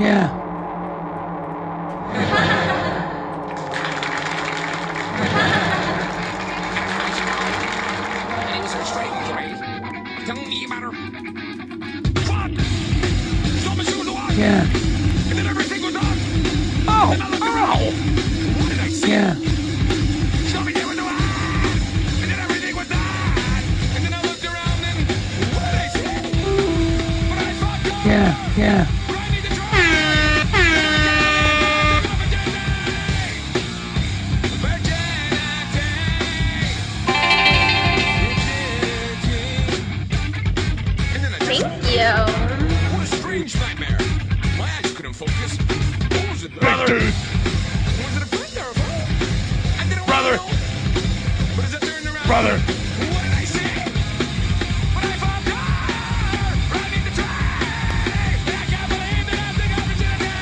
Yeah. It was a strange way. Tell me about her. Fuck! Stop as soon as I walk. Yeah. And then everything was on. Oh. And I looked around. What did I see? Yeah. Stop me down the eye. And then everything was on. And then I looked around and what did I see? But I fucked up. Yeah. Yeah. But I need to try. Thank you. What a strange nightmare. My eyes couldn't focus. What was it? Brother! Was it a friend or a foe? I didn't Brother! want to know. But as I turned around, Brother! what did I see? But I found her! I need to try! I can't believe that I think of virginity.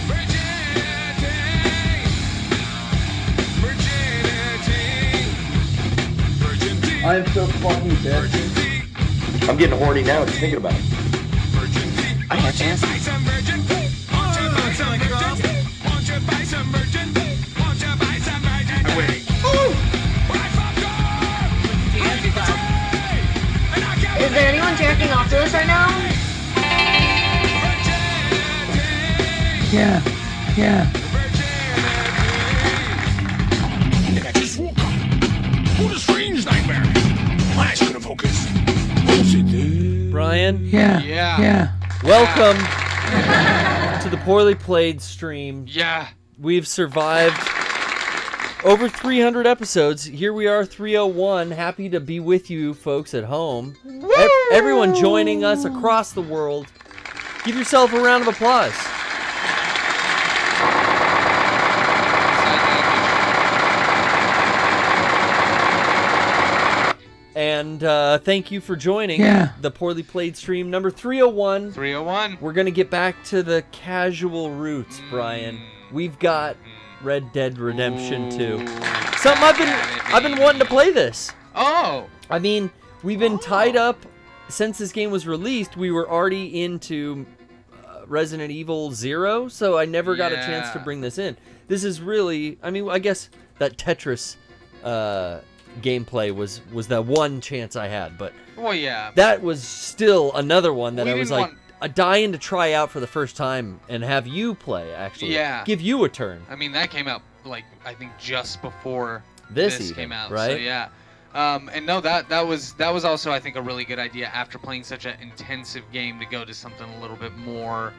Virginity. Virginity. I'm so fucking pissed. Virginity. I'm getting horny now just thinking about it. Virginity. I got Won't you buy some virginity? Won't you buy some virginity? Won't you buy some virginity? Won't you buy some virginity? wait. I fucked up! I need to try! And I can't Is there anyone jerking off to this right now? virginity. Yeah. Yeah. And I just woke up. What a strange nightmare. My eyes couldn't focus. What was it? Bryan, Yeah. Yeah. Yeah. welcome to the Poorly Played stream. Yeah. We've survived over 300 episodes. Here we are, 301. Happy to be with you folks at home. Everyone joining us across the world. Give yourself a round of applause. And thank you for joining the Poorly Played stream number 301. 301. We're going to get back to the casual roots, Bryan. We've got Red Dead Redemption 2. Something I've been wanting to play this. Oh. I mean, we've been tied up since this game was released. We were already into Resident Evil 0, so I never got a chance to bring this in. This is really, I mean, I guess that Tetris gameplay was the one chance I had, but Well, yeah. that was still another one that We I was didn't like dying to try out for the first time and have you play, actually. Yeah. Give you a turn. I mean, that came out, like, I think just before This this even, came out. right? So, yeah. And no, that was also, I think, a really good idea after playing such an intensive game to go to something a little bit more,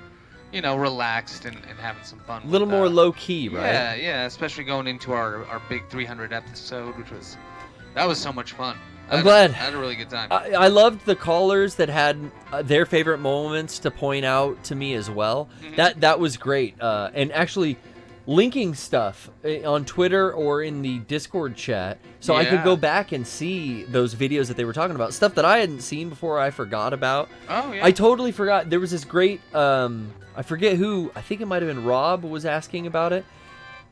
you know, relaxed and having some fun. A little with, more low-key, right? Yeah, yeah, especially going into our big 300 episode, that was so much fun. I'm glad. I had a really good time. I loved the callers that had their favorite moments to point out to me as well. Mm-hmm. That was great. And actually linking stuff on Twitter or in the Discord chat so I could Yeah. go back and see those videos that they were talking about. Stuff that I hadn't seen before I forgot about. Oh, yeah. I totally forgot. There was this great, I forget who, I think it might have been Rob was asking about it.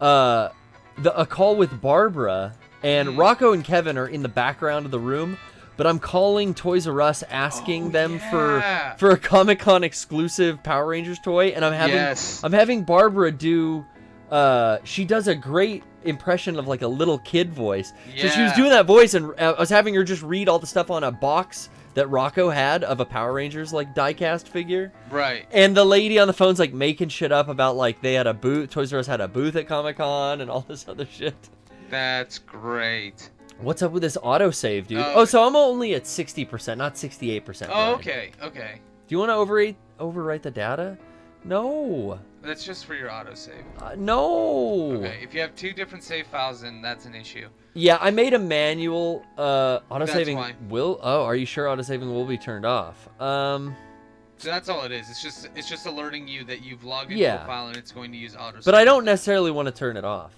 A call with Barbara. And Rocco and Kevin are in the background of the room, but I'm calling Toys R Us asking them for a Comic-Con exclusive Power Rangers toy, and I'm having Barbara do she does a great impression of like a little kid voice. So she was doing that voice, and I was having her just read all the stuff on a box that Rocco had of a Power Rangers like diecast figure. Right. And the lady on the phone's like making shit up about like they had a booth, Toys R Us had a booth at Comic-Con and all this other shit. That's great. What's up with this autosave, dude? Oh. Oh, so I'm only at 60%, not 68%. Oh, okay, okay. Do you want to overwrite the data? No. That's just for your autosave. No. Okay, if you have two different save files, then that's an issue. Yeah, I made a manual autosaving why. will. Oh, are you sure autosaving will be turned off? So that's all it is. It's just alerting you that you've logged into a file and it's going to use autosave. But I don't necessarily want to turn it off.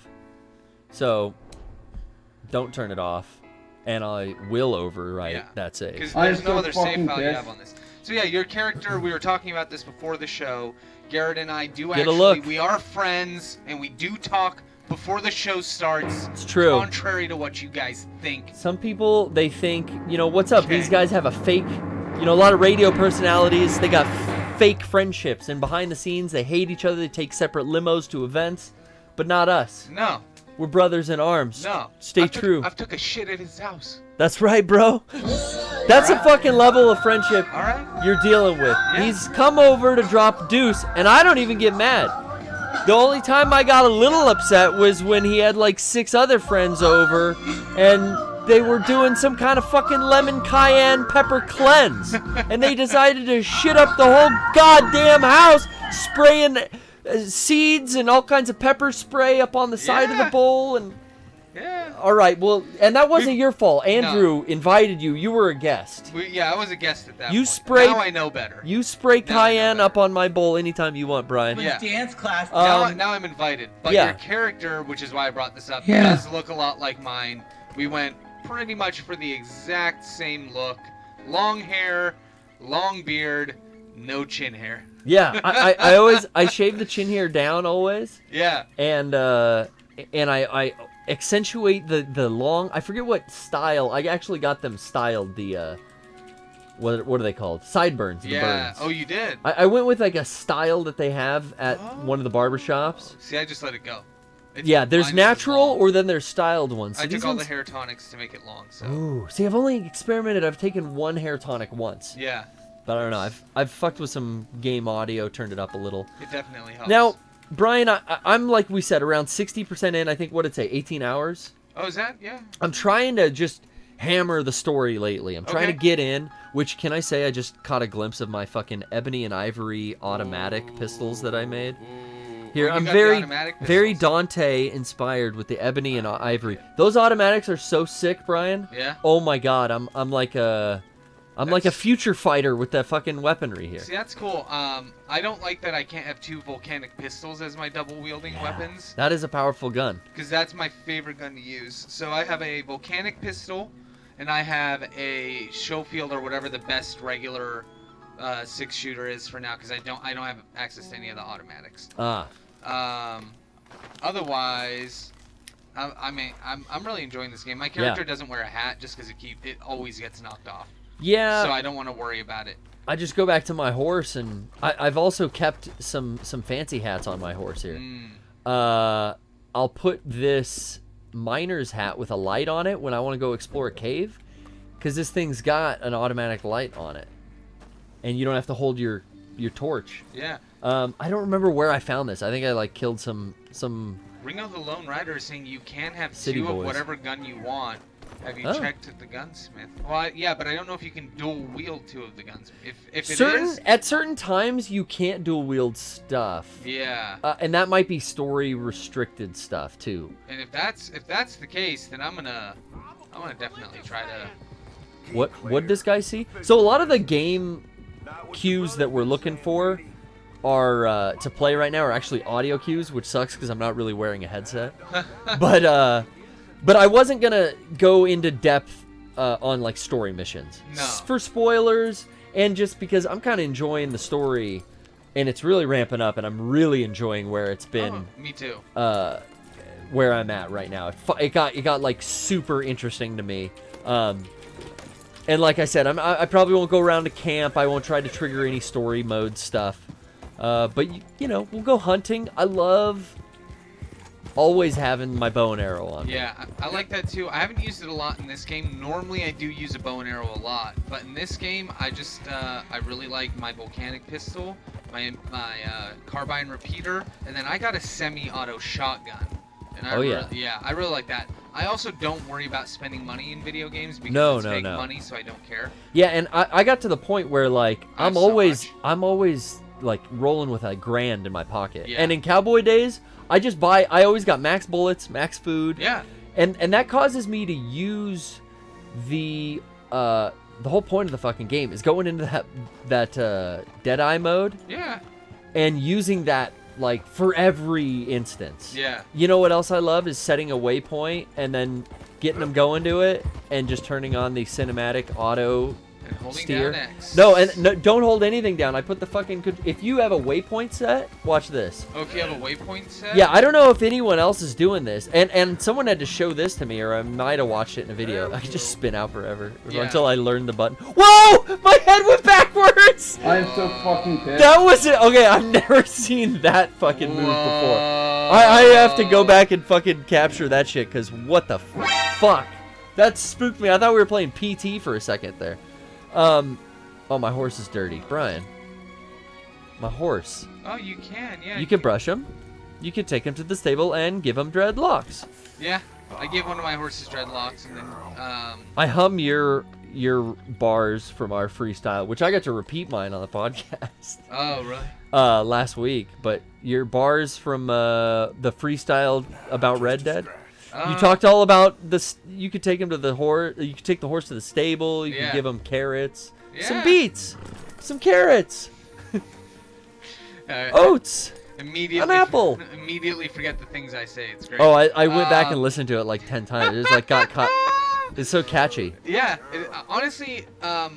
So don't turn it off, and I will overwrite that save. Because there's no other save file you have on this. So yeah, your character, we were talking about this before the show. Garrett and I do we are friends, and we do talk before the show starts. It's true. Contrary to what you guys think. Some people, they think, you know, what's up? These guys have a fake, you know, a lot of radio personalities. They got fake friendships, and behind the scenes they hate each other. They take separate limos to events, but not us. No. We're brothers in arms. No. Stay true. I've took a shit at his house. That's right, bro. That's a fucking level of friendship you're dealing with. Yeah. He's come over to drop deuce, and I don't even get mad. The only time I got a little upset was when he had like 6 other friends over, and they were doing some kind of fucking lemon cayenne pepper cleanse, and they decided to shit up the whole goddamn house, spraying seeds and all kinds of pepper spray up on the side of the bowl. And all right, well, and that wasn't your fault. Andrew invited you. You were a guest. I was a guest at that you point. Sprayed, now I know better. You spray cayenne up on my bowl anytime you want, Brian. Dance class. Now I'm invited. But your character, which is why I brought this up, does look a lot like mine. We went pretty much for the exact same look. Long hair, long beard, no chin hair. Yeah, I shave the chin hair down always. Yeah. And I accentuate the long. I forget what style. I actually got them styled. The what are they called? Sideburns. Yeah. The burns. Oh, you did. I went with like a style that they have at one of the barber shops. See, I just let it go. There's natural or then there's styled ones. So I took all the hair tonics to make it long. So. Ooh, see, I've only experimented. I've taken one hair tonic once. Yeah. But I don't know. I've fucked with some game audio, turned it up a little. It definitely helps. Now, Brian, I'm like we said, around 60% in. I think what it'd say, 18 hours. Oh, is that? Yeah. I'm trying to just hammer the story lately. I'm trying to get in. Which can I say? I just caught a glimpse of my fucking ebony and ivory automatic pistols that I made. Here, I'm very Dante inspired with the ebony and ivory. Those automatics are so sick, Brian. Yeah. Oh my god, I'm like a future fighter with that fucking weaponry here. See, that's cool. I don't like that I can't have 2 volcanic pistols as my double-wielding weapons. That is a powerful gun. Because that's my favorite gun to use. So I have a volcanic pistol, and I have a Schofield or whatever the best regular 6-shooter is for now. Because I don't have access to any of the automatics. Otherwise, I mean, I'm really enjoying this game. My character doesn't wear a hat just because it always gets knocked off. Yeah. So I don't want to worry about it. I just go back to my horse, and I've also kept some fancy hats on my horse here. I'll put this miner's hat with a light on it when I want to go explore a cave, because this thing's got an automatic light on it, and you don't have to hold your torch. Yeah. I don't remember where I found this. I think I like killed some. Ringo the Lone Rider is saying you can have City 2 boys. of whatever gun you want. Have you checked at the gunsmith? Well, yeah, but I don't know if you can dual wield 2 of the guns. If it is, at certain times you can't dual wield stuff. Yeah. And that might be story restricted stuff too. And if that's the case, then I'm gonna definitely try to. What did this guy see? So a lot of the game cues that we're looking for are to play right now are actually audio cues, which sucks because I'm not really wearing a headset. But I wasn't gonna go into depth on like story missions for spoilers, and just because I'm kind of enjoying the story, and it's really ramping up, and I'm really enjoying where it's been. Oh, me too. Where I'm at right now, it got like super interesting to me. And like I said, I probably won't go around to camp. I won't try to trigger any story mode stuff. But you know, we'll go hunting. I love always having my bow and arrow on me. Yeah, I like that too. I haven't used it a lot in this game. Normally I do use a bow and arrow a lot, but in this game I just I really like my volcanic pistol, my carbine repeater, and then I got a semi-auto shotgun. And I I really like that. I also don't worry about spending money in video games because it's fake money, so I don't care. Yeah, and I got to the point where like I'm always like rolling with $1,000 in my pocket. Yeah. And in cowboy days, I always got max bullets, max food. Yeah. And that causes me to use the whole point of the fucking game is going into that Deadeye mode. Yeah. And using that like for every instance. Yeah. You know what else I love is setting a waypoint and then getting them going to it and just turning on the cinematic auto And holding steer. down X. No, and no, don't hold anything down. I put the fucking. If you have a waypoint set, watch this. Okay, you have a waypoint set? Yeah, I don't know if anyone else is doing this, and someone had to show this to me, or I might have watched it in a video. I could just spin out forever until I learned the button. Whoa! My head went backwards. I'm so fucking pissed. That was it. Okay, I've never seen that fucking move before. I have to go back and fucking capture that shit, because what the fuck? That spooked me. I thought we were playing PT for a second there. Oh, my horse is dirty. Bryan. My horse. Oh, you can, yeah. You can brush him. You can take him to the stable and give him dreadlocks. Yeah, I gave one of my horses dreadlocks, and then, I hum your bars from our freestyle, which I got to repeat mine on the podcast. Oh, really? Last week, but your bars from the freestyle about Red Dead. You talked all about this. You could take him to the horse. You could take the horse to the stable. You could give him carrots, some beets, some carrots, oats, immediately, an apple. Immediately forget the things I say. It's great. Oh, I went back and listened to it like 10 times. It just like got caught. It's so catchy. Yeah, honestly, I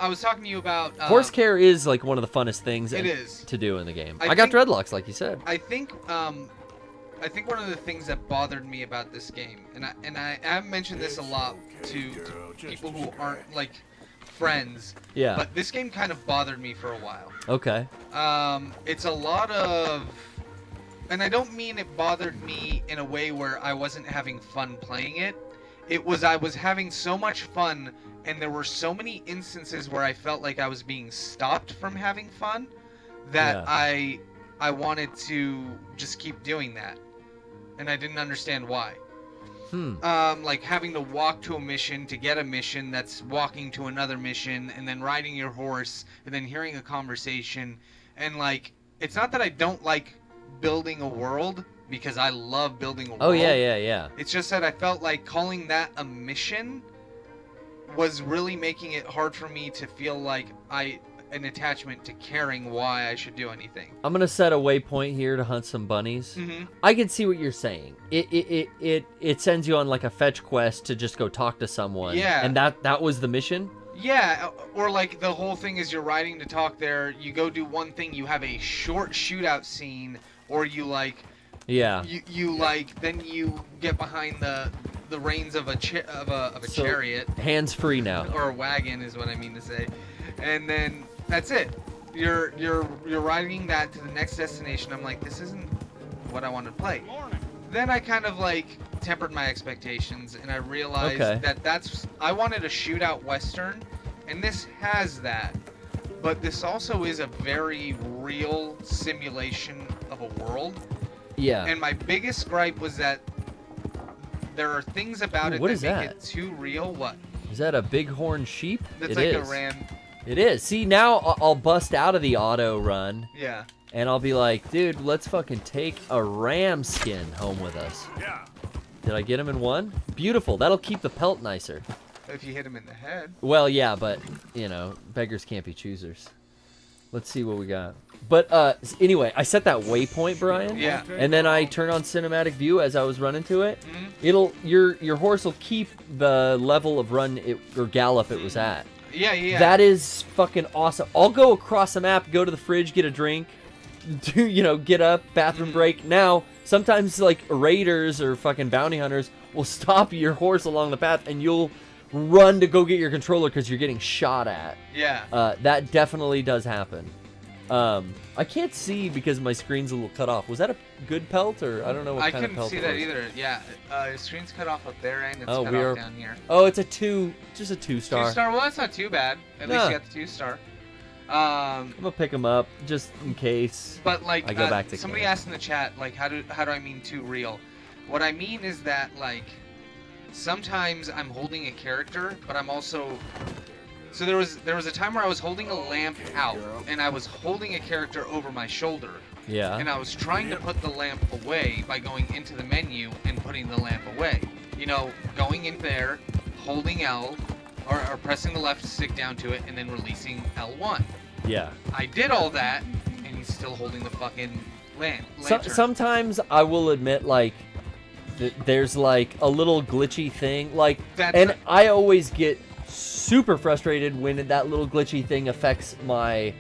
was talking to you about Horse care is like one of the funnest things it is to do in the game. I got think- dreadlocks, like you said. I think one of the things that bothered me about this game, and I have mentioned this a lot to people who aren't like friends. Yeah. But this game kind of bothered me for a while. Okay. It's a lot of, and I don't mean it bothered me in a way where I wasn't having fun playing it. It was I was having so much fun, and there were so many instances where I felt like I was being stopped from having fun that I wanted to just keep doing that. And I didn't understand why. Like having to walk to a mission to get a mission that's walking to another mission, and then riding your horse, and then hearing a conversation. And like, it's not that I don't like building a world, because I love building a world. Oh, yeah. It's just that I felt like calling that a mission was really making it hard for me to feel like an attachment to caring why I should do anything. I'm gonna set a waypoint here to hunt some bunnies. I can see what you're saying. It sends you on like a fetch quest to just go talk to someone. Yeah. And that was the mission? Yeah, or like the whole thing is you're riding to talk there, you go do one thing, you have a short shootout scene, or you like... Yeah. You like, then you get behind the reins of a chariot. Hands free now. Or a wagon is what I mean to say. And then that's it. You're riding that to the next destination. I'm like, this isn't what I want to play. Then I kind of like tempered my expectations, and I realized that I wanted a shootout western, and this has that. But this also is a very real simulation of a world. Yeah. And my biggest gripe was that there are things about it that make it too real. What? Is that a bighorn sheep? That's like a ram. It is. See, now I'll bust out of the auto run. Yeah. And I'll be like, dude, let's fucking take a ram skin home with us. Yeah. Did I get him in one? Beautiful. That'll keep the pelt nicer. If you hit him in the head. Well, yeah, but, you know, beggars can't be choosers. Let's see what we got. But anyway, I set that waypoint, Bryan. Yeah. And then I turn on cinematic view as I was running to it. Your horse will keep the level of run or gallop it was at. Yeah. That is fucking awesome. I'll go across the map, go to the fridge, get a drink, get up, bathroom break. Now, sometimes like raiders or fucking bounty hunters will stop your horse along the path, and you'll run to go get your controller because you're getting shot at. Yeah. That definitely does happen. I can't see because my screen's a little cut off. Was that a good pelt, or I don't know what kind of pelt I it couldn't was. see that either. Yeah, the screen's cut off up there, and it's Oh, cut off down here. Oh, it's just a 2-star. 2-star? Well, that's not too bad. At least you got the 2-star. I'm gonna pick them up just in case. But like, I go back to somebody camp. asked in the chat, like, how do I mean too real? What I mean is that like, sometimes I'm holding a character, but I'm also. So there was a time where I was holding a lamp out, and I was holding a character over my shoulder. Yeah. And I was trying to put the lamp away by going into the menu and putting the lamp away. Going in there, holding L, or pressing the left stick down to it, and then releasing L1. Yeah. I did all that, and he's still holding the fucking lantern. Sometimes I will admit, like, there's like a little glitchy thing, like, I always get super frustrated when that little glitchy thing affects my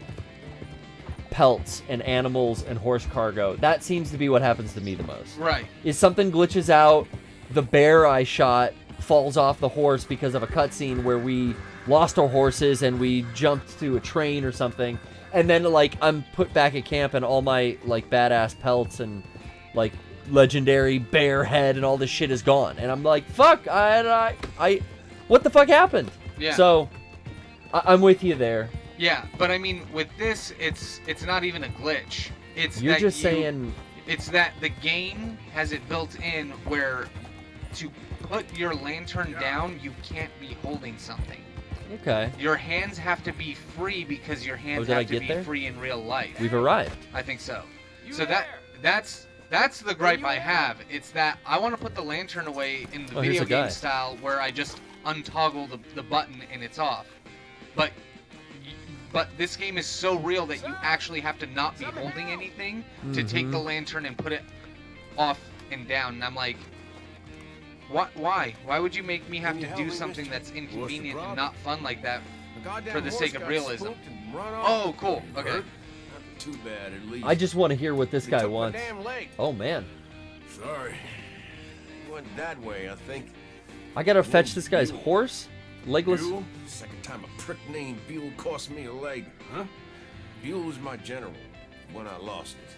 pelts and animals and horse cargo. That seems to be what happens to me the most. Right. Is something glitches out, the bear I shot falls off the horse because of a cutscene where we lost our horses and we jumped to a train or something, and then like I'm put back at camp and all my like badass pelts and like legendary bear head and all this shit is gone, and I'm like, fuck, I what the fuck happened? Yeah. So I'm with you there. Yeah, but I mean, with this, it's not even a glitch. It's You're that just saying. It's that the game has it built in where to put your lantern down, you can't be holding something. Okay. Your hands have to be free because your hands did I have to get be there? free in real life. We've arrived. I think so. So that's the gripe I have. It's that I want to put the lantern away in the Oh, here's video a guy. game style where I just untoggle the button and it's off. But this game is so real that you actually have to not be holding anything to take the lantern and put it off and down. And I'm like, what? Why? Why would you make me have to do something that's inconvenient and not fun like that for the sake of realism? Oh, cool. Okay. Too bad, at least. I just want to hear what this guy took my wants. damn leg. Oh man, Sorry. Went that way, I think. I gotta fetch this guy's horse, legless. Buell? Second time a prick named Buell cost me a leg. Huh? Buell was my general when I lost it.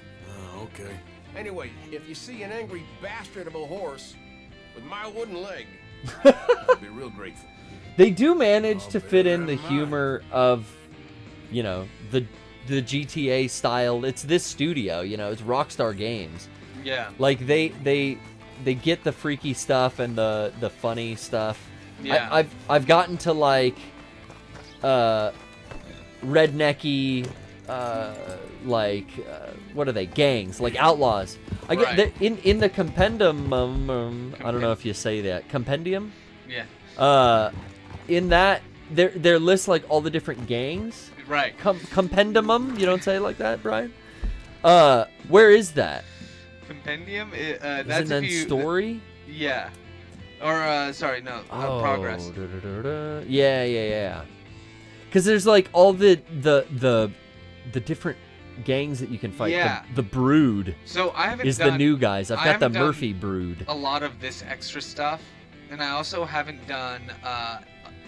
Oh, okay. Anyway, if you see an angry bastard of a horse with my wooden leg, I'll be real grateful. They do manage to fit in the humor of, you know, the GTA style. It's this studio, you know, it's Rockstar Games. Yeah. Like they get the freaky stuff and the funny stuff. Yeah. I've gotten to like rednecky what are they, gangs, like outlaws. I get Right. in the compendium. I don't know if you say that compendium. Yeah. In that there lists like all the different gangs. Right. Compendium. You don't say it like that, Brian. Where is that? Compendium. Is That's it then if you. story? Yeah. Or sorry, no. Progress. Yeah. Because there's like all the different gangs that you can fight. Yeah. The Brood So I haven't is done the new guys. I've I got the haven't done Murphy Brood. a lot of this extra stuff, and I also haven't done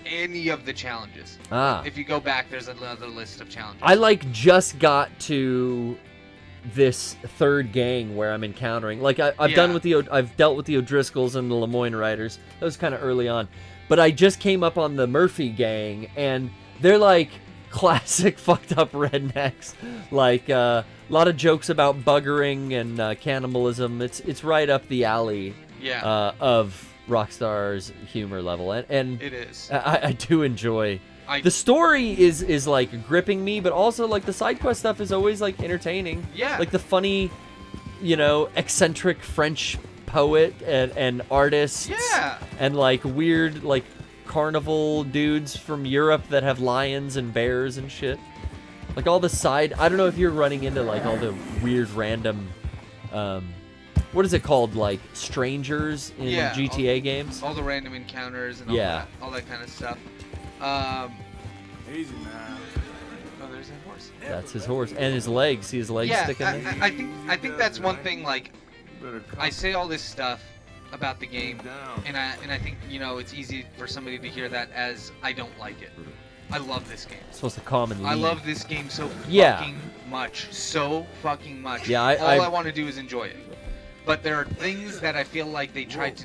any of the challenges. Ah. If you go back, there's another list of challenges. I like just got to this third gang where I'm encountering. Like I've Yeah. done with I've dealt with the O'Driscolls and the Lemoyne Riders. That was kind of early on, but I just came up on the Murphy gang, and they're like classic fucked up rednecks. Like a lot of jokes about buggering and cannibalism. It's right up the alley. Yeah. Of Rockstar's humor level, and It is. I do enjoy. I- The story is like gripping me, but also like the side quest stuff is always like entertaining. Yeah. Like the funny, you know, eccentric French poet and artists. Yeah. And like weird like carnival dudes from Europe that have lions and bears and shit. Like all the side. I don't know if you're running into like all the weird random. What is it called? Like strangers in Yeah, GTA games. All the random encounters and Yeah. all that kind of stuff. Easy now. Oh, there's a horse. That's his horse and his legs. See his legs Yeah, sticking there. I think that's one thing. Like, I say all this stuff about the game, and I think, you know, it's easy for somebody to hear that as I don't like it. I love this game. It's supposed to commonly. I love this game so Yeah. fucking much. So fucking much. Yeah, all I want to do is enjoy it. But there are things that I feel like they tried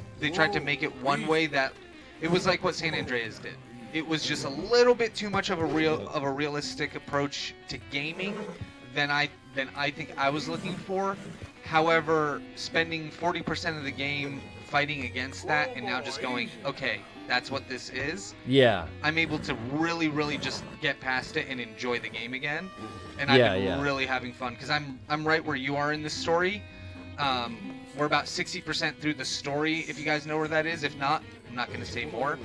to make it one way that it was like what San Andreas did. It was just a little bit too much of a realistic approach to gaming than I think I was looking for. However, spending 40% of the game fighting against that and now just going, okay, that's what this is. Yeah. I'm able to really just get past it and enjoy the game again. And Yeah, I've been yeah. really having fun because I'm right where you are in this story. We're about 60% through the story, if you guys know where that is. If not, I'm not going to say more.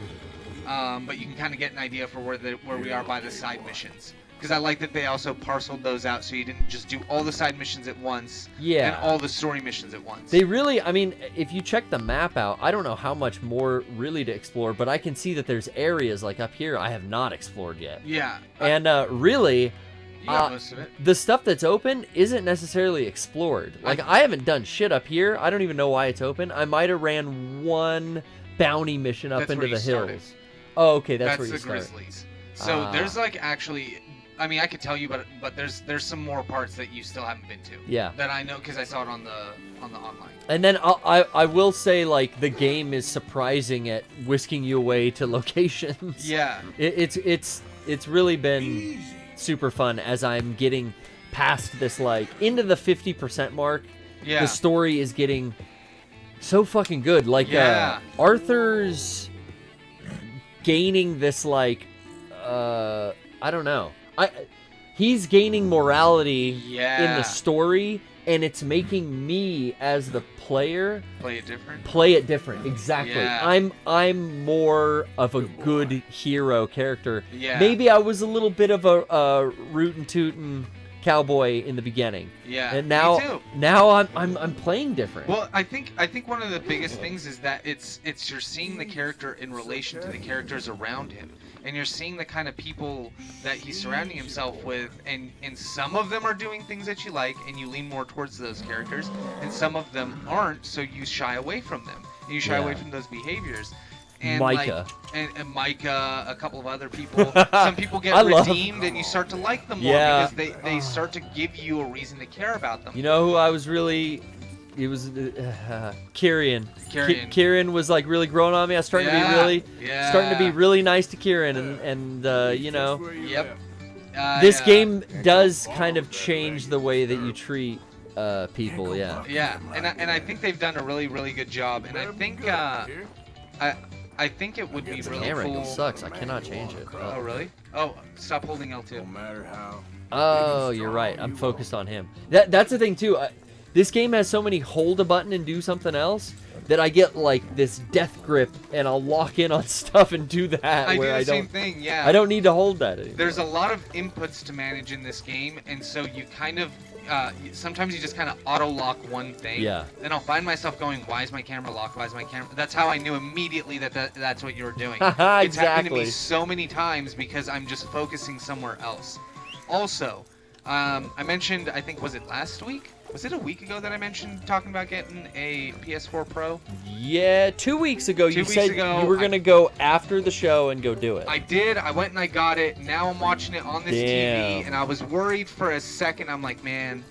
But you can kind of get an idea for where we are by the side missions. because I like that they also parceled those out so you didn't just do all the side missions at once Yeah. and all the story missions at once. They really, I mean, if you check the map out, I don't know how much more really to explore, but I can see that there's areas like up here I have not explored yet. Yeah. And really, You got most of it. the stuff that's open isn't necessarily explored. Like, I haven't done shit up here. I don't even know why it's open. I might have ran one bounty mission up That's into where the you started. hills. Oh, okay, that's That's where you the start. Grizzlies. So there's like actually, I mean, I could tell you, but there's some more parts that you still haven't been to. Yeah. That I know because I saw it on the online. And then I will say, like, the game is surprising at whisking you away to locations. Yeah. It's really been super fun as I'm getting past this, like, into the 50% mark. Yeah. The story is getting so fucking good. Like, Yeah. Arthur's gaining this, like, I don't know. He's gaining morality in Yeah. the story, and it's making me as the player Play it different. play it different. Exactly. Yeah. I'm more of a good hero character. Yeah. Maybe I was a little bit of a rootin' tootin' cowboy in the beginning. Yeah. And me now too. I'm playing different. Well, I think one of the biggest things is that it's you're seeing the character in relation to the characters around him, and you're seeing the kind of people that he's surrounding himself with, and some of them are doing things that you like, and you lean more towards those characters, and some of them aren't, so you shy away from them, and you shy Yeah. away from those behaviors. And Micah. like, and Micah, a couple of other people. Some people get I love- redeemed, and you start to like them more Yeah. because they start to give you a reason to care about them. You know who I was really... It was Kieran. Kieran. Kieran was like really growing on me. I was starting to be really nice to Kieran, and you know, Yep. this game does kind of change the way that you treat people. Yeah. Yeah, and I think they've done a really good job, and I think I think it would be really Camera cool. angle sucks. I cannot change it. Oh really? Oh, stop holding L2. Oh, you're right. I'm focused on him. That's the thing too. This game has so many hold a button and do something else that I get like this death grip and I'll lock in on stuff and do that. I do where the same thing. Yeah. I don't need to hold that anymore. There's a lot of inputs to manage in this game, and so you kind of sometimes you just kind of auto lock one thing. Yeah. Then I'll find myself going, "Why is my camera locked? Why is my camera?" That's how I knew immediately that's what you were doing. It's happened to me Exactly. so many times because I'm just focusing somewhere else. Also, I mentioned, I think, was it last week? Was it a week ago that I mentioned talking about getting a PS4 Pro? Yeah, 2 weeks ago you weeks said ago, you were gonna go after the show and go do it. I did. I went and I got it. Now I'm watching it on this Damn. TV, and I was worried for a second. I'm like, man,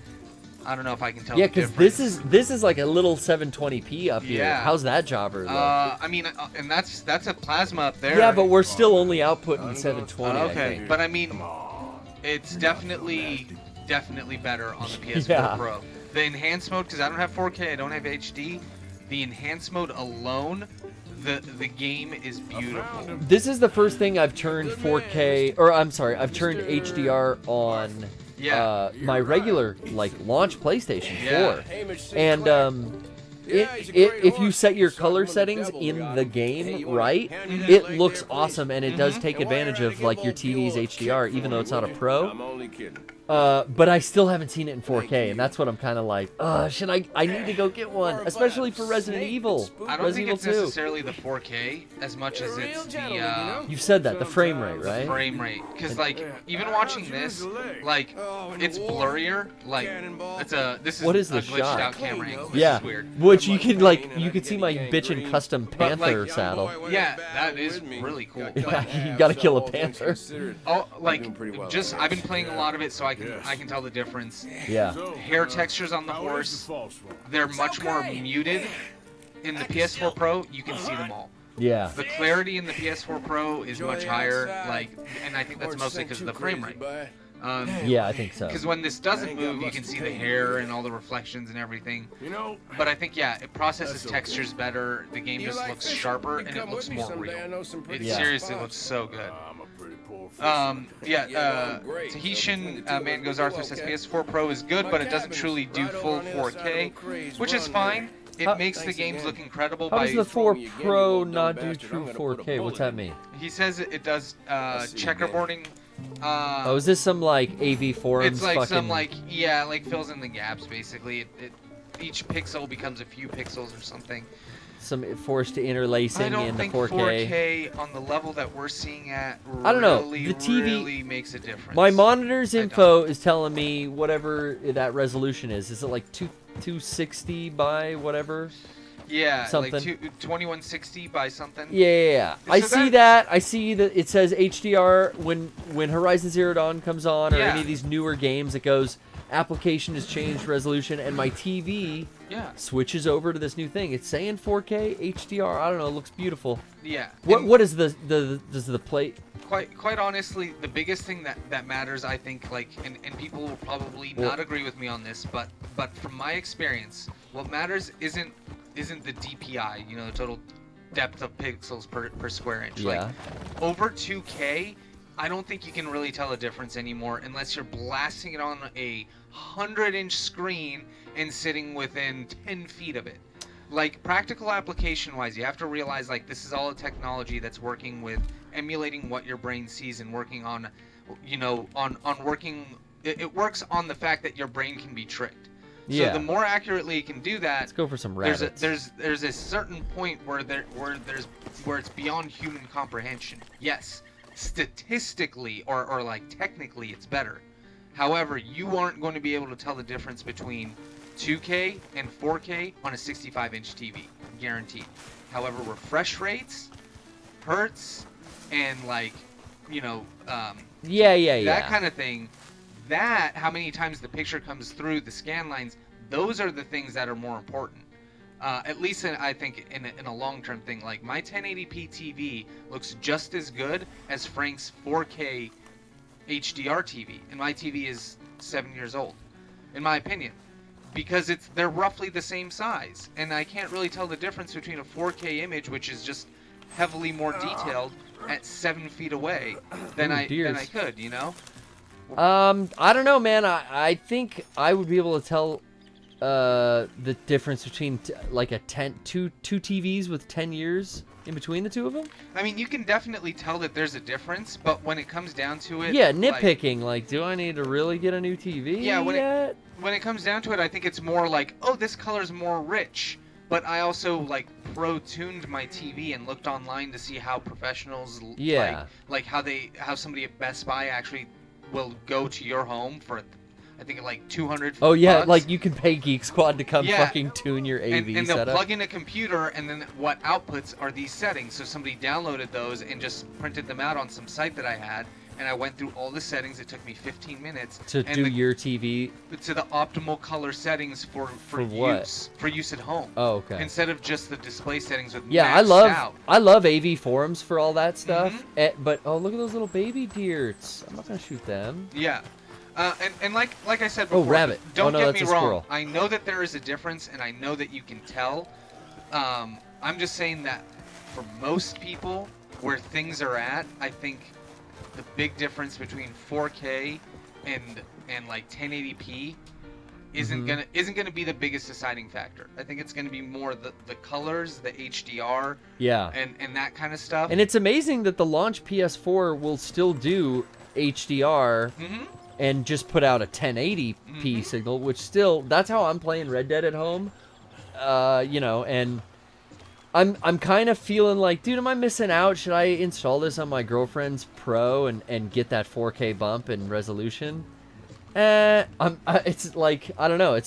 I don't know if I can tell. Yeah, the because difference. this is like a little 720p up here. Yeah. How's that jobber? Look? I mean, and that's a plasma up there. Yeah, but we're still only outputting 720. I Okay, think. but I mean, it's definitely better on the PS4 Yeah. Pro. The enhanced mode, because I don't have 4K, I don't have HD. The enhanced mode alone, the game is beautiful. This is the first thing I've turned 4K, or I'm sorry, I've turned HDR on my regular like launch PlayStation 4, and if you set your color settings in the game right, it looks awesome, and it does take advantage of like your TV's HDR, even though it's not a Pro. I'm only kidding. But I still haven't seen it in 4K, and that's what I'm kind of like, should I need to go get one, especially for Resident Evil. I don't think Resident it's Evil 2. necessarily the 4K as much as it's the You've said that, the frame rate, right? frame rate. Because like even watching this, like it's blurrier. Like this is What is a this glitched shot? out camera angle. This Yeah, is weird. which you could see my bitchin' custom But, like, panther saddle. Yeah, that is really cool. Yeah, you gotta kill a panther. Oh, like just I've been playing a lot of it, so I can tell the difference. Yeah. Hair textures on the horse, they're much more muted. In the PS4 Pro, you can see them all. Yeah. The clarity in the PS4 Pro is much higher, like, and I think that's mostly because of the frame rate. Yeah, I think so. Because when this doesn't move, you can see the hair and all the reflections and everything. But I think, yeah, it processes textures better. The game just looks sharper and it looks more real. It seriously looks so good. Tahitian Man Goes Arthur says PS4 Pro is good, but it doesn't truly do full 4K, which is fine. It makes the games look incredible. How by does the 4 Pro not do true 4K? What's that mean? He says it does checkerboarding Oh, is this some like AV forums? It's like fucking... some like like fills in the gaps basically. Each pixel becomes a few pixels or something. Some forced interlacing I don't in the think 4K. 4K on the level that we're seeing at I don't know. really, The TV really makes a difference. My monitor's info is telling me whatever that resolution is. Is it like 260 by whatever? Yeah, something. like 2160 by something. Yeah. So I see that. I see that it says HDR when Horizon Zero Dawn comes on or any of these newer games. It goes application has changed resolution, and my TV switches over to this new thing. It's saying 4K HDR. I don't know. It looks beautiful. Yeah. What is the plate? Quite honestly, the biggest thing that matters, I think, like, and people will probably not agree with me on this, but from my experience, what matters isn't the DPI, you know, the total depth of pixels per square inch. Yeah. Like, over 2K, I don't think you can really tell a difference anymore unless you're blasting it on a 100-inch screen and sitting within 10 feet of it. Like, practical application-wise, you have to realize, like, this is all a technology that's working with emulating what your brain sees and working on, you know, on working. It works on the fact that your brain can be tricked. So the more accurately it can do that, let's go for some rabbits. There's a certain point where it's beyond human comprehension. Yes, statistically or like technically it's better. However, you aren't going to be able to tell the difference between 2K and 4K on a 65-inch TV, guaranteed. However, refresh rates, hertz, and like, you know, that kind of thing, that how many times the picture comes through the scan lines, those are the things that are more important. At least I think in a long-term thing. Like, my 1080p TV looks just as good as Frank's 4K HDR TV, and my TV is 7 years old, in my opinion, because they're roughly the same size, and I can't really tell the difference between a 4K image, which is just heavily more detailed, at 7 feet away than I could, you know. I don't know, man. I think I would be able to tell the difference between like two TVs with 10 years in between the two of them. I mean, you can definitely tell that there's a difference, but when it comes down to it, nitpicking, like do I need to really get a new TV? Yeah, when it comes down to it, I think it's more like, oh, this color's more rich. But I also like pro-tuned my TV and looked online to see how professionals like how somebody at Best Buy actually will go to your home for, I think, like $200. Oh yeah, like you can pay Geek Squad to come fucking tune your AV and they'll setup. plug in a computer, and then what outputs are these settings. So somebody downloaded those and just printed them out on some site that I had, and I went through all the settings. It took me 15 minutes to do your TV to the optimal color settings for use at home. Oh, okay. Instead of just the display settings with I love AV forums for all that stuff. But oh, look at those little baby deers. I'm not gonna shoot them. Yeah. And like I said before, rabbit. Don't get that's me a wrong. squirrel. I know that there is a difference, and I know that you can tell. I'm just saying that for most people, where things are at, I think the big difference between 4K and like 1080p isn't gonna be the biggest deciding factor. I think it's gonna be more the colors, the HDR, and that kind of stuff. And it's amazing that the launch PS4 will still do HDR. And just put out a 1080p signal, which still, that's how I'm playing Red Dead at home. You know, and I'm kind of feeling like, dude, am I missing out? Should I install this on my girlfriend's Pro and get that 4K bump in resolution? It's like, I don't know.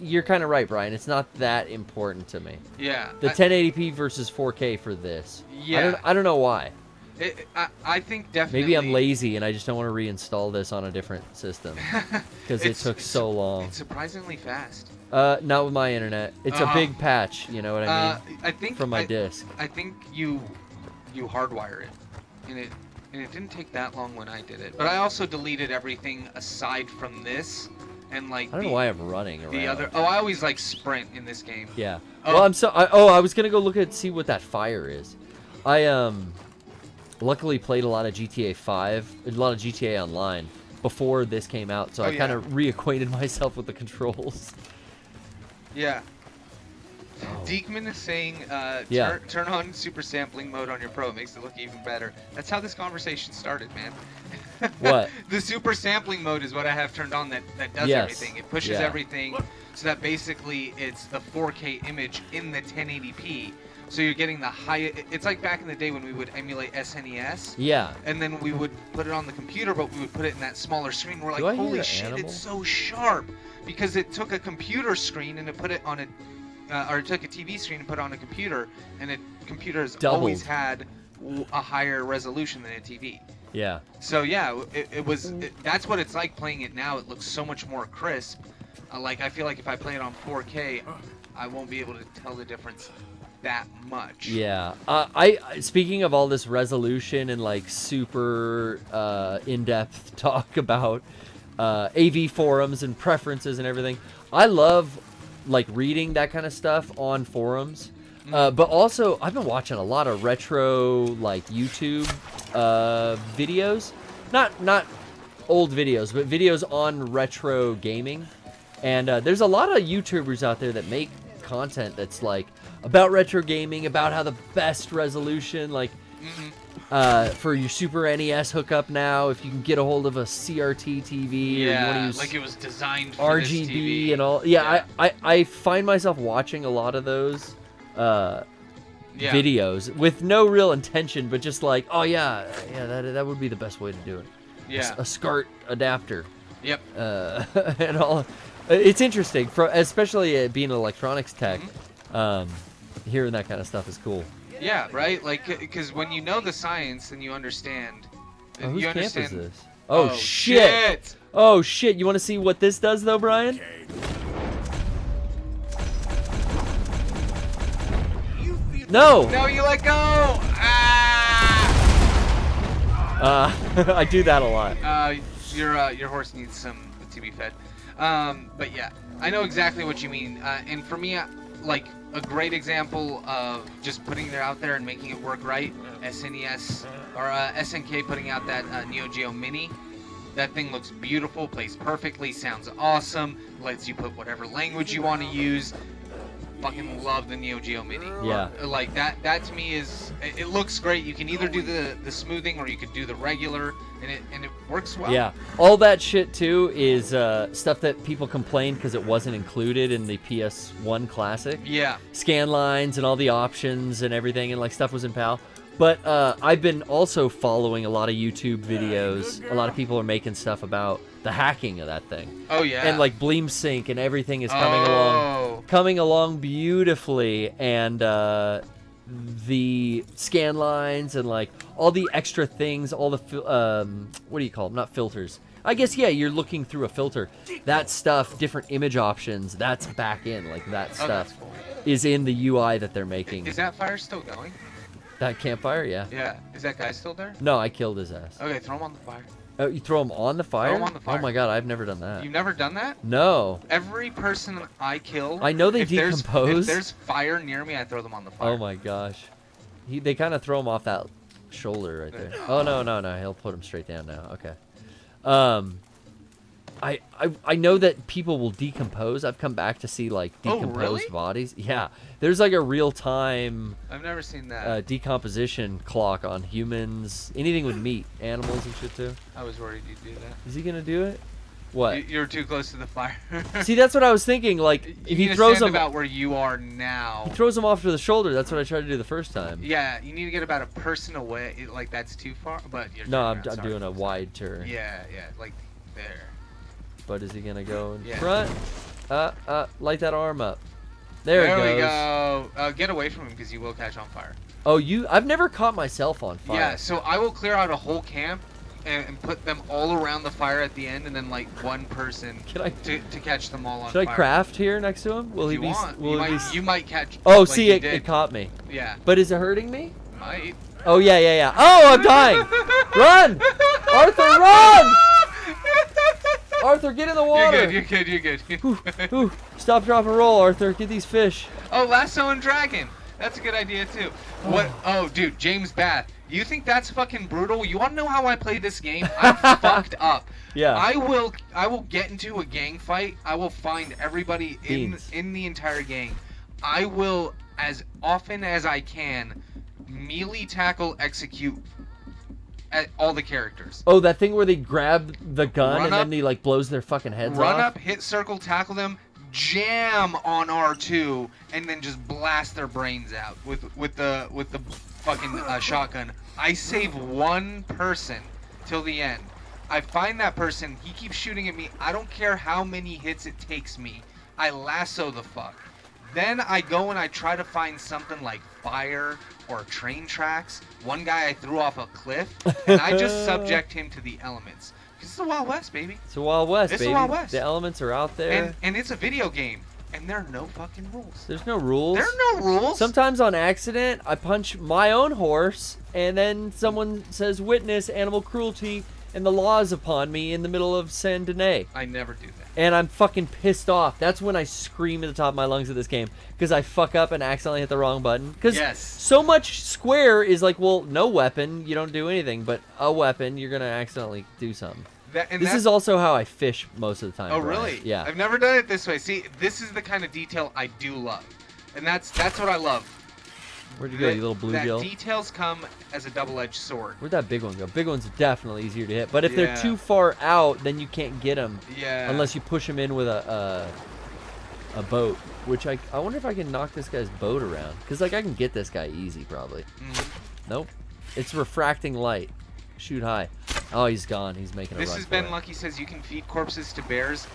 You're kind of right, Brian. It's not that important to me. Yeah. The 1080p versus 4K for this. Yeah. I don't know why. I think definitely. Maybe I'm lazy and I just don't want to reinstall this on a different system because it took so long. It's surprisingly fast. Not with my internet. It's a big patch. You know what I mean? I think from my disc. I think you hardwire it, and it didn't take that long when I did it. But I also deleted everything aside from this, and like. I don't know why I'm running around. I always like sprint in this game. Yeah. Well, I was gonna go see what that fire is. I luckily played a lot of GTA 5, a lot of GTA Online before this came out, so I kind of reacquainted myself with the controls. Yeah. Deekman is saying, turn on super sampling mode on your Pro. It makes it look even better. That's how this conversation started, man. What? The super sampling mode is what I have turned on that does Yes. everything. It pushes Yeah. everything so that basically it's the 4K image in the 1080p. So you're getting the high. It's like back in the day when we would emulate SNES. Yeah. And then we would put it on the computer, but we would put it in that smaller screen. We're like, Do I hear holy an shit, animal? it's so sharp. Because it took a computer screen and it put it on or it took a TV screen and put it on a computer. And computer has always Doubled. had a higher resolution than a TV. Yeah. So yeah, that's what it's like playing it now. It looks so much more crisp. Like I feel like if I play it on 4K, I won't be able to tell the difference that much. Yeah. I speaking of all this resolution and like super in-depth talk about AV forums and preferences and everything, I love like reading that kind of stuff on forums. But also, I've been watching a lot of retro like YouTube videos, not old videos, but videos on retro gaming. And there's a lot of YouTubers out there that make content that's like about retro gaming, about how the best resolution, like for your Super NES hookup now, if you can get a hold of a CRT TV, or you want to use like it was designed for this RGB TV. and all. Yeah, I find myself watching a lot of those videos with no real intention, but just like, oh yeah, that would be the best way to do it. Yeah. A SCART adapter. Yep. And all. It's interesting, especially being an electronics tech. Hearing that kind of stuff is cool. Yeah, right? Like, because when you know the science, then you understand. Oh, whose you camp understand. is this? Oh, shit! Shit! Oh shit! You want to see what this does, though, Brian? No! No, you let go! Ah! I do that a lot. Your horse needs to be fed. But yeah, I know exactly what you mean. And for me, like a great example of just putting it out there and making it work right, SNES or SNK putting out that Neo Geo Mini. That thing looks beautiful, plays perfectly, sounds awesome, lets you put whatever language you want to use. Fucking love the Neo Geo Mini. Yeah. Like that to me is, it looks great. You can either do the smoothing or you could do the regular, and it works well. Yeah. All that shit too is stuff that people complained because it wasn't included in the PS1 Classic. Yeah. Scan lines and all the options and everything, and like stuff was in PAL. But I've been also following a lot of YouTube videos. A lot of people are making stuff about the hacking of that thing. Oh yeah. And like Bleem Sync and everything is coming along beautifully, and the scan lines and like all the extra things, all the what do you call them? Not filters. I guess yeah, you're looking through a filter. That stuff, different image options, that's back in. Like that stuff that's cool. is in the UI that they're making. Is that fire still going? That campfire, yeah. Yeah. Is that guy still there? No, I killed his ass. Okay, throw him on the fire. Oh, you throw him on the fire? Throw him on the fire. Oh my god, I've never done that. You've never done that? No. Every person I kill, I know they if decompose. If there's fire near me, I throw them on the fire. Oh my gosh. They kind of throw him off that shoulder right there. Oh no, he'll put him straight down now. Okay. I know that people will decompose. I've come back to see like decomposed really? bodies. Yeah. There's like a real time I've never seen that. decomposition clock on humans, anything with meat, animals and shit too. I was worried you'd do that. Is he gonna do it? What? You're too close to the fire. See, that's what I was thinking. Like, You if need he to throws stand him, about where you are now. he throws him off to the shoulder. That's what I tried to do the first time. Yeah, you need to get about a person away. Like that's too far. But you're No, turning I'm around, doing a sorry. wide turn. Yeah, like there. But is he gonna go in Yeah. front? Light that arm up. There it goes. we go. Get away from him because you will catch on fire. Oh, I've never caught myself on fire. Yeah, so I will clear out a whole camp and put them all around the fire at the end, and then like one person Can I? to catch them all on Should fire. I craft here next to him? Will If he you be? want. Will he be? You might catch. Oh, like see, you it did. caught me. Yeah. But is it hurting me? Might. Oh yeah. Oh, I'm dying! Run, Arthur, run! Arthur, get in the water! You're good. Ooh, stop, drop, and roll, Arthur. Get these fish. Oh, lasso and dragon. That's a good idea too. What? Oh, dude, James Bath. You think that's fucking brutal? You want to know how I play this game? I'm fucked up. Yeah. I will get into a gang fight. I will find everybody Beans. in the entire gang. I will, as often as I can, melee tackle execute all the characters. Oh, that thing where they grab the gun Run and up, then he like blows their fucking heads Run off. up, hit circle, tackle them, jam on R2, and then just blast their brains out with the fucking shotgun. I save one person till the end. I find that person. He keeps shooting at me. I don't care how many hits it takes me. I lasso the fuck. Then I go and I try to find something like fire or train tracks. One guy I threw off a cliff, and I just subject him to the elements. It's the Wild West, baby. It's the Wild West, It's baby. the Wild West. The elements are out there. And it's a video game, and there are no fucking rules. There's no rules. There are no rules. Sometimes on accident, I punch my own horse, and then someone says, "Witness animal cruelty," and the law is upon me in the middle of Saint Denis. I never do that. And I'm fucking pissed off. That's when I scream at the top of my lungs at this game. Because I fuck up and accidentally hit the wrong button. Because Yes. so much Square is like, well, no weapon, you don't do anything. But a weapon, you're going to accidentally do something. This is also how I fish most of the time. Oh, Brian. really? Yeah. I've never done it this way. See, this is the kind of detail I do love. And that's what I love. Where'd you go, you little bluegill? That details come as a double-edged sword. Where'd that big one go? Big one's definitely easier to hit. But if they're Yeah. too far out, then you can't get them. Yeah. Unless you push them in with a boat. Which I wonder if I can knock this guy's boat around. Because like I can get this guy easy probably. Nope. It's refracting light. Shoot high. Oh, he's gone. He's making a This run has for been it. Lucky says you can feed corpses to bears.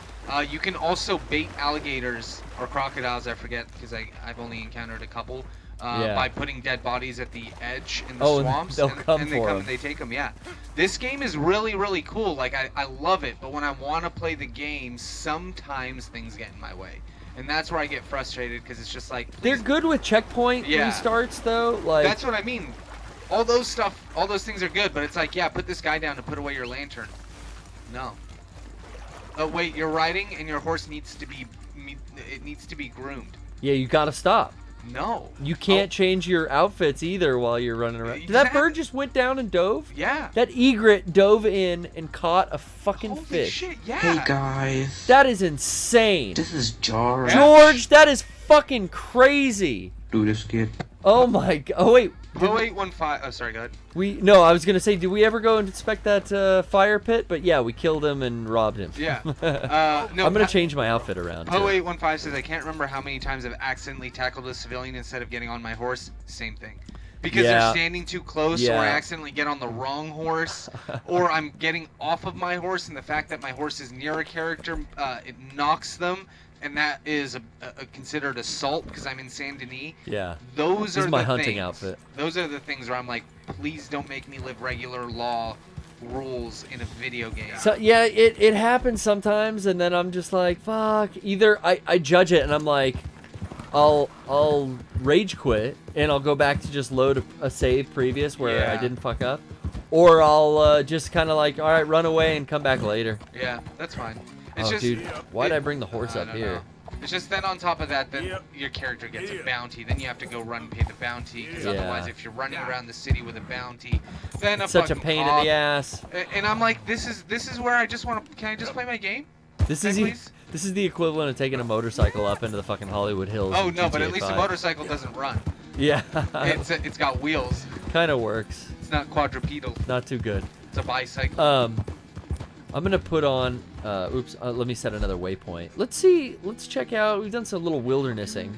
You can also bait alligators or crocodiles, I forget, because I've only encountered a couple. Yeah. By putting dead bodies at the edge in the Oh, and swamps, they'll and come they for come 'em. and they take them. Yeah, this game is really, really cool. Like I love it, but when I want to play the game, sometimes things get in my way, and that's where I get frustrated because it's just like They're good with checkpoint Yeah. restarts though. Like that's what I mean. All those things are good, but it's like, yeah, put this guy down and put away your lantern. No. Oh wait, you're riding and your horse needs to be groomed. yeah, you gotta stop. No. You can't change your outfits either while you're running around. Did that bird just went down and dove? Yeah. That egret dove in and caught a fucking Holy fish. shit, yeah. Hey guys, That is insane. this is George. George, that is fucking crazy. Do this kid. Oh my god. Oh wait. 0815. Oh, sorry, go ahead. No, I was gonna say, did we ever go and inspect that fire pit? But yeah, we killed him and robbed him. Yeah. No, I'm gonna change my outfit around. too. 0815 says, I can't remember how many times I've accidentally tackled a civilian instead of getting on my horse. Same thing. Because Yeah. they're standing too close, Yeah. or I accidentally get on the wrong horse, or I'm getting off of my horse, and the fact that my horse is near a character, it knocks them, and that is considered assault because I'm in Saint Denis. Yeah. Those This are is my the hunting things. outfit. Those are the things where I'm like, please don't make me live regular law rules in a video game. So yeah, it happens sometimes, and then I'm just like, fuck. Either I judge it, and I'm like, I'll rage quit, and I'll go back to just load a save previous where I Yeah. didn't fuck up, or I'll just kind of like, all right, run away and come back later. Yeah, that's fine. It's Oh, just, dude, why'd I bring the horse I up don't here? know. It's just then on top of that, then your character gets a bounty. Then you have to go run and pay the bounty, because Yeah. otherwise, if you're running around the city with a bounty, then Such a fucking pain in cop- the ass. And I'm like, this is where I just want to. Can I just play my game? This is please? this is the equivalent of taking a motorcycle up into the fucking Hollywood Hills. Oh in no, but GTA at least a 5. motorcycle doesn't run. Yeah, It's got wheels. kind of works. It's not quadrupedal. Not too good. It's a bicycle. I'm gonna put on. Let me set another waypoint. Let's see. Let's check out. We've done some little wildernessing.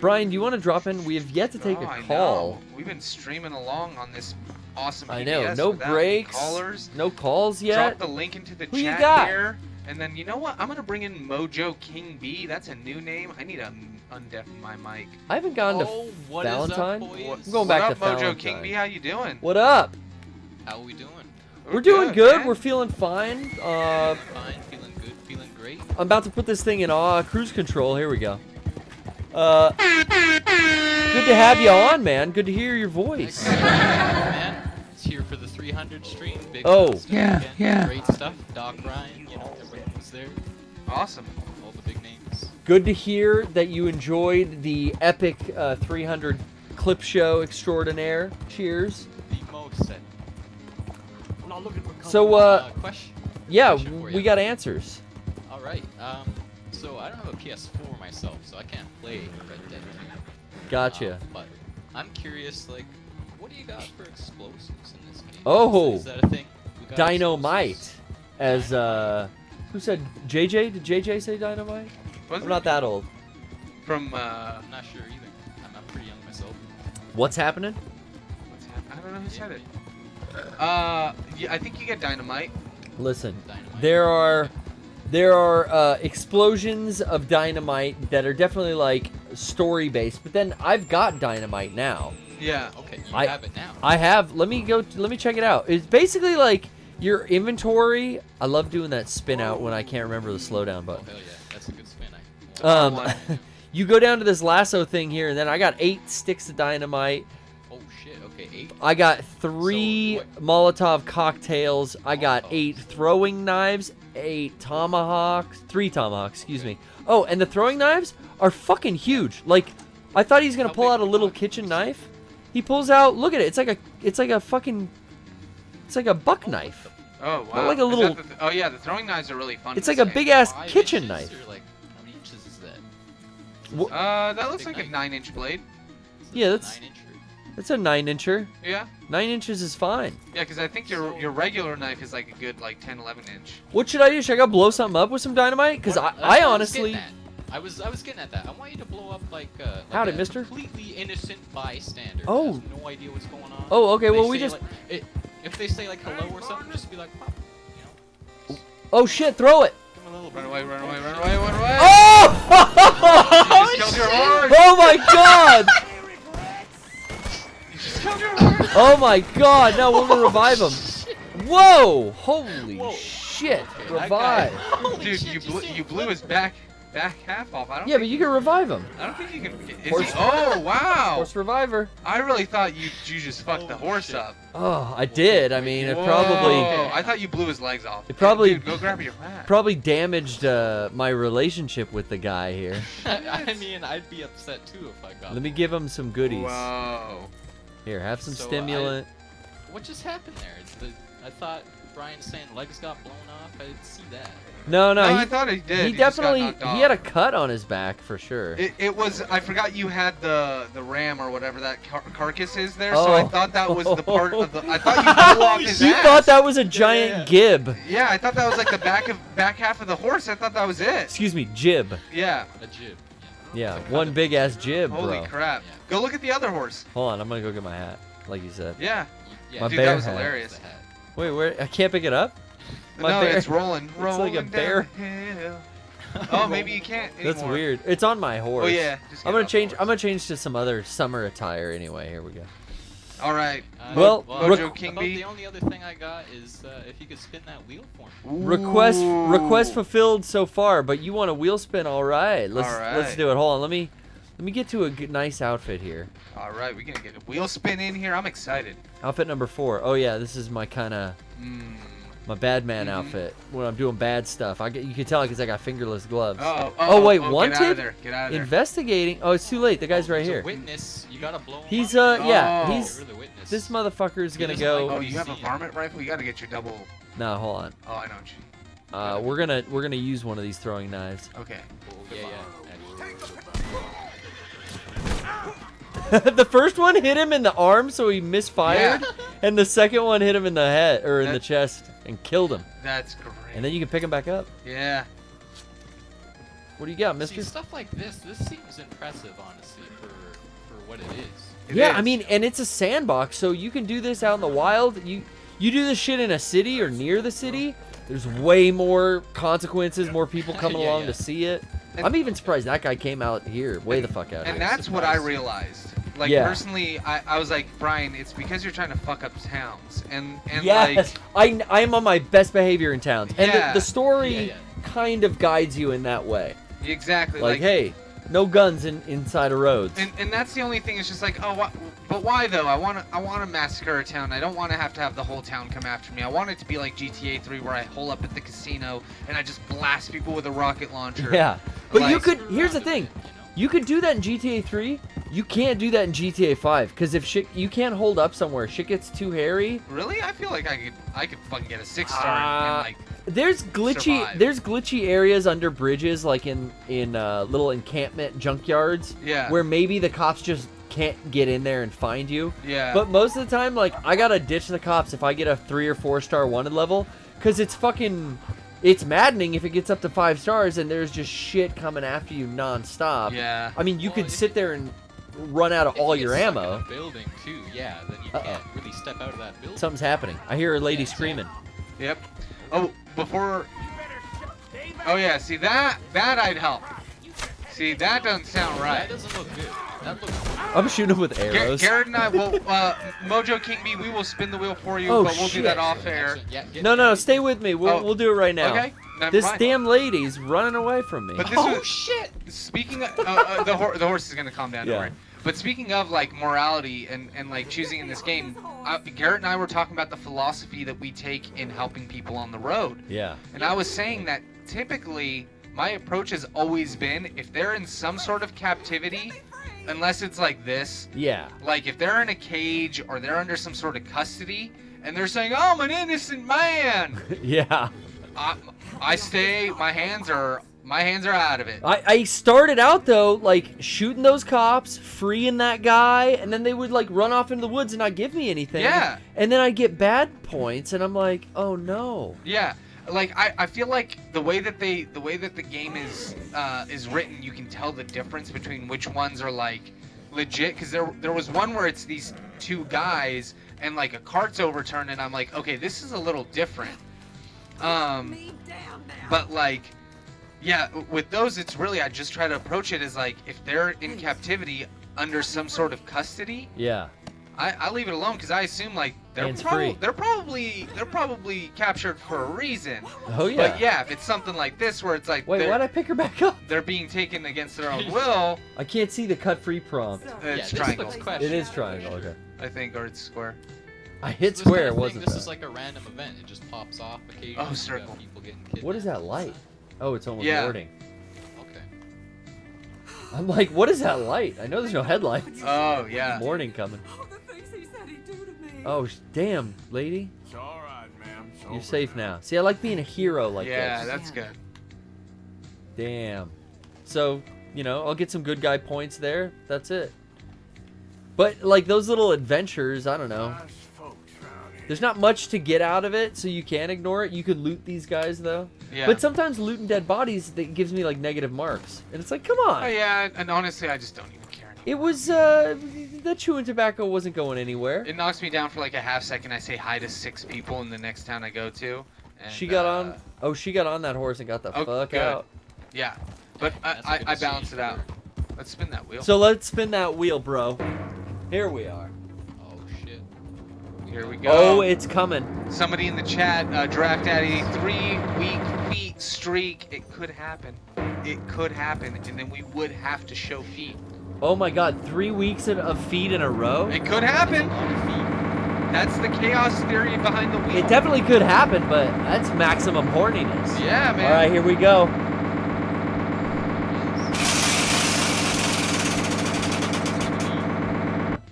Brian, do you want to drop in? We have yet to take Oh, a I call. know. We've been streaming along on this awesome. I know. PBS No without any breaks. Callers. No calls Drop yet. the link into the Who you chat got? here. And then, you know what? I'm going to bring in Mojo King B. That's a new name. I need to undeafen my mic. I haven't gone to what is up, Valentine. boys? I'm going What back up, to Mojo Valentine. King B? How you doing? What up? How we doing? We're doing good. man. We're feeling fine. Fine, feeling good, feeling great. I'm about to put this thing in cruise control. Here we go. Good to have you on, man. Good to hear your voice. Man, it's here for the 300 stream. Big Oh. milestone Yeah, again. yeah. Great stuff. Doc Bryan, you know, everybody was there. Awesome. All the big names. Good to hear that you enjoyed the epic 300 clip show extraordinaire. Cheers. The most set. So, Question. yeah, question for we you. got answers. All right. So I don't have a PS4 myself, so I can't play Red Dead 2. Gotcha. But I'm curious, like, What do you got for explosives in this game? Oh. Is that a thing? We got Dynamite. explosives? As who said JJ? Did JJ say dynamite? I'm not that old. From I'm not sure either. I'm pretty young myself. What's happening? I don't know who said it. Yeah, I think you get dynamite. Listen, Dynamite. there are explosions of dynamite that are definitely like story based, but then I've got dynamite now. Yeah. Okay, you I- have it now. I have. Let me check it out. It's basically like your inventory. I love doing that spin out when I can't remember the slowdown Oh, button. hell yeah. That's a good spin. I Um, you go down to this lasso thing here, and then I got 8 sticks of dynamite. Oh, shit. Okay, 8. I got 3 So, Molotov cocktails. I got Oh. 8 throwing knives, 8 tomahawks, 3 tomahawks, excuse me. Oh, and the throwing knives are fucking huge. Like, I thought he's gonna How pull big out a are little they? kitchen knife. He pulls out. Look at it. It's like a fucking. It's like a buck knife. Oh wow. Not like a Is that little- the oh yeah, the throwing knives are really fun. It's in like a this big game. ass 5 kitchen inches, knife. Or like, how many inches is that? That looks Big like a knife. 9-inch blade. Yeah, that's 9 inch. that's a 9-incher. Yeah. 9 inches is fine. Yeah, because I think your regular knife is like a good like 10, 11 inch. What should I do? Should I go blow something up with some dynamite? Because What- I that's what honestly. getting at. I was getting at that. I want you to blow up like Howdy, a mister. completely innocent bystander. who Oh. has no idea what's going on. Oh, okay. They Well, we say, just. like, if they say like hello or something, just be like, pop. You know, Oh shit! Throw it. give them a little. Run bit. away, run away, run away, run away! Oh! You just killed your horse! Oh my god! You just killed your horse! Oh my god! No, we're gonna revive him. Whoa! Holy Whoa. shit! Okay, that guy- Revive. Holy Dude, shit, you blew his back half off. I don't. Yeah, think, but you can revive him. I don't think you can. Is Horse- he? Oh wow! Horse reviver. I really thought you just fucked the Holy horse shit. up. Oh, I did. I mean, it Whoa. probably I thought you blew his legs off. It probably- Dude, go grab your hat. probably damaged my relationship with the guy here. I mean, I'd be upset too if I got. Let me give him some goodies. Whoa. Here, have some So, stimulant. What just happened there? I thought Brian saying legs got blown off. I didn't see that. No, No, he, I thought he did. he just got definitely knocked he had a off. cut on his back for sure. It was. I forgot you had the ram or whatever that carcass is there. So I Oh. thought that was the part of the. I thought you blew off his You ass. thought that was a giant gib. Yeah, I thought that was like the back half of the horse. I thought that was it. Excuse me, jib. Yeah. A jib. Yeah, one big ass jib, Holy bro. crap. Yeah. Go look at the other horse. Hold on, I'm gonna go get my hat, like you said. Yeah. Yeah. My Dude, bear that was hat. hilarious. The hat. Wait, where? I can't pick it up. My No, bear- it's rolling. It's rolling like a bear. downhill. Oh, maybe you can't anymore. That's weird. It's on my horse. Oh yeah. Just get I'm gonna off the change. horse. I'm gonna change to some other summer attire anyway. Here we go. All right. Well, Mojo King about B. the only other thing I got is if you could spin that wheel for me. Request fulfilled so far, but you want a wheel spin? All right. Let's Alright. do it. Hold on. Let me get to a nice outfit here. All right, we're gonna get a wheel spin in here. I'm excited. Outfit number 4. Oh yeah, this is my kind of my bad man Mhm. outfit when I'm doing bad stuff. You can tell because I got fingerless gloves. Uh-oh. Oh wait, Get out of wanted? there. Get out of there. Investigating. Oh, it's too late. The guy's right There's a here. witness. You gotta blow him He's up. yeah, Oh. he's You're the witness. this motherfucker is He gonna doesn't go. Oh, like you have a see it. varmint rifle? You gotta get your double. No, hold on. Oh, I know what you. We're gonna use one of these throwing knives. Okay. Yeah, yeah. The first one hit him in the arm, so he misfired, Yeah. and the second one hit him in the head or in the That- chest and killed him. That's great. And then you can pick him back up. Yeah. What do you got, See, mister? stuff like this seems impressive, honestly, for what it is. It Yeah, I is. mean, and it's a sandbox, so you can do this out in the wild. You do this shit in a city or near the city. There's way more consequences, more people coming Yeah, along yeah. to see it. And- I'm even surprised that guy came out here, way the fuck out And here. that's what I realized. Like Yeah. personally, I was like, Brian, it's because you're trying to fuck up towns, and Yes, like, I am on my best behavior in towns, and Yeah. the story Yeah, yeah. kind of guides you in that way. exactly. Like, hey, no guns inside of roads. And that's the only thing. It's just like, oh, but why though? I want to massacre a town. I don't want to have the whole town come after me. I want it to be like GTA 3, where I hole up at the casino and I just blast people with a rocket launcher. Yeah, but you Like- could. Here's the thing, you could do that in GTA 3. You can't do that in GTA 5 because if shit, you can't hold up somewhere. Shit gets too hairy. Really? I feel like I could fucking get a 6-star and like. There's glitchy. Survive. There's glitchy areas under bridges, like in little encampment junkyards. Yeah. Where maybe the cops just can't get in there and find you. Yeah. But most of the time, like, I gotta ditch the cops if I get a 3 or 4 star wanted level, because it's fucking, it's maddening if it gets up to 5 stars and there's just shit coming after you non-stop. Yeah. I mean, you could sit there and run out of all your ammo. In a building too, yeah. Then you can't really step out of that building. Something's happening. I hear a lady screaming. Yep. Oh, before. Oh yeah. See that I'd help. See, that doesn't sound right. That doesn't look good. That looks. I'm shooting him with arrows. Garrett and I will, Mojo King B, we will spin the wheel for you, Oh, but we'll do that shit. off air. Yeah, No, stay with me. We'll do it right now. Okay. Never This mind. damn lady's running away from me. But this was, shit! Speaking of, the horse is gonna calm down, don't worry. But speaking of like morality and like choosing in this game, Garrett and I were talking about the philosophy that we take in helping people on the road. Yeah. And I was saying that typically my approach has always been if they're in some sort of captivity, unless it's like this. Yeah. Like if they're in a cage or they're under some sort of custody and they're saying, "Oh, I'm an innocent man." Yeah. I stay. My hands are out of it. I started out though like shooting those cops, freeing that guy, and then they would like run off into the woods and not give me anything. Yeah. And then I get bad points, and I'm like, oh no. Yeah. Like I feel like the way that the game is written, you can tell the difference between which ones are like legit. Because there was one where it's these 2 guys and like a cart's overturned, and I'm like, okay, this is a little different. But like, yeah, with those, it's really I just try to approach it as like if they're in captivity under some sort of custody. Yeah. I leave it alone because I assume like they're probably captured for a reason. Oh yeah. But yeah, if it's something like this where it's like wait, why'd I pick her back up? They're being taken against their own will. I can't see the cut free prompt. It's yeah, triangle. It is triangle. Okay. I think, or it's square. I hit So square. It It wasn't. This that. is like a random event. It just pops off occasionally. Oh, circle. People getting kidnapped. What is that light? Oh, it's almost Yeah. morning. Okay. I'm like, what is that light? I know there's no headlights. Oh yeah. Morning coming. Oh, the things he said he'd do to me. Oh, damn, lady. It's all right, ma'am. It's You're over safe now. See, I like being a hero like Yeah, this. that's good. Damn. So, you know, I'll get some good guy points there. That's it. But, like, those little adventures, I don't know. Nice folks around here. There's not much to get out of it, so you can ignore it. You could loot these guys, though. Yeah. But sometimes looting dead bodies, that gives me, like, negative marks. And it's like, come on. Oh yeah, and honestly, I just don't even care anymore. It was, the chewing tobacco wasn't going anywhere. It knocks me down for like a half second. I say hi to 6 people in the next town I go to. And, She got on. Oh, she got on that horse and got the oh, fuck good. out. Yeah, but That's I good to see. balance it out. Let's spin that wheel. So let's spin that wheel, bro. Here we are. Oh shit. Here we go. Oh, it's coming. Somebody in the chat, Draft Daddy, 3-week feet streak. It could happen. It could happen, and then we would have to show feet. Oh my god, 3 weeks of feet in a row? It could happen. That's the chaos theory behind the wheel. It definitely could happen, but that's maximum horniness. Yeah, man. Alright, here we go.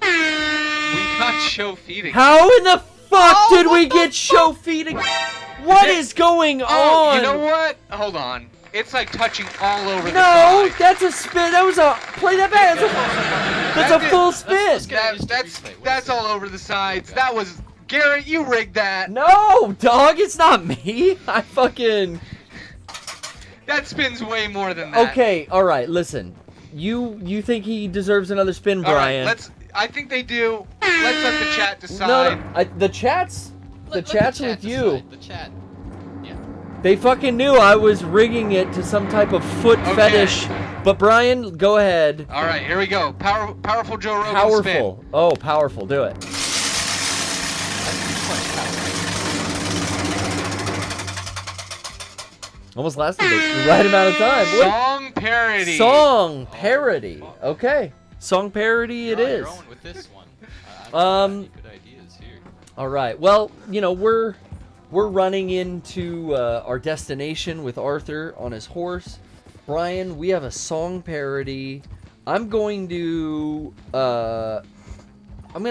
We got show feet again. How in the fuck Oh, did we what the get show feet again? What is going Oh, on? you know what? Hold on. It's like touching all over the No, side. that's a spin. That was a play that back. That's a full spin. That's all over the sides. That was Garrett. You rigged that. No, dog, it's not me. I fucking. That spins way more than that. Okay, all right. Listen, you think he deserves another spin, All right, Brian? I think they do. Let's let the chat decide. No, the chat's Let chat's the chat with you. decide. The chat. Yeah. They fucking knew I was rigging it to some type of foot Okay. fetish. But Brian, go ahead. All right, here we go. Powerful Joe Rogan Powerful. spin. Oh, powerful. Do it. Almost lasted the right amount of time. What? Song parody. Song parody. Okay. Song parody it You're on is. your own with this one. I don't have any good ideas here. All right. Well, you know, we're running into our destination with Arthur on his horse. Brian, we have a song parody. I'm going to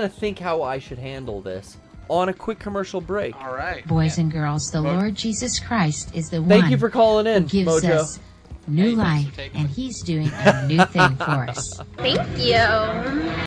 think how I should handle this on a quick commercial break. All right. Boys and girls, the Lord Jesus Christ is the one Thank you for calling in, who gives Mojo. us new Hey, thanks for life, taking and it. He's doing a new thing for us. Thank you.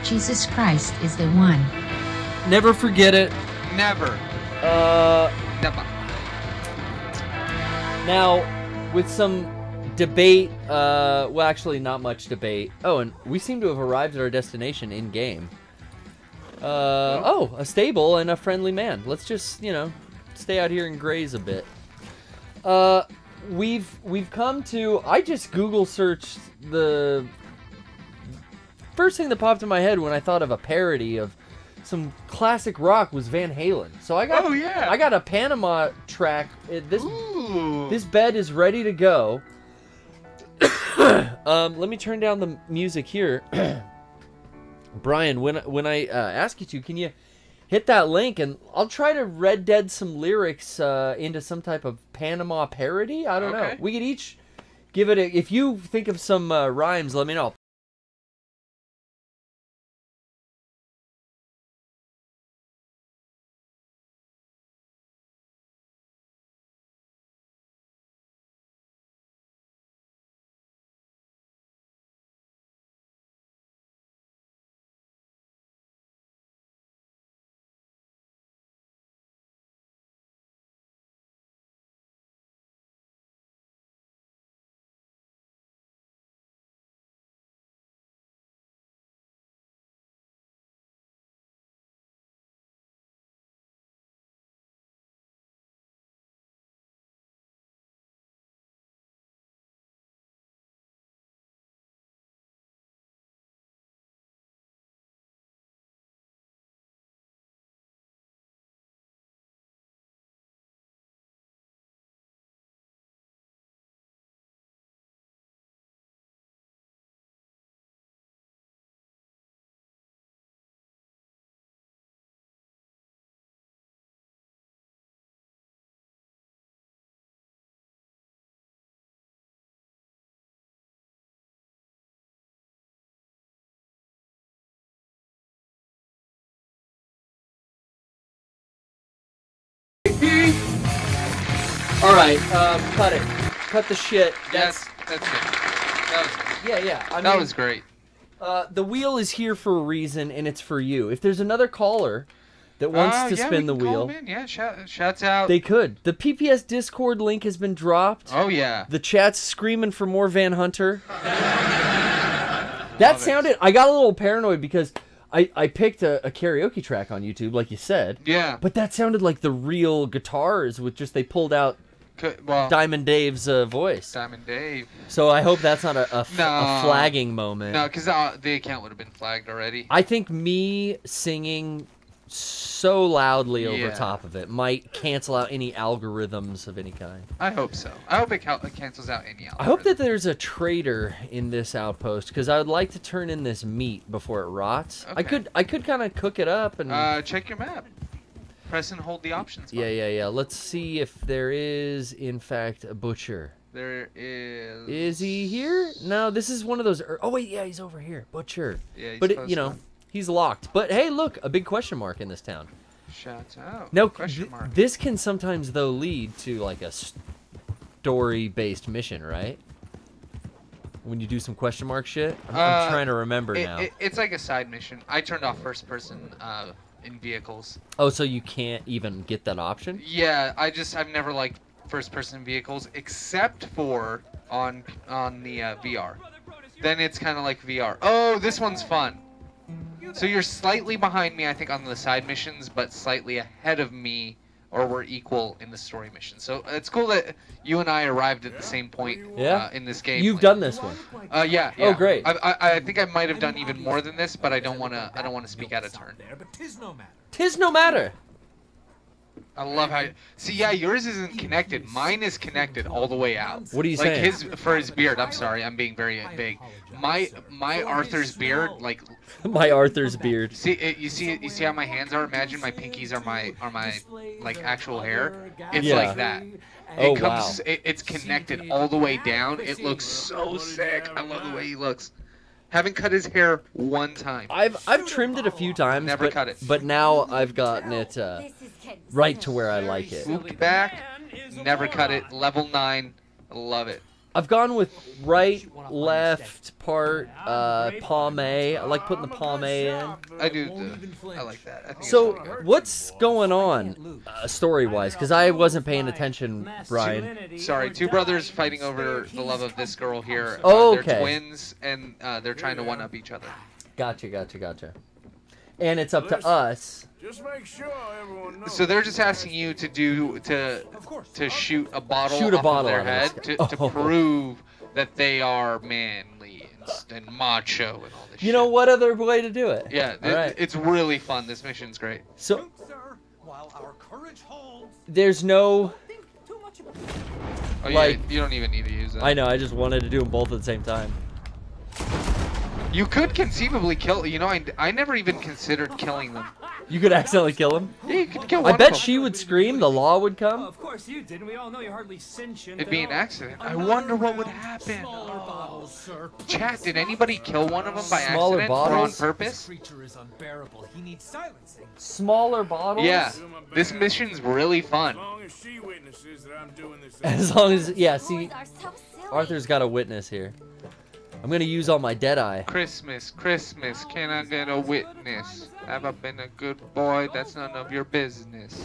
Jesus Christ is the one. Never forget it. Never. Never. Now, with some debate, well, actually, not much debate. Oh, and we seem to have arrived at our destination in game. Oh, a stable and a friendly man. Let's just, you know, stay out here and graze a bit. We've come to. I just Google searched the first thing that popped in my head when I thought of a parody of some classic rock was Van Halen. So I got. Oh yeah. I got a Panama track. This bed is ready to go. Let me turn down the music here. Bryan, when I ask you to, can you hit that link and I'll try to Red Dead some lyrics into some type of Panama parody? I don't know. We could each give it a... If you think of some rhymes, let me know. All right, cut it. Cut the shit. That's it. That was good. Yeah. That was great. The wheel is here for a reason, and it's for you. If there's another caller that wants to spin the wheel, yeah, shouts out. They could. The PPS Discord link has been dropped. Oh yeah. The chat's screaming for more Van Hunter. That sounded. I got a little paranoid because I picked a karaoke track on YouTube, like you said. Yeah. But that sounded like the real guitars with just they pulled out well, Diamond Dave's voice. Diamond Dave. So I hope that's not a flagging moment. No, because the account would have been flagged already. I think me singing so loudly over top of it might cancel out any algorithms of any kind. I hope so. I hope it cancels out any algorithm. I hope that there's a trader in this outpost because I would like to turn in this meat before it rots. Okay. I could kind of cook it up and check your map. Press and hold the options button. Yeah. Let's see if there is in fact a butcher. There is. Is he here? No, this is one of those. Oh wait, yeah, he's over here. Butcher. Yeah, he's but you know, he's locked. But hey, look, a big question mark in this town. Shouts out. No, question mark. This can sometimes though lead to like a story-based mission, right? When you do some question mark shit. I'm trying to remember now. It's like a side mission. I turned off first person in vehicles. Oh, so you can't even get that option? Yeah, I've never liked first person vehicles except for on the VR. Then it's kind of like VR. Oh, this one's fun. So you're slightly behind me, I think, on the side missions, but slightly ahead of me, or we're equal in the story mission. So it's cool that you and I arrived at the same point in this game. You've done this one. Yeah. Oh, great. I think I might have done even more than this, but I don't want to speak out of turn. Tis no matter. I love how. See, yeah, yours isn't connected. Mine is connected all the way out. What are you saying? For his beard. I'm sorry, I'm being very big. My Arthur's beard, like. My Arthur's beard. See, you see how my hands are? Imagine my pinkies are my like actual hair. It's Yeah. like that. Oh, wow. It's connected all the way down. It looks so sick. I love the way he looks. Haven't cut his hair one time. I've trimmed it a few times. Never cut it. But now I've gotten it right to where I like it. Swooped back. Never cut it. Level 9. I love it. I've gone with right, left part, palm A. I like putting the palm A in. I do. I like that. I think So, it's really good. what's going on story-wise? Because I wasn't paying attention, Brian. Sorry, two brothers fighting over the love of this girl here. Oh, okay. They're twins, and they're trying to one-up each other. Gotcha. And it's up to us. Just make sure everyone knows. So they're just asking you to shoot a bottle Shoot a off bottle of their at head us. to prove that they are manly and macho and all this shit. You know what other way to do it? Yeah, Alright. it's really fun. This mission's great. So, While our courage holds, there's no... think too much about Oh, Like- yeah, you don't even need to use that. I know, I just wanted to do them both at the same time. You could conceivably kill. You know, I never even considered killing them. You could accidentally kill him? Yeah, you could kill one I bet of them. she would scream, the law would come. Of course you did, and we all know you're hardly sentient. It'd be an accident. I wonder what would happen. Smaller bottles, sir. Chat, did anybody kill one of them by Smaller accident or on bottles? purpose? Creature is unbearable. He needs silencing. Smaller bottles? Yeah, this mission's really fun. As long as she witnesses that I'm doing this. As long as, yeah, see, Boys are so silly. Arthur's got a witness here. I'm gonna use all my Deadeye. Christmas, can I get a witness? Have I been a good boy? That's none of your business.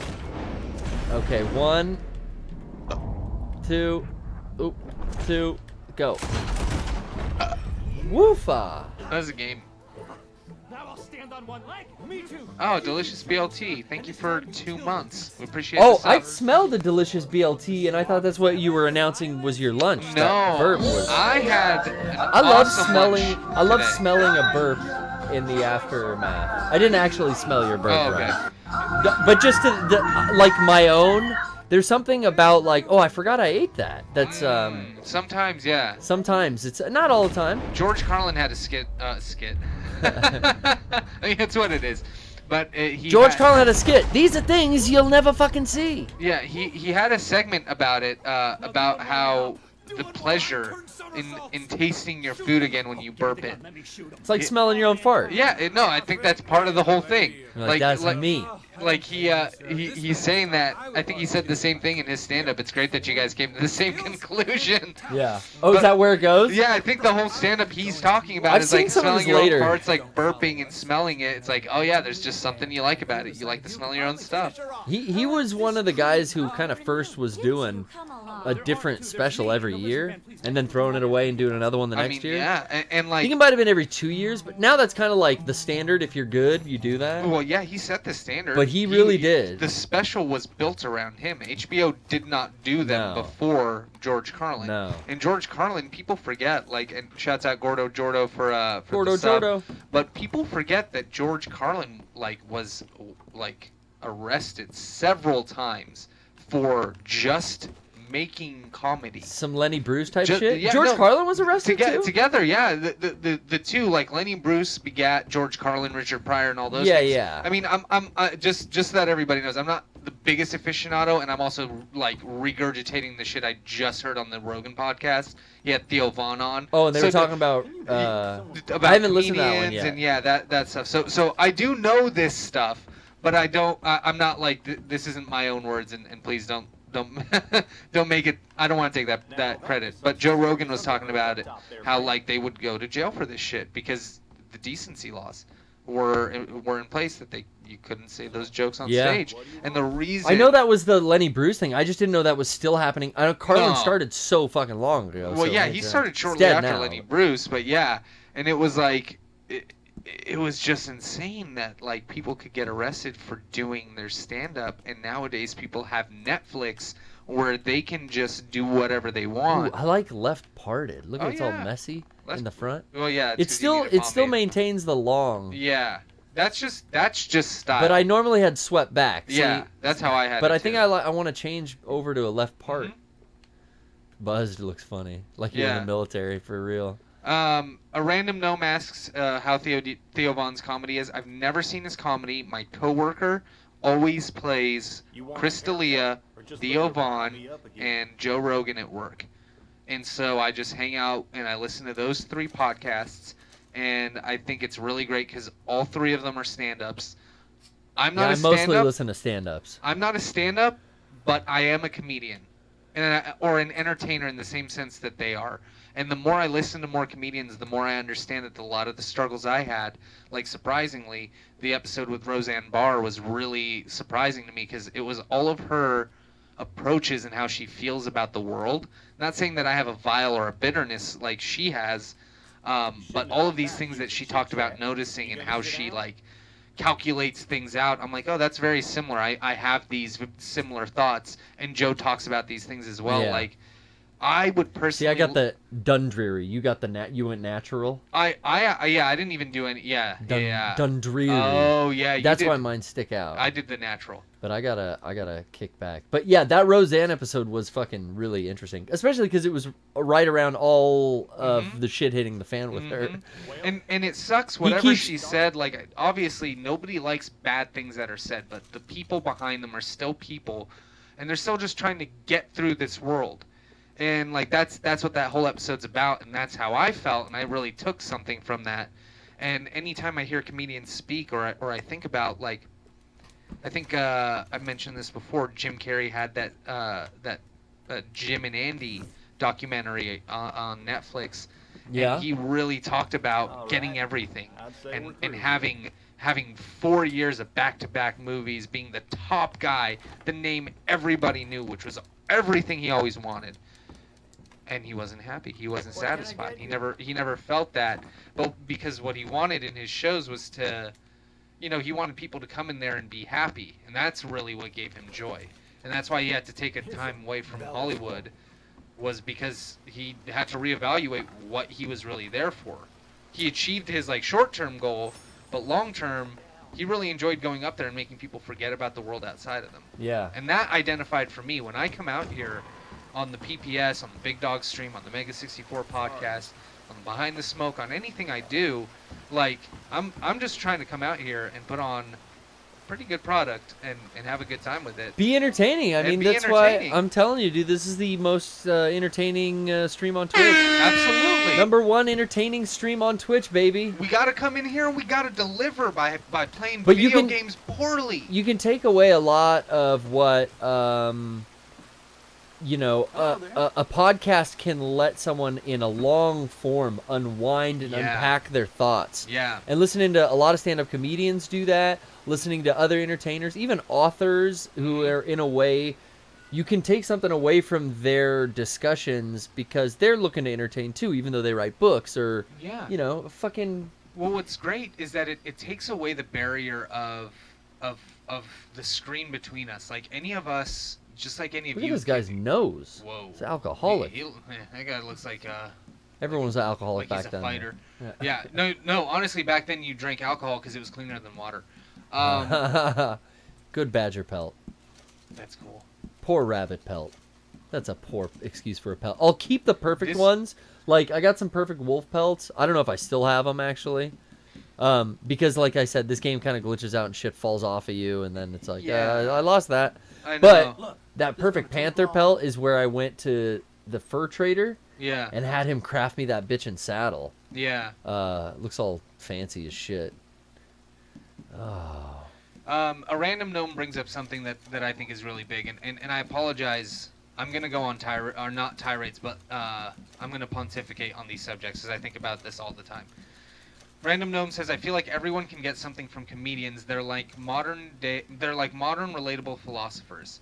Okay, 1, 2, oop, 2, go. Woofa! That was a game. Now I'll stand on one leg. Me too. Oh, delicious BLT. Thank you for 2 months. We appreciate Oh, the I sub. smelled a delicious BLT, and I thought that's what you were announcing was your lunch. No, That burp was. I had. I love awesome smelling. lunch I love today. smelling a burp in the aftermath. I didn't actually smell your burp, Oh, okay. right? But just like my own. There's something about like, oh, I forgot I ate that. That's Sometimes, yeah. sometimes it's not all the time. George Carlin had a skit. I mean, that's what it is. But he George had, Carlin had a skit. These are things you'll never fucking see. Yeah, he had a segment about it, about how the pleasure in tasting your food again when you burp it. It's like smelling your own fart. Yeah, no, I think that's part of the whole thing. Like, that's me. Like he's saying that. I think he said the same thing in his stand-up. It's great that you guys came to the same conclusion. Yeah. Oh, is that where it goes? Yeah, I think the whole stand-up he's talking about I've is seen like some of smelling his your own later. farts, like burping and smelling it. It's like, oh yeah, there's just something you like about it. You like the smell of your own stuff. He was one of the guys who kind of first was doing a different special every year, and then throwing it away and doing another one the next year. Yeah, and I like, think it might have been every 2 years, but now that's kind of like the standard. If you're good, you do that. well, yeah, he set the standard. But he really did. The special was built around him. HBO did not do them No. before George Carlin. No. And George Carlin, people forget. Like, and shouts out Gordo Jordo for Gordo the sub. Jordo. But people forget that George Carlin was arrested several times for just making comedy. Some Lenny Bruce type Just- shit. yeah, George no, Carlin was arrested too. Together, yeah. The two, like Lenny Bruce begat George Carlin, Richard Pryor, and all those. Yeah, things. yeah. I mean, I'm just so that everybody knows, I'm not the biggest aficionado, and I'm also like regurgitating the shit I just heard on the Rogan podcast. He had Theo Vaughn on. Oh, and they were So talking about. about I haven't listened to that one comedians yet. and yeah, that stuff. So I do know this stuff, but I don't. I'm not like this isn't my own words, and please don't don't make it. I don't want to take that credit. But Joe Rogan was talking about it, how like they would go to jail for this shit because the decency laws were in place that you couldn't say those jokes on Yeah. stage, and the reason I know that was the Lenny Bruce thing. I just didn't know that was still happening. I know Carlin No. started so fucking long ago. Well, so yeah, it's, he started it's shortly dead after now. Lenny Bruce, but yeah, and it was like, it was just insane that like people could get arrested for doing their stand-up, and nowadays people have Netflix where they can just do whatever they Ooh, want. I like Left Parted. Look, Oh, it's all yeah. messy Left- in the front. Well, yeah, It 'cause you need a still pomade. maintains the long. Yeah, that's just style. But I normally had swept back. So yeah, that's how I had. But it I think too. I want to change over to a left part. Mhm. Buzzed looks funny, like you're in Yeah. the military for real. A random gnome asks how Theo Vaughn's comedy is. I've never seen his comedy. My coworker always plays Chris D'Elia, Theo Vaughn, and Joe Rogan at work. And so I just hang out and I listen to those three podcasts, and I think it's really great because all three of them are stand-ups. I'm not Yeah, a I mostly stand-up. listen to stand-ups. I'm not a stand-up, but I am a comedian. or an entertainer in the same sense that they are. And the more I listen to more comedians, the more I understand that a lot of the struggles I had, like surprisingly, the episode with Roseanne Barr was really surprising to me because it was all of her approaches and how she feels about the world. Not saying that I have a vile or a bitterness like she has, but all of these things that she talked about noticing and how she like calculates things out, I'm like, oh, that's very similar. I have these similar thoughts, and Joe talks about these things as well. Yeah. Like, I would personally. See, I got the Dundreary. You got the you went natural. Yeah, I didn't even do any. Yeah, yeah. Dundreary. Oh yeah, you that's did. why mine stick out. I did the natural. But I gotta kick back. But yeah, that Roseanne episode was fucking really interesting, especially because it was right around all of the shit hitting the fan with her. And it sucks whatever she said. Like, obviously nobody likes bad things that are said, but the people behind them are still people, and they're still just trying to get through this world. And like that's what that whole episode's about, and that's how I felt, and I really took something from that. And anytime I hear comedians speak, or I think about, like, I think I mentioned this before, Jim Carrey had that Jim and Andy documentary on Netflix. Yeah. And he really talked about getting everything and having 4 years of back-to-back movies, being the top guy, the name everybody knew, which was everything he always wanted. And he wasn't happy. He wasn't satisfied. He never felt that. But because what he wanted in his shows was to, you know, he wanted people to come in there and be happy, and that's really what gave him joy. And that's why he had to take a time away from Hollywood, was because he had to reevaluate what he was really there for. He achieved his like short-term goal, but long-term, he really enjoyed going up there and making people forget about the world outside of them. Yeah. And that identified for me when I come out here on the PPS, on the Big Dog stream, on the Mega 64 podcast, on the Behind the Smoke, on anything I do, like, I'm just trying to come out here and put on a pretty good product and have a good time with it. Be entertaining. I mean, that's why I'm telling you, dude, this is the most entertaining stream on Twitch. Absolutely. #1 entertaining stream on Twitch, baby. We got to come in here and we got to deliver by playing video games poorly. You can take away a lot of what, you know, a podcast can let someone in a long form unwind and unpack their thoughts. Yeah. And listening to a lot of stand-up comedians do that, listening to other entertainers, even authors who are, in a way, you can take something away from their discussions because they're looking to entertain too, even though they write books or, you know, fucking... Well, what's great is that it takes away the barrier of the screen between us. Like, any of us... Just like any of Look you. at this guy's nose. Whoa. It's alcoholic. That guy looks like everyone was an alcoholic like back he's a then. fighter. Yeah. No. Honestly, back then you drank alcohol because it was cleaner than water. Good badger pelt. That's cool. Poor rabbit pelt. That's a poor excuse for a pelt. I'll keep the perfect ones. Like, I got some perfect wolf pelts. I don't know if I still have them, actually. Because, like I said, this game kind of glitches out and shit falls off of you, and then it's like, I lost that. I know. But that perfect panther pelt is where I went to the fur trader and had him craft me that bitchin' saddle. Yeah. Looks all fancy as shit. Oh. A random gnome brings up something that I think is really big, and I apologize. I'm going to go on not tirades, but I'm going to pontificate on these subjects because I think about this all the time. Random Gnome says, I feel like everyone can get something from comedians. They're like modern relatable philosophers.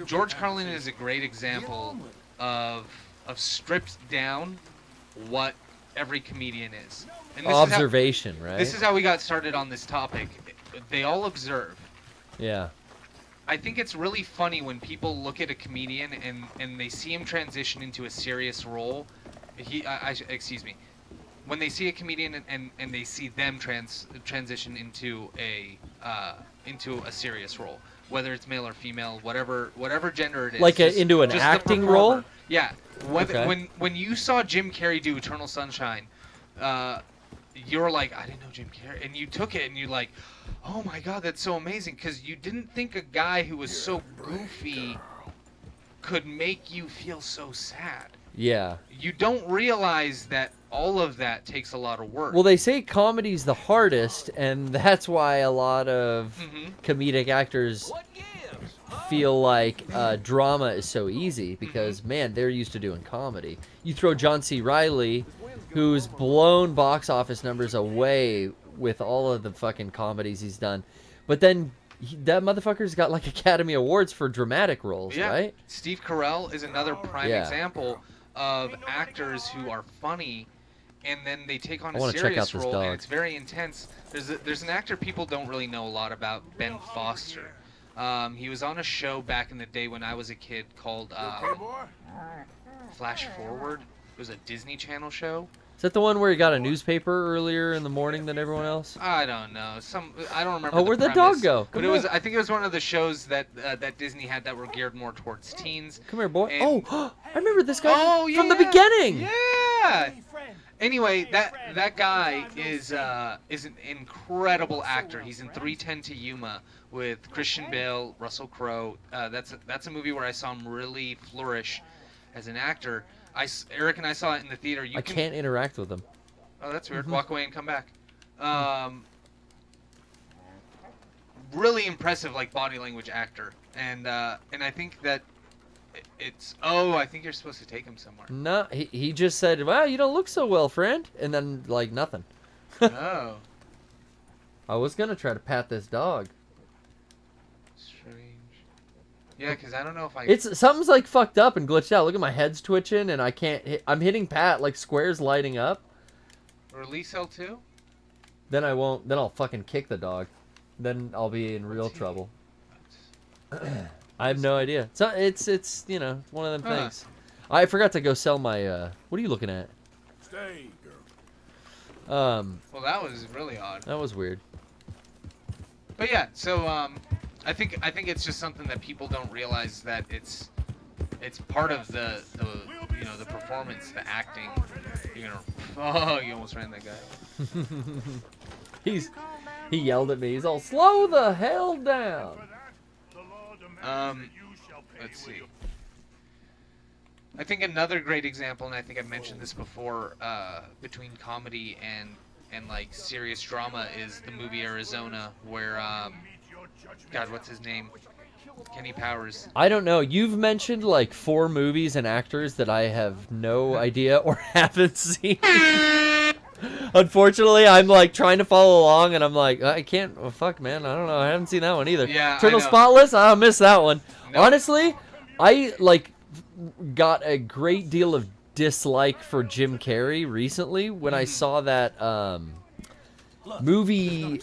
George Carlin is a great example of stripped down what every comedian is. And this Observation, right? This is how we got started on this topic. They all observe. Yeah. I think it's really funny when people look at a comedian and they see him transition into a serious role. Excuse me. When they see a comedian and they see them transition into a serious role, whether it's male or female, whatever gender it is, like into an acting role. Yeah. When you saw Jim Carrey do Eternal Sunshine, you're like, I didn't know Jim Carrey, and you took it and you're like, oh my God, that's so amazing, because you didn't think a guy who was so goofy could make you feel so sad. Yeah. You don't realize that all of that takes a lot of work. Well, they say comedy's the hardest, and that's why a lot of comedic actors feel like drama is so easy because, man, they're used to doing comedy. You throw John C. Reilly, who's blown box office numbers away with all of the fucking comedies he's done, but then that motherfucker's got like Academy Awards for dramatic roles, right? Steve Carell is another prime example of actors who are funny, and then they take on a serious role, and it's very intense. There's an actor people don't really know a lot about, Ben Foster. He was on a show back in the day when I was a kid called Flash Forward. It was a Disney Channel show. Is that the one where he got a newspaper earlier in the morning than everyone else? I don't know. I don't remember. Oh, where'd the dog go? But it was. I think it was one of the shows that that Disney had that were geared more towards teens. Come here, boy. And, oh, I remember this guy from the beginning. Yeah. Anyway, that guy is an incredible actor. He's in 3:10 to Yuma with Christian Bale, Russell Crowe. That's a movie where I saw him really flourish as an actor. Eric and I saw it in the theater. I can't interact with him. Oh, that's weird. Walk away and come back. Really impressive, like, body language actor, and I think that it's. Oh, I think you're supposed to take him somewhere. No, he just said, "Wow, you don't look so well, friend," and then like nothing. Oh. I was gonna try to pat this dog. Strange. Yeah, because I don't know if I... It's something's like fucked up and glitched out. Look at my head's twitching and I can't hit. I'm hitting Pat like squares lighting up. Release L2? Then I won't. Then I'll fucking kick the dog. Then I'll be in real trouble. I have no idea. So it's you know, one of them things. I forgot to go sell my what are you looking at? Stay, girl. Well, that was really odd. That was weird. But yeah, so I think it's just something that people don't realize, that it's part of the you know, the performance, the acting. You know, oh, you almost ran that guy. He yelled at me. He's all, slow the hell down. Let's see. I think another great example, and I think I've mentioned this before, between comedy and like serious drama, is the movie Arizona, where God, what's his name? Kenny Powers. I don't know. You've mentioned like 4 movies and actors that I have no idea or haven't seen. Unfortunately, I'm like trying to follow along, and I'm like, I can't. Oh, fuck, man. I don't know. I haven't seen that one either. Yeah, Eternal Spotless. I missed that one. No. Honestly, I like got a great deal of dislike for Jim Carrey recently when I saw that movie.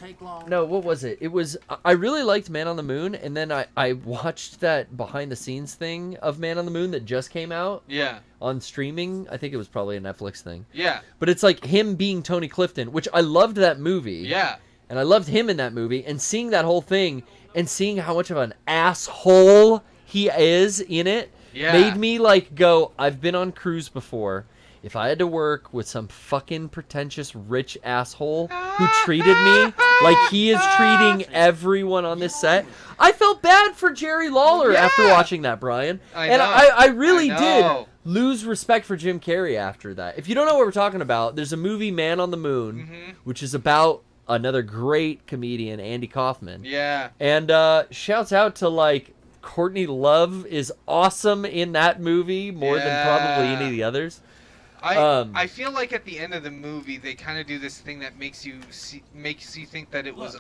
No, what was it? It was, I really liked Man on the Moon, and then I watched that behind the scenes thing of Man on the Moon that just came out. Yeah. On streaming. I think it was probably a Netflix thing. Yeah. But it's like him being Tony Clifton, which I loved that movie. Yeah. And I loved him in that movie, and seeing that whole thing and seeing how much of an asshole he is in it made me like go, I've been on cruise before. If I had to work with some fucking pretentious rich asshole who treated me like he is treating everyone on this set, I felt bad for Jerry Lawler after watching that, Brian. I really did lose respect for Jim Carrey after that. If you don't know what we're talking about, there's a movie, Man on the Moon, which is about another great comedian, Andy Kaufman. Yeah. And shouts out to like Courtney Love is awesome in that movie more than probably any of the others. I feel like at the end of the movie they kind of do this thing that makes you think that it was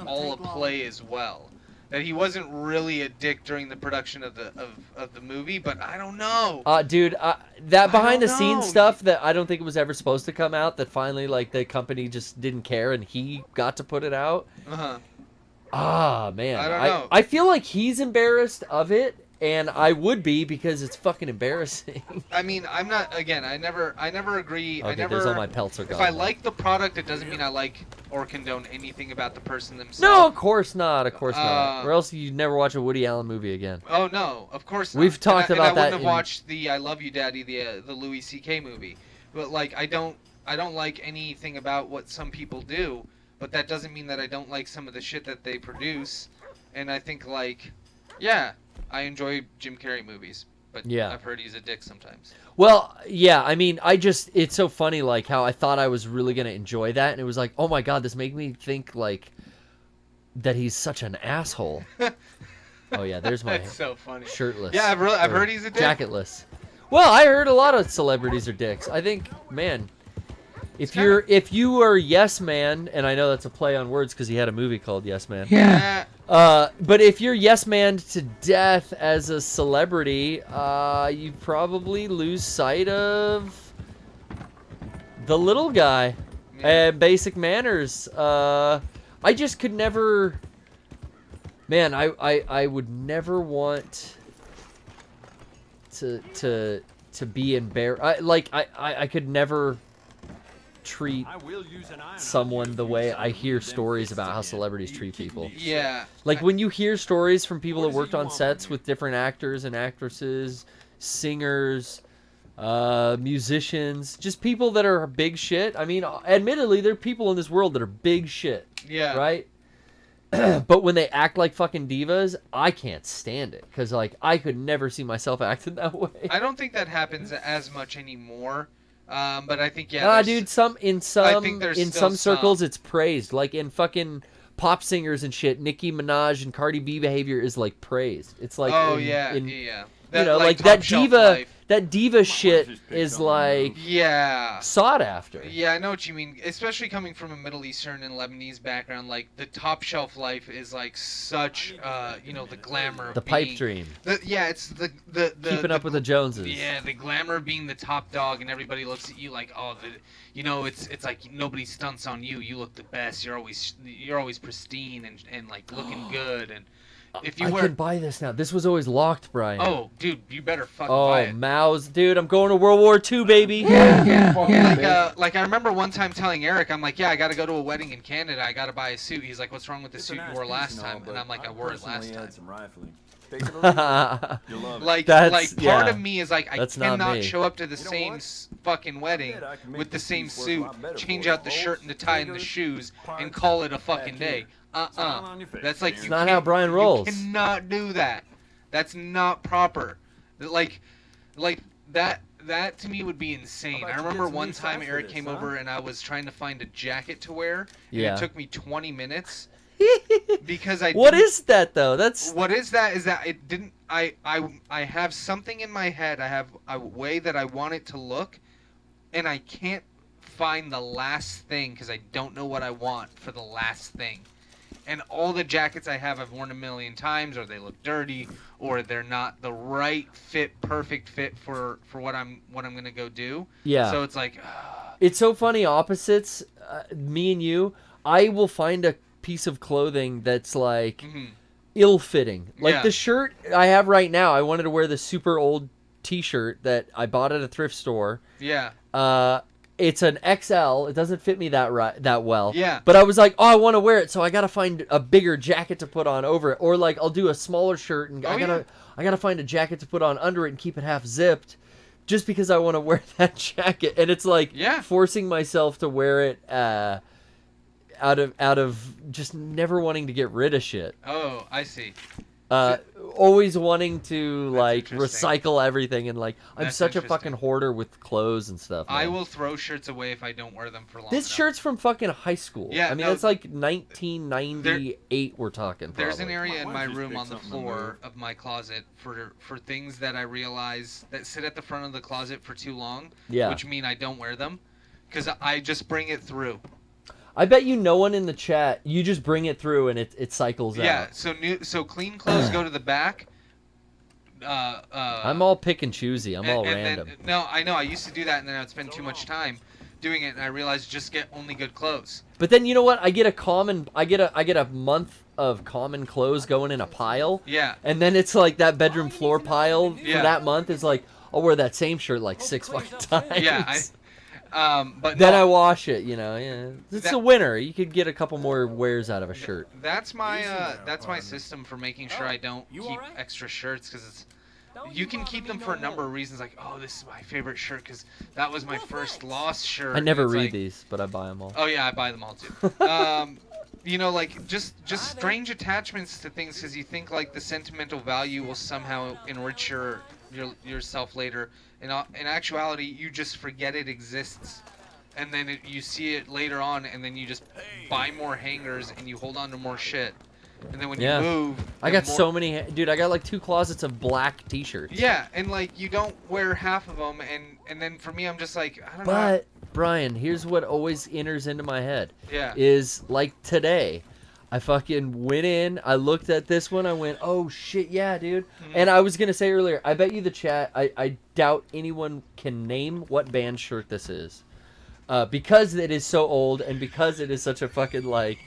all a play as well. That he wasn't really a dick during the production of the movie, but I don't know. Dude, that behind the scenes stuff that I don't think it was ever supposed to come out, that finally like the company just didn't care and he got to put it out. Ah, man. I don't know. I feel like he's embarrassed of it. And I would be, because it's fucking embarrassing. I mean, I'm not. Again, I never agree. Okay, I never. there's all my pelts are gone. If I like the product, it doesn't mean I like or condone anything about the person themselves. No, of course not. Of course not. Or else you'd never watch a Woody Allen movie again. Oh no, of course not. We've talked about that. I wouldn't have watched the "I Love You, Daddy" the Louis C.K. movie. But like, I don't like anything about what some people do. But that doesn't mean that I don't like some of the shit that they produce. And I think like, yeah. I enjoy Jim Carrey movies, but I've heard he's a dick sometimes. Well, yeah, I mean, it's so funny, like, how I thought I was really going to enjoy that, and it was like, oh my god, this made me think, like, that he's such an asshole. Oh yeah, there's my That's so funny. shirtless. Yeah, I've or heard he's a dick. Jacketless. Well, I heard a lot of celebrities are dicks. I think, man, if you are Yes Man, and I know that's a play on words because he had a movie called Yes Man. Yeah. But if you're Yes Man to death as a celebrity, you probably lose sight of the little guy and basic manners. I just could never. Man, I would never want to be embarrassed. I could never treat someone the way I hear stories about how celebrities treat people. Yeah. Like when you hear stories from people that worked on sets with different actors and actresses, singers, musicians, just people that are big shit. I mean, admittedly, there are people in this world that are big shit. Yeah. Right? But when they act like fucking divas, I can't stand it. Because, like, I could never see myself acting that way. I don't think that happens as much anymore. But I think, yeah. Dude, in some circles, it's praised. Like, in fucking pop singers and shit, Nicki Minaj and Cardi B behavior is, like, praised. It's like... yeah. You know, like that diva shit is like sought after. Yeah, I know what you mean. Especially coming from a Middle Eastern and Lebanese background, like the top shelf life is like such, the glamour. The pipe dream. It's the keeping up with the Joneses. Yeah, the glamour being the top dog, and everybody looks at you like, it's like nobody stunts on you. You look the best. You're always pristine and like looking good and. If you I can buy this now. This was always locked, Brian. Oh, dude, you better fucking buy it. Oh, Mao's, dude, I'm going to World War II, baby. Like I remember one time telling Eric, I'm like, yeah, I got to go to a wedding in Canada. I got to buy a suit. He's like, what's wrong with the suit you wore last time? And I'm like, I wore it last time. Part of me is like, I cannot show up to the same fucking wedding with the same suit, change out the shirt and the tie and the shoes, and call it a fucking day. That's like it's not how Brian rolls. You cannot do that. That's not proper. Like that to me would be insane. I remember one time Eric came over and I was trying to find a jacket to wear. And it took me 20 minutes. Because What is that though? What is that? Is that it didn't I have something in my head. I have a way that I want it to look, and I can't find the last thing because I don't know what I want for the last thing. And all the jackets I have I've worn a million times, or they look dirty, or they're not the right fit, perfect fit for what I'm gonna go do. Yeah. So it's like, it's so funny. Opposites, me and you. I will find a piece of clothing that's like ill-fitting. Like the shirt I have right now. I wanted to wear the super old T-shirt that I bought at a thrift store. Yeah. It's an XL. It doesn't fit me that well. Yeah. But I was like, oh, I want to wear it, so I gotta find a bigger jacket to put on over it, or like I'll do a smaller shirt and I gotta find a jacket to put on under it and keep it half zipped, just because I want to wear that jacket. And it's like forcing myself to wear it out of just never wanting to get rid of shit. Oh, I see. Always wanting to like recycle everything, and like I'm such a fucking hoarder with clothes and stuff. Man. I will throw shirts away if I don't wear them for long. This shirt's from fucking high school. Yeah, I mean it's like 1998. We're talking. There's an area in my room on the floor of my closet for things that I realize that sit at the front of the closet for too long. Yeah. Which mean I don't wear them, because I just bring it through. I bet no one in the chat. You just bring it through and it cycles out. Yeah. So clean clothes go to the back. I'm all pick and choosy. I'm all random. No, I know. I used to do that, and then I'd spend too much time doing it, and I realized just get only good clothes. But then you know what? I get a month of common clothes going in a pile. Yeah. And then it's like that bedroom floor pile for that month is like I'll wear that same shirt like 6 fucking times. Yeah. But then I wash it, Yeah, it's a winter. You could get a couple more wears out of a shirt. That's my system for making sure I don't keep extra shirts, because you can keep them for a number of reasons. Like, oh, this is my favorite shirt because that was my first lost shirt. I never read these, but I buy them all. Oh yeah, I buy them all too. Like just strange attachments to things because you think like the sentimental value will somehow enrich yourself later. In actuality, you just forget it exists, and then you see it later on, and then you just buy more hangers and you hold on to more shit. and then when Yeah. you move, I got so many, dude. I got like 2 closets of black T-shirts. Yeah, and like you don't wear half of them, and then for me, I'm just like, I don't know. But Brian, here's what always enters into my head. Yeah. Is like today, I fucking went in, I looked at this one, I went, oh shit, yeah, dude. And I was gonna say earlier, I bet you the chat, I doubt anyone can name what band shirt this is. Because it is so old and because it is such a fucking like,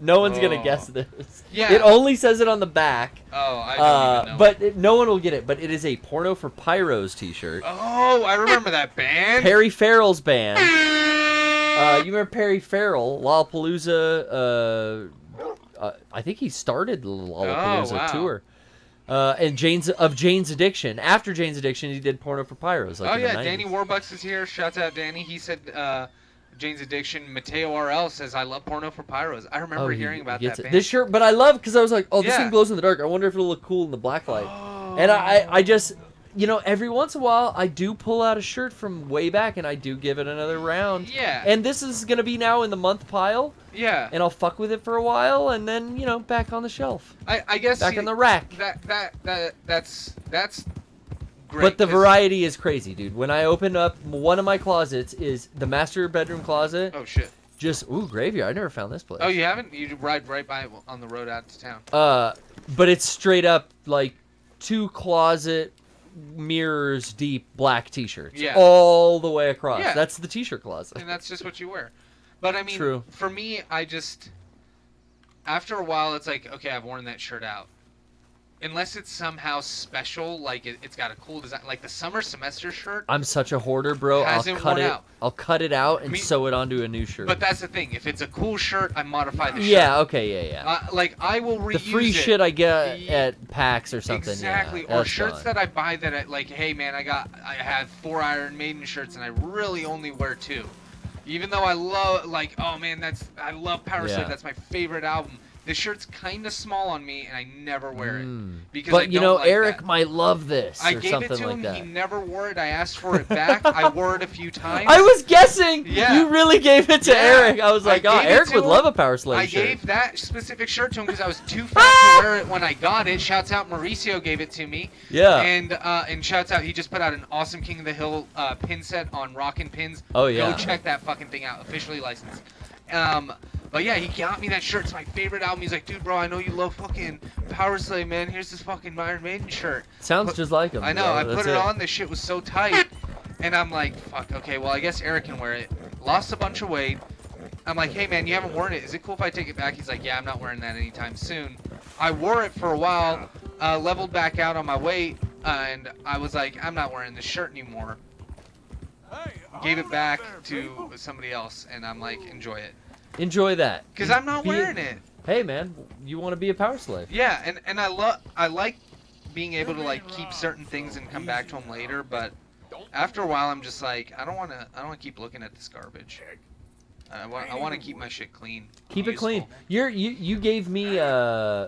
no one's gonna guess this. Yeah. It only says it on the back. Oh, I don't even know. But no one will get it. But it is a Porno for Pyros T-shirt. Oh, I remember that band. Perry Farrell's band. You remember Perry Farrell, Lollapalooza? I think he started the Lollapalooza tour. And Jane's Addiction. After Jane's Addiction, he did Porno for Pyros. Like in the 90s. Danny Warbucks is here. Shouts out Danny. He said Jane's Addiction. Mateo RL says I love Porno for Pyros. I remember hearing about that band. This shirt, but I love because I was like, oh, this Yeah. thing glows in the dark. I wonder if it'll look cool in the black light. And I just, you know, every once in a while, I do pull out a shirt from way back and I do give it another round. Yeah. And this is gonna be now in the month pile. Yeah. And I'll fuck with it for a while and then, you know, back on the shelf. I guess back in the rack. That's great. But the 'cause- variety is crazy, dude. When I open up, one of my closets is the master bedroom closet. Oh shit. Just graveyard. I never found this place. Oh, you haven't? You ride right by it on the road out to town. But it's straight up like 2 closet mirrors deep black T-shirts. Yeah. All the way across. Yeah. That's the T-shirt closet. And that's just what you wear. But I mean, True. For me, I just after a while, it's like, okay, I've worn that shirt out. Unless it's somehow special, like it's got a cool design, like the summer semester shirt. I'm such a hoarder, bro. Hasn't worn out. I'll cut it out and sew it onto a new shirt. But that's the thing. If it's a cool shirt, I modify the shirt. Yeah. Okay. Yeah. Like I will reuse the free it. shit I get at PAX or something. Exactly. Yeah, Or that's shirts fine. that I buy that I like. Hey man, I have 4 Iron Maiden shirts and I really only wear 2. Even though I love oh man, I love Power Slave. That's my favorite album. This shirt's kind of small on me, and I never wear it because But I you don't know, like Eric that. might love this. I or gave something it to like him. that. He never wore it. I asked for it back. I wore it a few times. I was guessing. Yeah. You really gave it to Yeah. Eric. I was like, oh, gave it Eric to would him. love a Power Slave I shirt. gave that specific shirt to him because I was too fat to wear it when I got it. Shouts out Mauricio gave it to me. Yeah. And shouts out, he just put out an awesome King of the Hill pin set on Rockin' Pins. Oh, yeah. Go check that fucking thing out. Officially licensed. But yeah, he got me that shirt. It's my favorite album. He's like, dude, bro, I know you love fucking Power Slave, man. Here's this fucking Iron Maiden shirt. Sounds just like him. I know. bro. I That's put it on. This shit was so tight. And I'm like, fuck, okay, well, I guess Eric can wear it. Lost a bunch of weight. I'm like, hey, man, you haven't worn it. Is it cool if I take it back? He's like, yeah, I'm not wearing that anytime soon. I wore it for a while, leveled back out on my weight, and I was like, I'm not wearing this shirt anymore. Gave it back to somebody else, and I'm like, enjoy it. Enjoy that. Because I'm not wearing it. Hey, man, you want to be a Power Slave? Yeah, and I like being able to like keep certain things and come back to them later, but after a while I'm just like, I don't want to keep looking at this garbage. I want to keep my shit clean. Keep it clean. You gave me I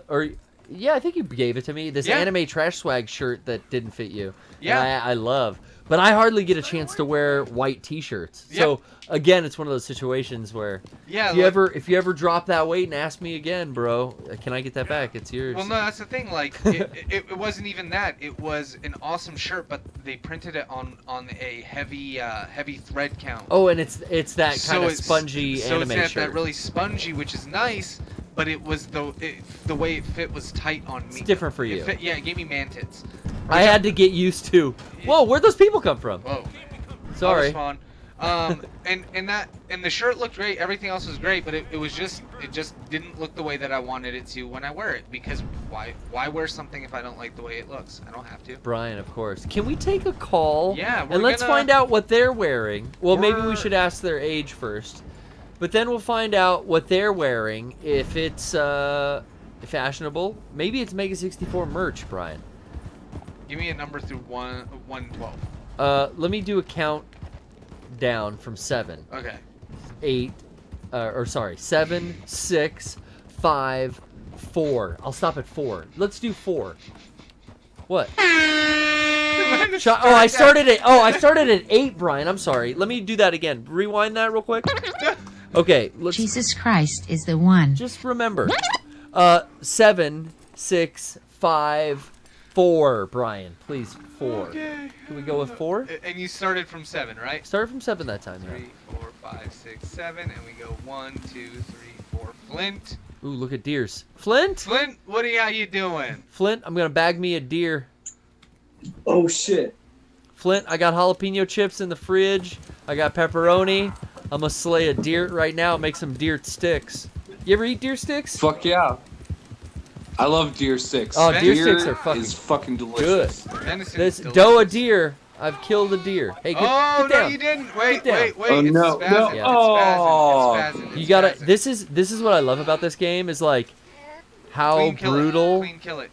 think you gave it to me. This anime trash swag shirt that didn't fit you. Yeah. And I love. But I hardly get a chance to wear white T-shirts. So again, it's one of those situations where if you ever drop that weight and ask me again, bro, can I get that back? It's yours. Well, no, that's the thing. Like, it wasn't even that. It was an awesome shirt, but they printed it on a heavy thread count. Oh, and it's that kind of spongy anime it's shirt. that really spongy, which is nice. But it was the way it fit was tight on me. It's different for you. It gave me man tits. I had to get used to. Whoa, where'd those people come from? Whoa. Sorry. That was fun. And the shirt looked great. Everything else was great, but it just didn't look the way that I wanted it to when I wear it. Because why wear something if I don't like the way it looks? I don't have to. Bryan, of course. Can we take a call? Yeah. And let's find out what they're wearing. Well, maybe we should ask their age first. But then we'll find out what they're wearing, if it's fashionable. Maybe it's Mega 64 merch, Bryan. Give me a number through 112. Let me do a count down from 7. Okay. 7, 6, 5, 4. I'll stop at 4. Let's do 4. What? I started at 8, Bryan. I'm sorry. Let me do that again. Rewind that real quick. Okay. Jesus Christ is the one. Just remember, 7, 6, 5, 4. Brian, please 4. Okay. Can we go with 4? And you started from 7, right? Started from 7 that time. 3, 4, 5, 6, 7, and we go 1, 2, 3, 4. Flint. Ooh, look at deers. Flint. Flint, how you doing? Flint, I'm gonna bag me a deer. Oh shit. Flint, I got jalapeno chips in the fridge. I got pepperoni. I'm gonna slay a deer right now. Make some deer sticks. You ever eat deer sticks? Fuck yeah. I love deer sticks. Oh, deer sticks are fucking delicious. This doe a deer. I've killed a deer. Hey, get no, down. you didn't. Wait. Oh, It's no. spazzing. Yeah. Oh. It's spazzing. You gotta. This is what I love about this game is like how brutal. Clean kill it.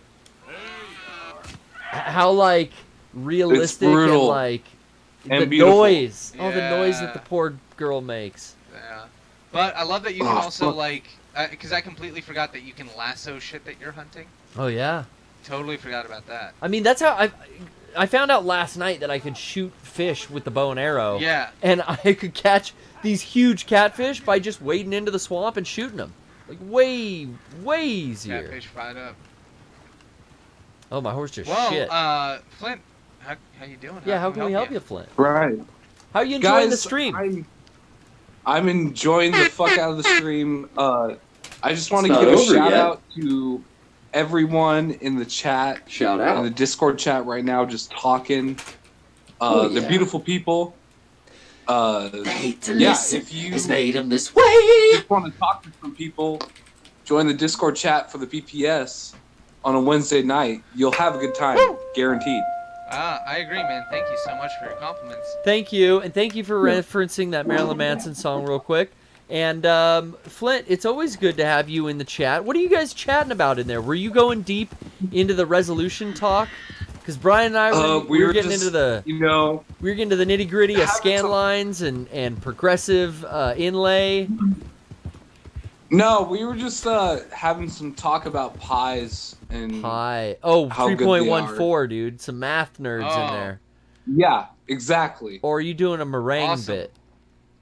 How like realistic and brutal. like And the beautiful. noise. Oh, the noise that Yeah. the poor girl makes. Yeah. But I love that you can Oh, also fuck. like, because I completely forgot that you can lasso shit that you're hunting. Oh yeah. Totally forgot about that. I mean, that's how I found out last night that I could shoot fish with the bow and arrow. Yeah. And I could catch these huge catfish by just wading into the swamp and shooting them. Like way easier. Catfish fired up. Oh, my horse just Well, shit. Flint, how you doing? Yeah, how can we help you, Flint? Right. How you enjoying the Guys, stream? I'm enjoying the fuck out of the stream. I just want to It's give not a over shout yet. out to everyone in the chat. Shout out. In the Discord chat right now, just talking. They're beautiful people. Hate to Yeah, listen. if you It's made him this way. just want to talk to some people, join the Discord chat for the BPS on a Wednesday night. You'll have a good time, guaranteed. I agree, man. Thank you so much for your compliments. Thank you, and thank you for referencing that Marilyn Manson song real quick. And Flint, it's always good to have you in the chat. What are you guys chatting about in there? Were you going deep into the resolution talk? Because Brian and I we were getting just, into the we were getting into the nitty gritty of having scan some- lines and progressive inlay. No, we were just having some talk about pies and Pi. Oh, how good they 3.14, dude. Some math nerds in Oh. there. Yeah, exactly. Or are you doing a meringue Awesome. bit?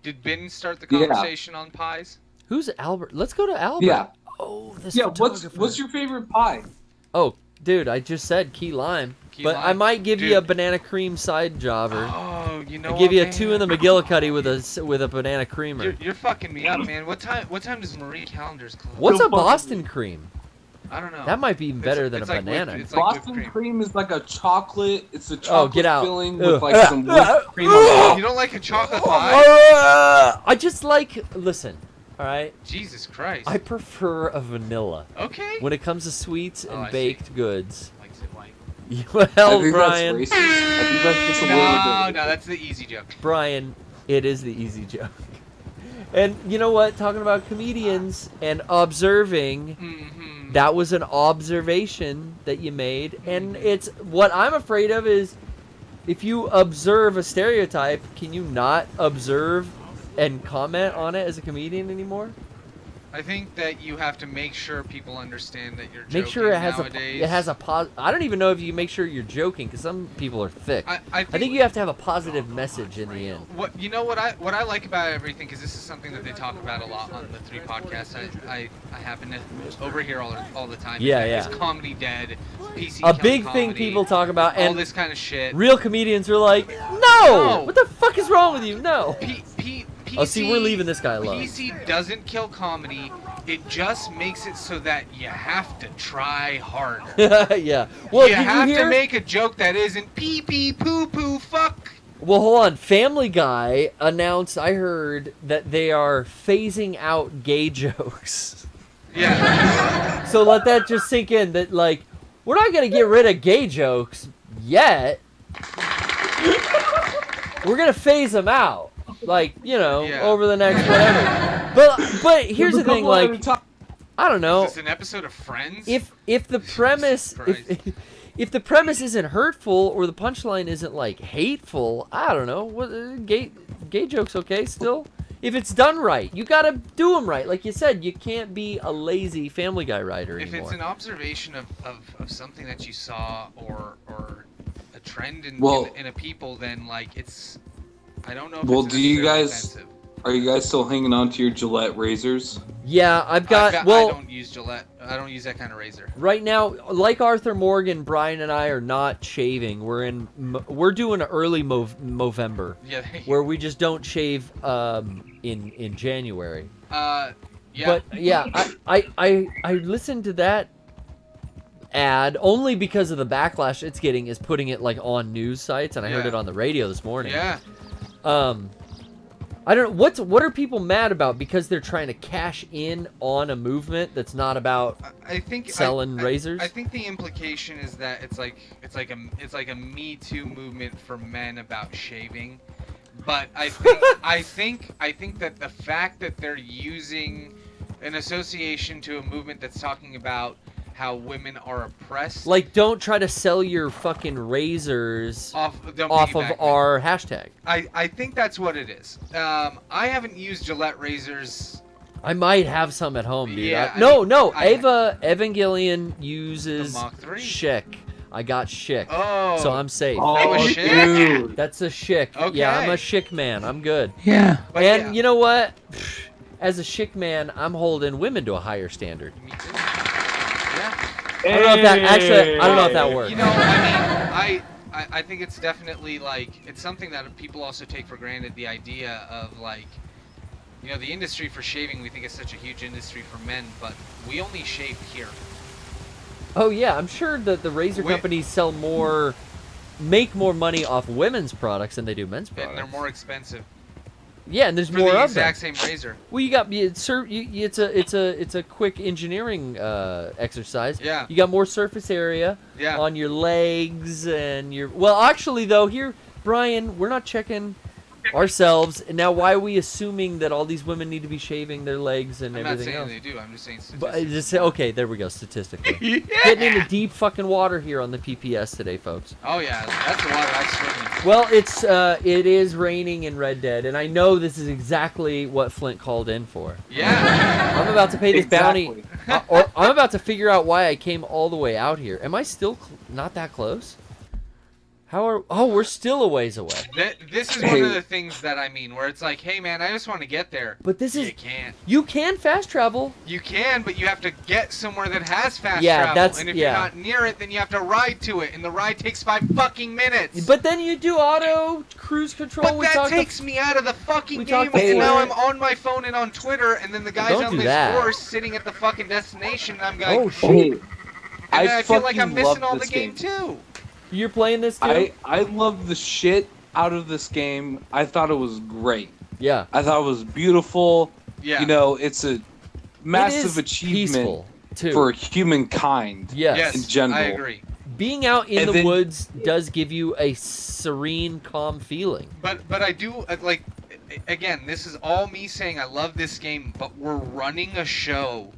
Did Ben start the Yeah. conversation on pies? Who's Albert? Let's go to Albert. Yeah. Oh, this Yeah, photographer. what's your favorite pie? Oh, dude, I just said key lime. Key But I lime? might give you a Dude. banana cream side jobber. Oh, you know I'll give what, you a man? 2 in the McGillicuddy with a banana creamer. You're fucking me up, man. What time does Marie Callender's close? What's So a fucking- Boston cream? I don't know. That might be even better than a it's like banana. It's like whipped Boston cream. cream is like a chocolate. It's a Oh, chocolate get out. filling Ugh. with like some whipped cream on You don't like a chocolate Oh, pie? I just like, listen, all right? Jesus Christ. I prefer a vanilla. Okay. When it comes to sweets Oh, and I see. baked goods. Likes it white. Well, I think Brian, that's racist. I think that's just a No, little bit. that's the easy joke. Brian, it is the easy joke. And you know what? Talking about comedians and observing, Mm-hmm. that was an observation that you made. And it's what I'm afraid of is if you observe a stereotype, can you not observe and comment on it as a comedian anymore? I think that you have to make sure people understand that you're joking Make sure it has nowadays. I don't even know if you make sure you're joking because some people are thick. I think you have to have a positive message in the end. What I like about everything, because this is something that they talk about a lot on the 3 podcasts I happen to overhear all the time. Yeah, is yeah. comedy dead, PC A killing big thing comedy, people talk about, all and this kind of shit. real comedians are like, no! No. What the fuck is wrong with you? No. PC, Oh, see, we're leaving this guy alone. PC doesn't kill comedy. It just makes it so that you have to try harder. Yeah. Well, you did have you hear? to make a joke that isn't pee pee poo poo fuck. Well, hold on. Family Guy announced, I heard, that they are phasing out gay jokes. Yeah. So let that just sink in. That like, we're not gonna get rid of gay jokes yet. We're gonna phase them out, like Yeah. over the next whatever. But here's the thing, like, I don't know. Is this an episode of Friends? If the premise Christ. if the premise isn't hurtful or the punchline isn't like hateful, I don't know. What gay jokes okay still? If it's done right, you gotta do them right. Like you said, you can't be a lazy Family Guy writer If anymore. it's an observation of something that you saw or a trend in a people, then like it's, I don't know if Well, it's do you necessarily guys? offensive. Are you guys still hanging on to your Gillette razors? Yeah, I've got. I well, don't use Gillette. I don't use that kind of razor. Right now, like Arthur Morgan, Bryan and I are not shaving. We're doing an early Movember. Yeah. Where we just don't shave in January. Yeah. But yeah, I listened to that ad only because of the backlash it's getting is putting it like on news sites, and I heard it on the radio this morning. Yeah. I don't know what are people mad about because they're trying to cash in on a movement that's not about selling razors. I think the implication is that it's like a Me Too movement for men about shaving, but I think that the fact that they're using an association to a movement that's talking about how women are oppressed. Like, don't try to sell your fucking razors off of piggyback our hashtag. I think that's what it is. I haven't used Gillette razors. I might have some at home, dude. Yeah, No. Ava Evangelion uses Mach 3. Schick. I got Schick. Oh. So I'm safe. That was Schick? Dude. That's a Schick. Okay. Yeah, I'm a Schick man. I'm good. Yeah. But And you know what? As a Schick man, I'm holding women to a higher standard. Me too. I don't know if that actually. I don't know if that works. You know, I mean, I think it's definitely like it's something that people also take for granted. The idea of like, you know, the industry for shaving. We think it's such a huge industry for men, but we only shave here. Oh yeah, I'm sure that the razor companies make more money off women's products than they do men's products. And they're more expensive. Yeah, and there's for more the of them. exact same razor. Well, you got it's a quick engineering exercise. Yeah. You got more surface area on your legs and your. Well, actually, though, here, Bryan, we're not checking ourselves. And now, why are we assuming that all these women need to be shaving their legs and everything else? I'm not saying they do. I'm just saying But statistically. just okay, there we go. Statistically, getting into deep fucking water here on the PPS today, folks. Oh yeah, that's the water I swim in. Well, it is raining in Red Dead, and I know this is exactly what Flint called in for. Yeah. I'm about to pay this Exactly. bounty, or I'm about to figure out why I came all the way out here. Am I still not that close? We're still a ways away. This is one of the things that I mean, where it's like, hey man, I just want to get there. But this is you can't. You can fast travel. You can, but you have to get somewhere that has fast Yeah, travel. And if you're not near it, then you have to ride to it, and the ride takes 5 fucking minutes. But then you do auto cruise control. But that takes me out of the fucking game, before. and now I'm on my phone and on Twitter, and then the guy's Don't on do this that. horse sitting at the fucking destination, and I'm like, Oh shit! and then I feel like I'm fucking missing love all the this game game. too. You're playing this too? I love the shit out of this game. I thought it was great. Yeah. I thought it was beautiful. Yeah. You know, it's a It massive is achievement peaceful, too. for humankind Yes. in general. I agree. Being out in And the then- woods does give you a serene, calm feeling. But I do like, again, this is all me saying I love this game, but we're running a show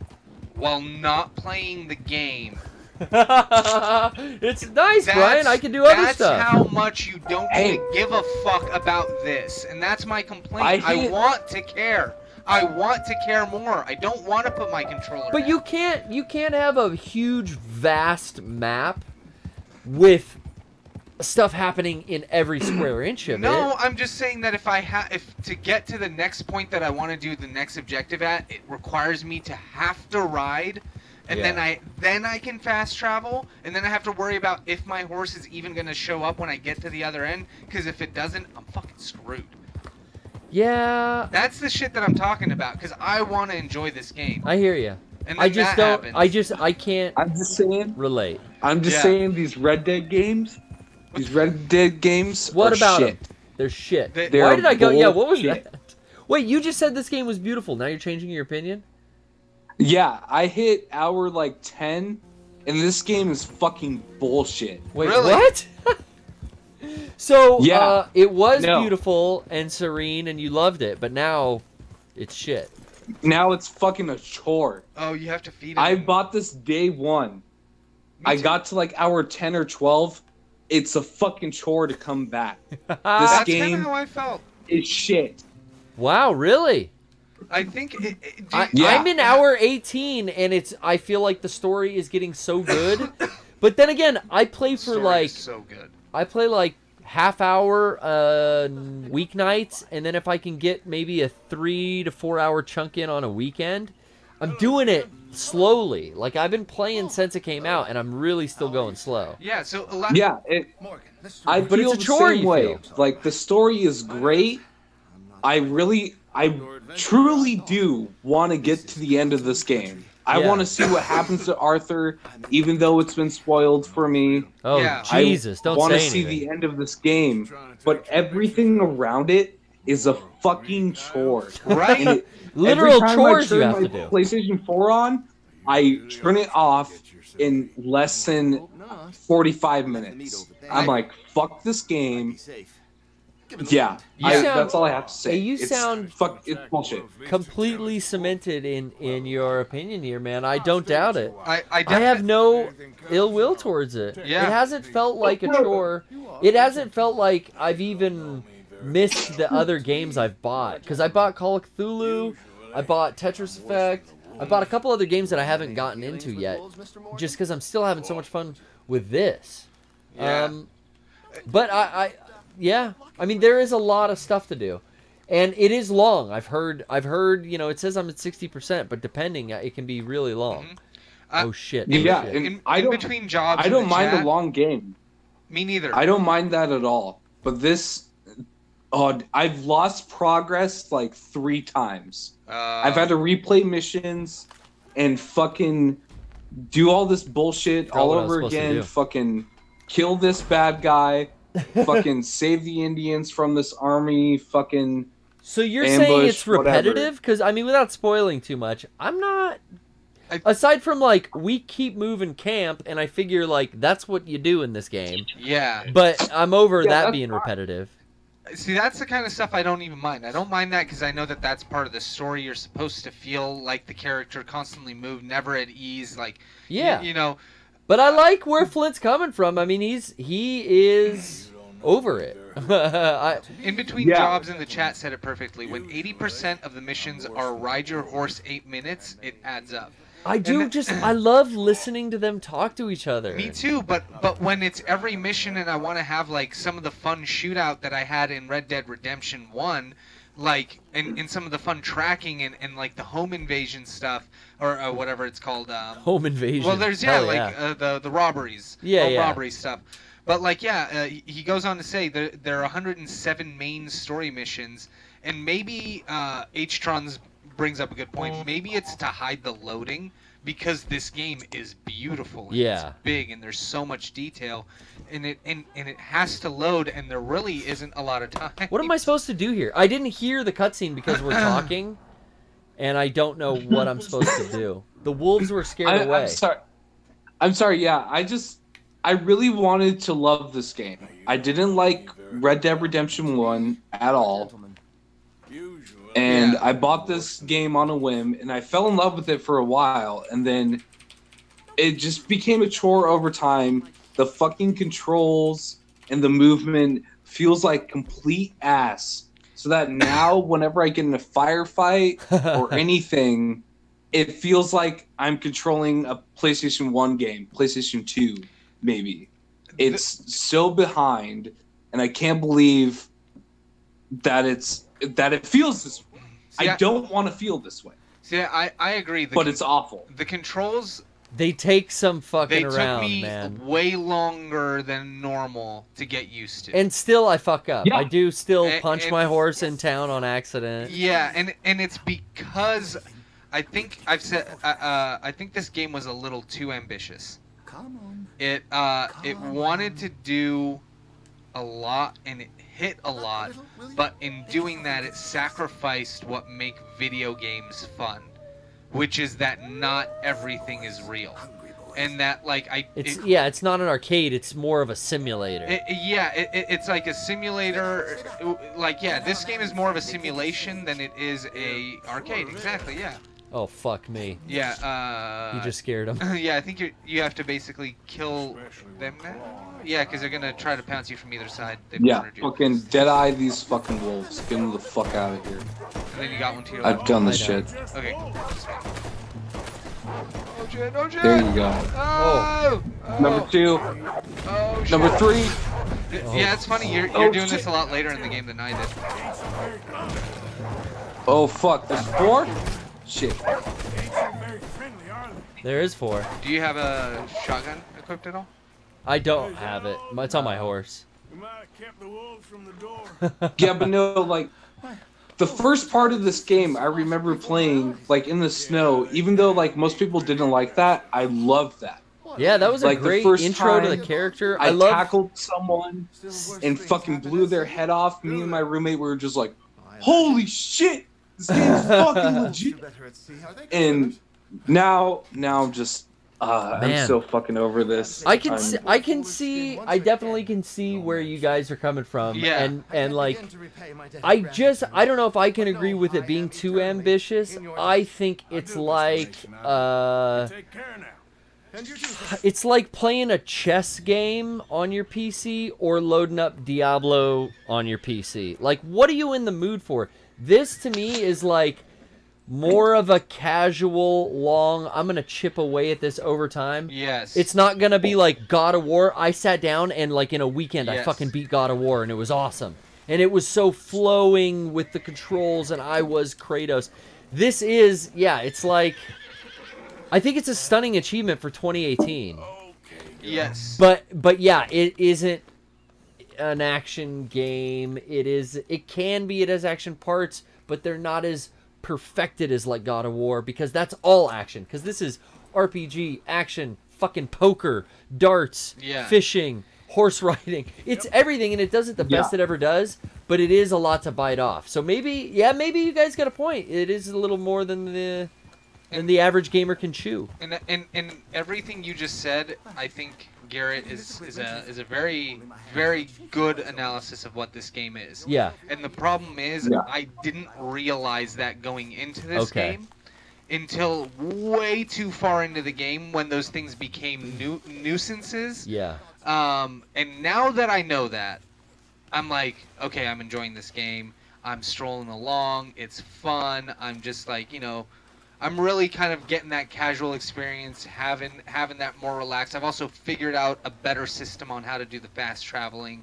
while not playing the game. It's nice, Bryan. I can do other stuff. That's how much you don't give a fuck about this, and that's my complaint. I want to care. I want to care more. I don't want to put my controller. But you can't have a huge, vast map with stuff happening in every square inch of it. No, I'm just saying that if to get to the next point that I want to do the next objective at, it requires me to have to ride. And then I can fast travel, and then I have to worry about if my horse is even gonna show up when I get to the other end. Because if it doesn't, I'm fucking screwed. Yeah. That's the shit that I'm talking about. Because I want to enjoy this game. I hear you. And I then just that don't. happens. I can't. I'm just saying. Relate. I'm just saying these Red Dead games. These Red Dead games. What are about shit. them? They're shit. They're Why did I go? Yeah. What was bullshit. that? Wait, you just said this game was beautiful. Now you're changing your opinion? Yeah, I hit hour like 10, and this game is fucking bullshit. Wait, what? So, Yeah. it was No. beautiful and serene, and you loved it, but now it's shit. Now it's fucking a chore. Oh, you have to feed it. I bought this day one. I got to like hour 10 or 12. It's a fucking chore to come back. This That's kind game of how I felt. is shit. Wow, really? I think. I'm in hour 18, and I feel like the story is getting so good. But then again, I play for Story like is so good. I play like half hour weeknights, and then if I can get maybe a 3 to 4 hour chunk in on a weekend, I'm doing it slowly. Like, I've been playing since it came out, and I'm really still going slow. Yeah, so I But feel it's a the chore, same you way. feel. Like, the story is great. I truly do want to get to the end of this game. I Yeah. want to see what happens to Arthur, even though it's been spoiled for me. Oh, Yeah. Jesus, don't I want say to see anything. the end of this game, but everything around it is a fucking chore. Right? And it, Literal every time chores I you turn have my to do. PlayStation 4 on, I turn it off in less than 45 minutes. I'm like, fuck this game. Yeah, that's all I have to say. You sound it's bullshit. completely cemented in your opinion here, man. I don't doubt it. I have no ill will towards it. Yeah. It hasn't felt like a chore. It hasn't felt like I've even missed the other games I've bought. Because I bought Call of Cthulhu, I bought Tetris Effect, I bought a couple other games that I haven't gotten into yet. Just because I'm still having so much fun with this. Yeah. But yeah, I mean, there is a lot of stuff to do, and it is long. I've heard, you know, it says I'm at 60%, but depending, it can be really long. Oh shit! Yeah, oh, shit. and I don't between jobs. I don't in the mind chat, a long game. Me neither. I don't mind that at all. But this, I've lost progress like 3 times. I've had to replay missions and fucking do all this bullshit all what I was over supposed to again. do. Fucking kill this bad guy. Fucking save the Indians from this army. Fucking. So you're ambush, saying it's repetitive? whatever. Because, I mean, without spoiling too much, I'm not... Aside from, like, we keep moving camp, and I figure, like, that's what you do in this game. Yeah. But I'm over that that's being repetitive. See, that's the kind of stuff I don't even mind. I don't mind that because I know that that's part of the story. You're supposed to feel like the character constantly moved, never at ease. Like, Yeah. you know. But I like where Flint's coming from. I mean, he is over it. In between jobs in the chat said it perfectly. When 80% of the missions are ride your horse 8 minutes, it adds up. I love listening to them talk to each other. Me too, but when it's every mission and I want to have like some of the fun shootout that I had in Red Dead Redemption 1, like in some of the fun tracking and like the home invasion stuff or whatever it's called. Home invasion. Well, there's the robberies, home robbery stuff. But like he goes on to say there are 107 main story missions, and maybe H-Trons brings up a good point. Maybe it's to hide the loading because this game is beautiful. And it's big and there's so much detail, and it has to load, and there really isn't a lot of time. What am I supposed to do here? I didn't hear the cutscene because we're talking, and I don't know what I'm supposed to do. The wolves were scared away. I'm sorry. Yeah, I really wanted to love this game. I didn't like Red Dead Redemption 1 at all. And I bought this game on a whim, and I fell in love with it for a while, and then it just became a chore over time. The fucking controls and the movement feels like complete ass. So that now, whenever I get in a firefight or anything, it feels like I'm controlling a PlayStation 1 game, PlayStation 2, maybe. It's so behind, and I can't believe that it feels this way. I don't want to feel this way. See, I agree. But it's awful. The controls... They take some fucking around, They took me man. way longer than normal to get used to. And still I fuck up. Yeah. I do still punch and- my horse in town on accident. Yeah, and it's because I think I've said I think this game was a little too ambitious. It wanted to do a lot, and it hit a lot, but in doing that it sacrificed what make video games fun, which is that not everything is real, and that like it's not an arcade, it's more of a simulator. It's like a simulator. Like this game is more of a simulation than it is a arcade. Exactly. Yeah. Oh fuck me. Yeah. You just scared him. Yeah, I think you have to basically kill them now. Yeah, because they're gonna try to pounce you from either side. They've cornered you. Fucking dead-eye these fucking wolves. Get them the fuck out of here. And then you got one to your I've left. done this shit. Okay. Oh shit! Oh shit! There you go. Oh! Number 2. Oh shit! Number 3. Yeah, it's funny. You're doing this a lot later in the game than I did. Oh fuck, there's 4? Shit. There is 4. Do you have a shotgun equipped at all? I don't have it. It's on my horse. Yeah, but no, like, the first part of this game, I remember playing, like, in the snow. Even though, like, most people didn't like that, I loved that. Yeah, that was a Like, the great first intro to the time character. I love tackled someone and fucking blew their head off. Me and my roommate were just like, holy shit, this game's fucking legit. And now I'm just, I'm Man. so fucking over this. I definitely can see where you guys are coming from. Yeah. And like, I don't know if I can agree with it being too ambitious. I think it's like, it's like playing a chess game on your PC or loading up Diablo on your PC. Like, what are you in the mood for? This, to me, is like more of a casual, long, I'm going to chip away at this over time. Yes. It's not going to be like God of War. I sat down and, like, in a weekend, I Yes. fucking beat God of War, and it was awesome. And it was so flowing with the controls, and I was Kratos. This is, yeah, it's like... I think it's a stunning achievement for 2018. Yes. But yeah, it isn't an action game. It can be, it has action parts, but they're not as perfected as like God of War, because that's all action. Because this is RPG, action, fucking poker, darts, Yeah. fishing, horse riding. It's everything, and it does it the best it ever does, but it is a lot to bite off. So maybe you guys got a point. It is a little more than the average gamer can chew. And everything you just said, I think, Garrett, is a very, very good analysis of what this game is. Yeah. And the problem is, I didn't realize that going into this game until way too far into the game, when those things became nuisances. Yeah. And now that I know that, I'm like, okay, I'm enjoying this game. I'm strolling along. It's fun. I'm just like, I'm really kind of getting that casual experience, having that more relaxed. I've also figured out a better system on how to do the fast traveling,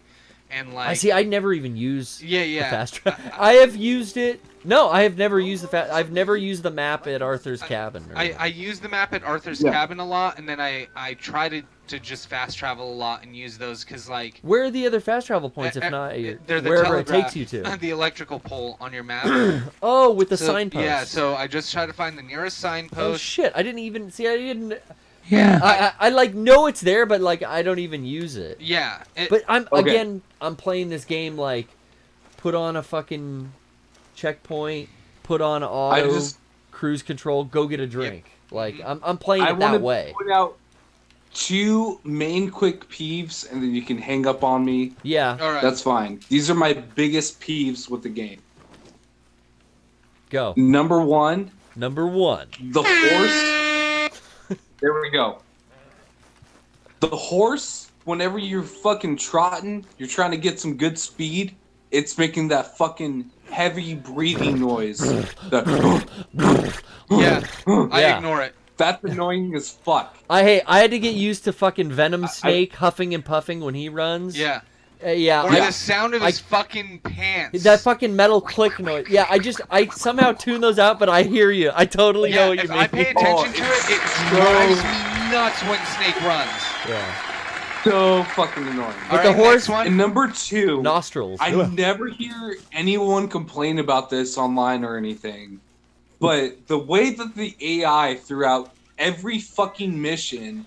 and like. I see. I never even use the fast travel. I have used it. No, I have never used I've never used the map at Arthur's cabin. I use the map at Arthur's cabin a lot, and then I try to just fast travel a lot and use those, because like. Where are the other fast travel points if not they're the wherever it takes you to? The electrical pole on your map. Oh, with the signpost. Yeah, so I just try to find the nearest signpost. Oh shit! I didn't even see. I didn't. Yeah. I like know it's there, but like I don't even use it. Yeah. But I'm playing this game like, put on a fucking checkpoint, put on auto, cruise control, go get a drink. Like I'm playing it that way. Put out 2 main quick peeves, and then you can hang up on me. Yeah. All right. That's fine. These are my biggest peeves with the game. Go. Number one. The horse. There we go. The horse, whenever you're fucking trotting, you're trying to get some good speed, it's making that fucking heavy breathing noise. I ignore it. That's annoying as fuck. I had to get used to fucking Venom Snake huffing and puffing when he runs. Yeah. Yeah. Or the sound of his fucking pants. That fucking metal click noise. Yeah, I somehow tune those out, but I hear you. I totally know what you mean. If I pay attention to it, it drives me nuts when Snake runs. Yeah. So fucking annoying. But the horse one. And number 2, nostrils. I never hear anyone complain about this online or anything, but the way that the AI throughout every fucking mission,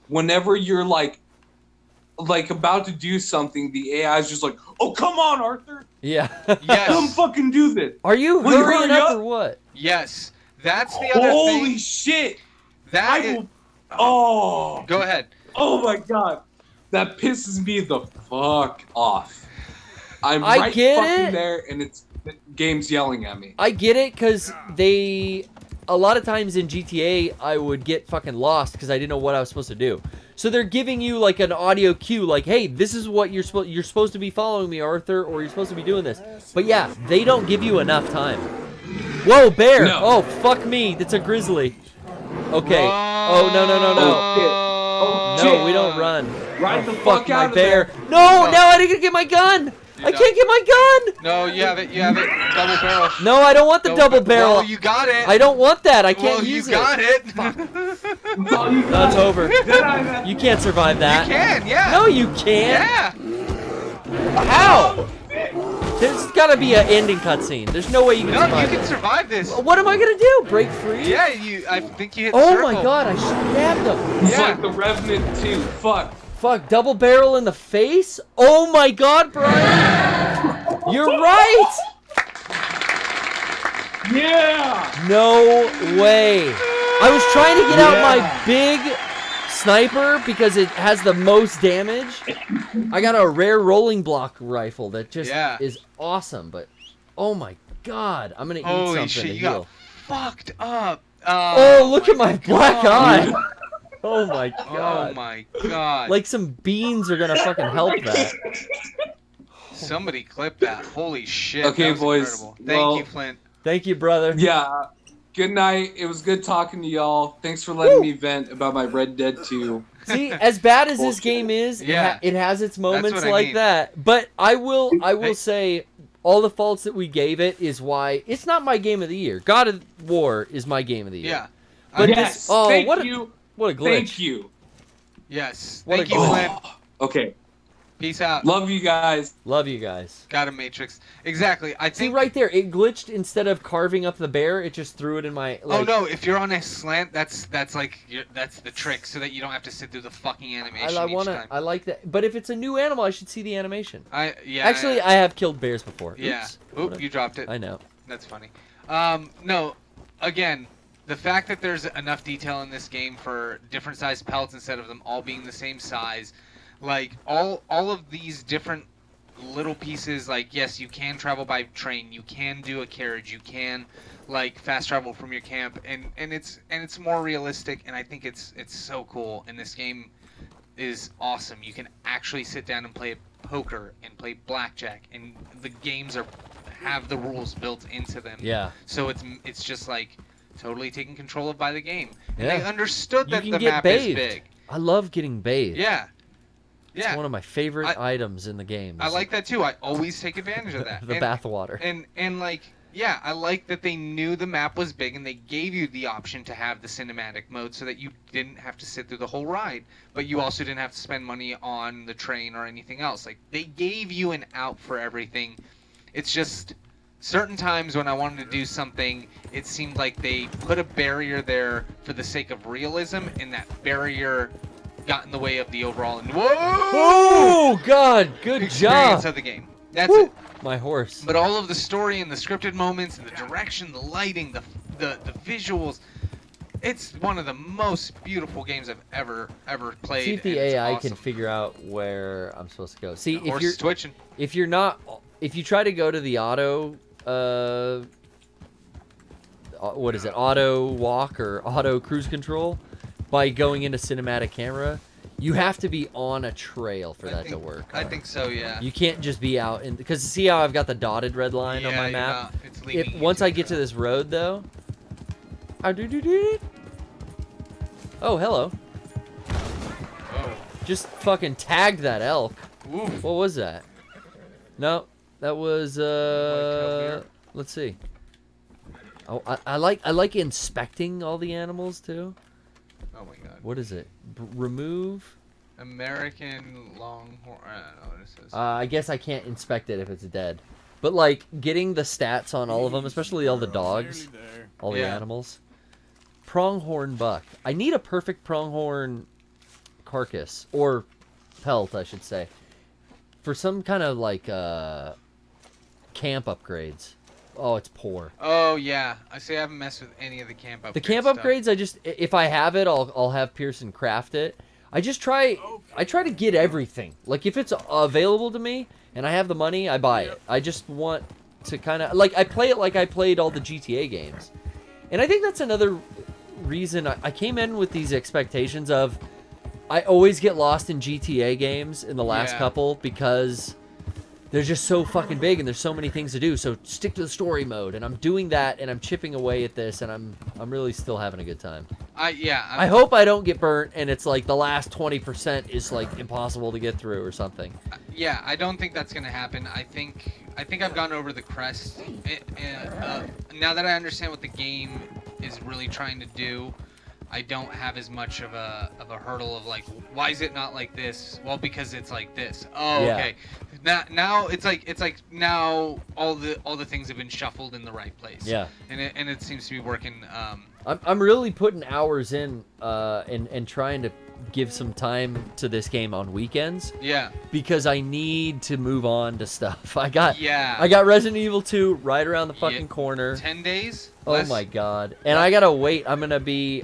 whenever you're like about to do something, the AI is just like, "Oh, come on, Arthur! Yeah. Yes. Come fucking do this." Are you Will hurrying hurry up up? or what? Yes. That's the other thing. Holy shit! Oh. Go ahead. Oh my god. That pisses me the fuck off. I'm I right get fucking it. there, and the game's yelling at me. I get it, because a lot of times in GTA, I would get fucking lost because I didn't know what I was supposed to do. So they're giving you like an audio cue, like, hey, this is what you're supposed to be following me, Arthur, or you're supposed to be doing this. But yeah, they don't give you enough time. Whoa, bear! No. Oh, fuck me, that's a grizzly. Okay. Oh, no. Oh, shit. No, we don't run. Ride the fuck fuck my out of bear. there. No, now I didn't get my gun. I can't get my gun! No, you have it. You have it. Double barrel. No, I don't want the double barrel. Well, you got it. I don't want that. I can't use it. Well, you got it. No, it's over. You can't survive that. You can, yeah. No, you can't. Yeah. How? There's got to be an ending cutscene. There's no way you can survive No, you can survive this. What am I going to do? Break free? Yeah, I think you hit Oh circle. my god, I stabbed him. It's like the Revenant 2. Fuck. Fuck, double barrel in the face? Oh my god, Bryan! You're right! Yeah! No way. I was trying to get out my big sniper because it has the most damage. I got a rare rolling block rifle that just is awesome, but oh my god, I'm gonna eat something shit, to you heal. got fucked up. Oh, look at my black eye. Oh my god. Oh my god. Like some beans are gonna fucking help that. Somebody clip that. Holy shit. Okay, that was boys. incredible. Thank you, Flint. Thank you, brother. Yeah. Good night. It was good talking to y'all. Thanks for letting me vent about my Red Dead 2. See, as bad as this game is, it has its moments like that. But I will say, all the faults that we gave it is why it's not my game of the year. God of War is my game of the year. Yeah. But yes. Thank you. What a glitch. Thank you. Yes. What Thank a you, Flint. Okay. Peace out. Love you guys. Love you guys. Got a Matrix. Exactly. I think. See right there, it glitched. Instead of carving up the bear, it just threw it in my. Like... Oh no! If you're on a slant, that's like that's the trick, so that you don't have to sit through the fucking animation each time. I like that. But if it's a new animal, I should see the animation. Yeah. Actually, I have killed bears before. Yeah. Oops. Oop! You dropped it. I know. That's funny. No. Again, the fact that there's enough detail in this game for different size pelts instead of them all being the same size. Like, all of these different little pieces, like, yes, you can travel by train, you can do a carriage, you can, like, fast travel from your camp, and it's more realistic, and I think it's so cool, and this game is awesome. You can actually sit down and play poker and play blackjack, and the games have the rules built into them. Yeah. So it's just, like, totally taken control of by the game. And Yeah. they understood that the get map bathed. is big. I love getting bathed. Yeah. It's one of my favorite items in the game. I like that too. I always take advantage of that. The bathwater. And like, yeah, I like that they knew the map was big and they gave you the option to have the cinematic mode so that you didn't have to sit through the whole ride, but you also didn't have to spend money on the train or anything else. Like, they gave you an out for everything. It's just certain times when I wanted to do something, it seemed like they put a barrier there for the sake of realism, and that barrier got in the way of the overall. Whoa! Oh God! Good experience job. of the game. That's it. My horse. But all of the story and the scripted moments and the direction, the lighting, the visuals, it's one of the most beautiful games I've ever played. See if the and it's AI awesome. can figure out where I'm supposed to go. See, The horse is twitching. If you try to go to the auto, what is it? Auto walk or auto cruise control by going into cinematic camera, you have to be on a trail for that to work. I think so, yeah. You can't just be out in, because see how I've got the dotted red line on my map? It's leading you Once to I get to this road though, oh hello. Oh. Just fucking tagged that elk. Oof. What was that? No, that was let's see. Oh, I like inspecting all the animals too. Oh my god. What is it? Remove. American Longhorn. I don't know what it says. I guess I can't inspect it if it's dead. But like getting the stats on all of them, especially all the dogs, all the animals. Pronghorn buck. I need a perfect pronghorn carcass or pelt, I should say, for some kind of like camp upgrades. Oh, it's poor. Oh yeah, I say I haven't messed with any of the camp upgrades. The camp upgrades, I just, if I have it, I'll have Pearson craft it. I try to get everything. Like if it's available to me and I have the money, I buy it. I just want to kind of like I play it like I played all the GTA games, and I think that's another reason I came in with these expectations of I always get lost in GTA games in the last couple because they're just so fucking big and there's so many things to do. So stick to the story mode, and I'm doing that, and I'm chipping away at this, and I'm really still having a good time. I hope I don't get burnt, and it's like the last 20% is like impossible to get through or something. Yeah, I don't think that's gonna happen. I think I've gone over the crest. Now that I understand what the game is really trying to do, I don't have as much of a hurdle of like, why is it not like this? Well, because it's like this. Oh, Yeah. okay. Now it's like now all the things have been shuffled in the right place. Yeah. And it seems to be working. I'm really putting hours in and trying to give some time to this game on weekends. Yeah. Because I need to move on to stuff. I got Yeah. Resident Evil 2 right around the fucking corner. 10 days? Oh my god. And I gotta wait. I'm gonna be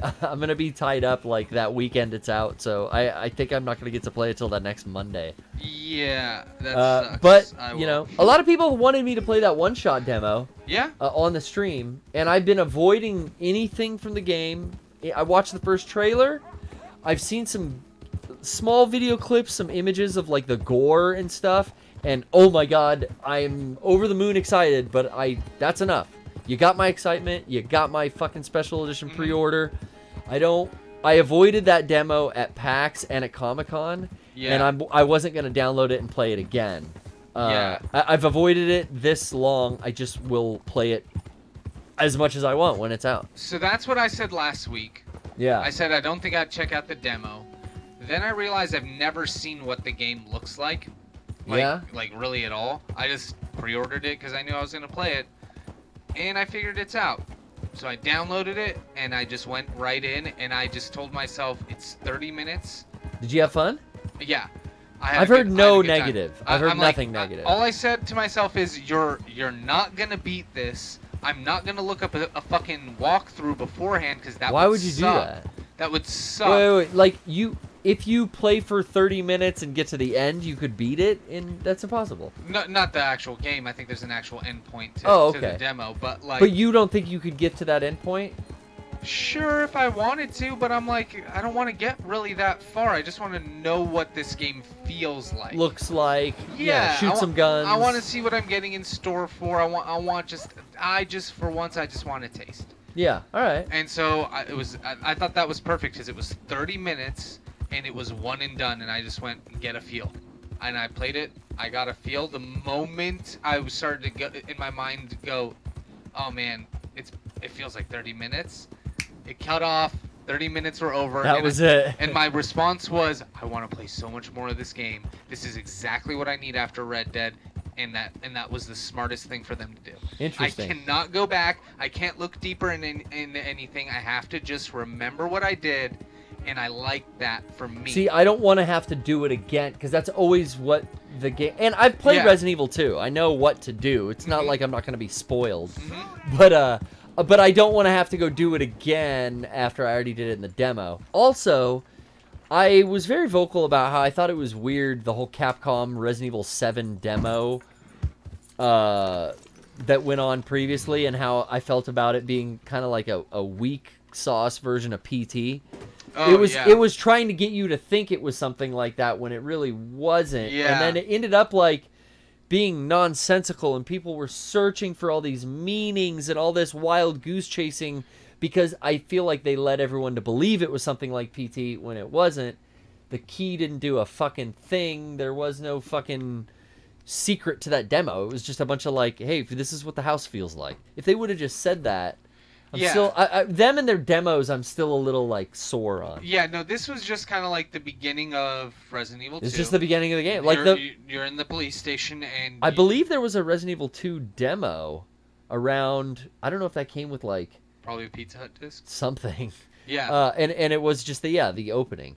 tied up like that weekend it's out, so I think I'm not gonna get to play it till that next Monday. Yeah, that sucks. But I you will. know, a lot of people wanted me to play that one-shot demo. Yeah. On the stream, and I've been avoiding anything from the game. I watched the first trailer. I've seen some small video clips, some images of like the gore and stuff, and oh my god, I'm over the moon excited, but that's enough. You got my excitement, you got my fucking special edition pre-order. I avoided that demo at PAX and at Comic-Con, and I wasn't going to download it and play it again. I've avoided it this long. I just will play it as much as I want when it's out. So that's what I said last week. Yeah. I said I don't think I'd check out the demo. Then I realized I've never seen what the game looks like. Like really at all. I just pre-ordered it because I knew I was going to play it. And I figured it's out. So I downloaded it and I just went right in and I just told myself it's 30 minutes. Did you have fun? Yeah. I've heard no negative. I've heard nothing negative. All I said to myself is you're not going to beat this. I'm not going to look up a fucking walkthrough beforehand because that Why would would you suck. do that? That would suck. Wait. Like, if you play for 30 minutes and get to the end, you could beat it, and that's impossible. No, not the actual game. I think there's an actual endpoint to the demo, but like. But you don't think you could get to that endpoint? Sure, if I wanted to, but I'm like, I don't want to get really that far. I just want to know what this game feels like. Looks like. Yeah. Shoot some guns. I want to see what I'm getting in store for. I for once, I just want to taste. Yeah. All right. And so I thought that was perfect because it was 30 minutes. And it was one and done, and I just went and get a feel. And I played it. I got a feel. The moment I started to go in my mind go, oh man, it feels like 30 minutes. It cut off. 30 minutes were over. That was it. And my response was, I want to play so much more of this game. This is exactly what I need after Red Dead. And that was the smartest thing for them to do. Interesting. I cannot go back. I can't look deeper into anything. I have to just remember what I did. And I like that for me. See, I don't want to have to do it again, because that's always what the game... And I've played Resident Evil 2. I know what to do. It's not like I'm not going to be spoiled. But I don't want to have to go do it again after I already did it in the demo. Also, I was very vocal about how I thought it was weird, the whole Capcom Resident Evil 7 demo that went on previously, and how I felt about it being kind of like a weak sauce version of PT. Oh, it was trying to get you to think it was something like that when it really wasn't. Yeah. And then it ended up like being nonsensical, and people were searching for all these meanings and all this wild goose chasing, because I feel like they led everyone to believe it was something like PT when it wasn't. The key didn't do a fucking thing. There was no fucking secret to that demo. It was just a bunch of like, hey, this is what the house feels like. If they would have just said that, them and their demos, I'm still a little like sore on. Yeah, no, this was just kind of like the beginning of Resident Evil 2. It's just the beginning of the game. Like you're in the police station, and I believe there was a Resident Evil 2 demo around. I don't know if that came with like probably a Pizza Hut disc. Something. Yeah. And it was just the opening.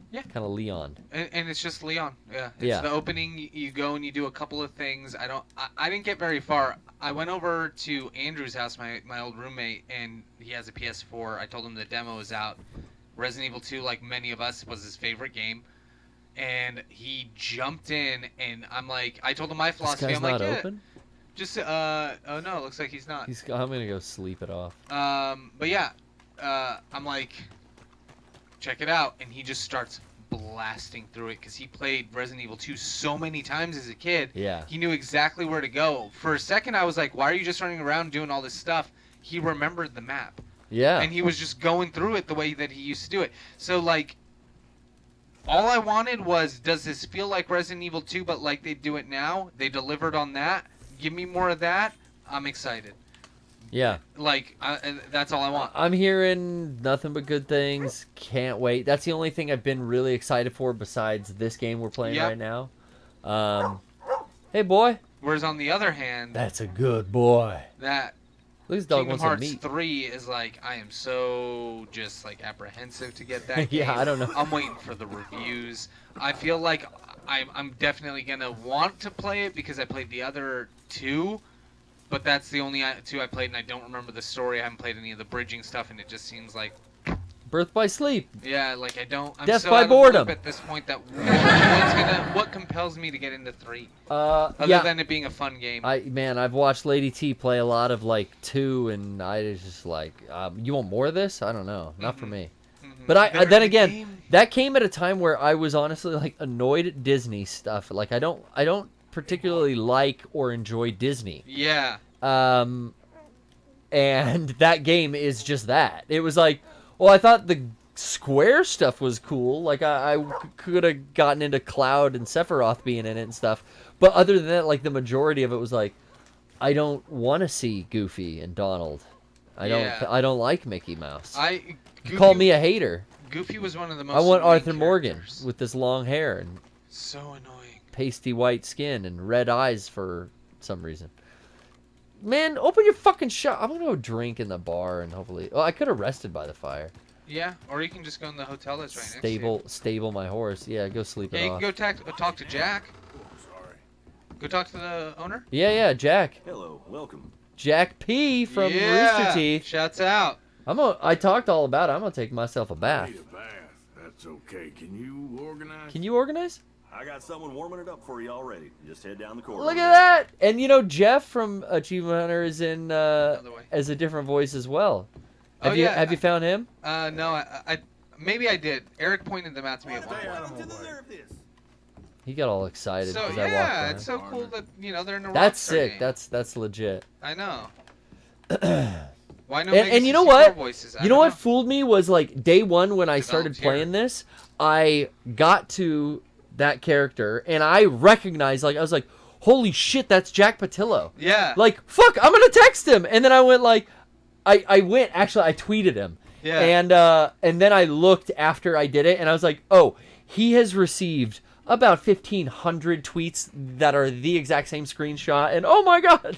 Yeah. Kind of Leon. And it's just Leon. Yeah. It's the opening. You go and you do a couple of things. I didn't get very far. I went over to Andrew's house, my old roommate, and he has a PS4. I told him the demo was out. Resident Evil 2, like many of us, was his favorite game. And he jumped in, and I'm like, I told him my philosophy. This guy's I'm like, not open? Just, oh no, it looks like he's not. I'm gonna go sleep it off. But yeah, I'm like, check it out, and he just starts blasting through it because he played Resident Evil 2 so many times as a kid. Yeah. He knew exactly where to go. For a second, I was like, why are you just running around doing all this stuff? He remembered the map. Yeah. And he was just going through it the way that he used to do it. So, like, all I wanted was, does this feel like Resident Evil 2, but like they do it now? They delivered on that. Give me more of that. I'm excited. Yeah. Like, that's all I want. I'm hearing nothing but good things. Can't wait. That's the only thing I've been really excited for besides this game we're playing right now. Hey, boy. Whereas on the other hand... That's a good boy. That... Look, this dog Kingdom wants Hearts some meat. 3 is like, I am so just like apprehensive to get that game. Yeah, I don't know. I'm waiting for the reviews. I feel like I'm definitely going to want to play it because I played the other 2. But that's the only 2 I played, and I don't remember the story. I haven't played any of the bridging stuff, and it just seems like... Birth by sleep. Yeah, like I don't... I'm Death so by out of boredom. the loop at this point that what compels me to get into 3? Yeah. Than it being a fun game. Man, I've watched Lady T play a lot of like 2, and I was just like, you want more of this? I don't know, not for me. But I then again, that came at a time where I was honestly like annoyed at Disney stuff. Like I don't particularly like or enjoy Disney. Yeah. And that game is just that. It was like, well, I thought the Square stuff was cool. Like I could have gotten into Cloud and Sephiroth being in it and stuff. But other than that, like the majority of it was like, I don't want to see Goofy and Donald. I don't like Mickey Mouse. Call me a hater. Goofy was one of the most. I want annoying Arthur Morgan with this long hair and so annoying, pasty white skin and red eyes for some reason. Man, open your fucking shop. I'm gonna go drink in the bar and hopefully. Oh, I could have rested by the fire. Yeah, or you can just go in the hotel that's right next to you. Stable my horse. Yeah, go sleep it Yeah, you off. can go talk to Jack. Go talk to the owner. Yeah, Jack. Hello, welcome. Jack P from Rooster Teeth. Shouts out. I talked all about it. I'm gonna take myself a bath. Need a bath. That's okay. Can you organize? Can you organize? I got someone warming it up for you already. Just head down the corridor. Look at that! And you know, Jeff from Achievement Hunter is in as a different voice as well. Have you found him? No, maybe I did. Eric pointed them out to me at one point. He got all excited. So I walked yeah, by. it's so cool that they're in a That's Rockstar sick. game. That's legit. I know. Why no? And you know what? You know what fooled me was like day one when I started playing this, I got to that character and I recognized, like, I was like, holy shit, that's Jack Patillo. Yeah. Like, fuck, I'm gonna text him. And then I went like, I tweeted him. Yeah. And then I looked after I did it and I was like, oh, he has received about 1,500 tweets that are the exact same screenshot, and oh my god,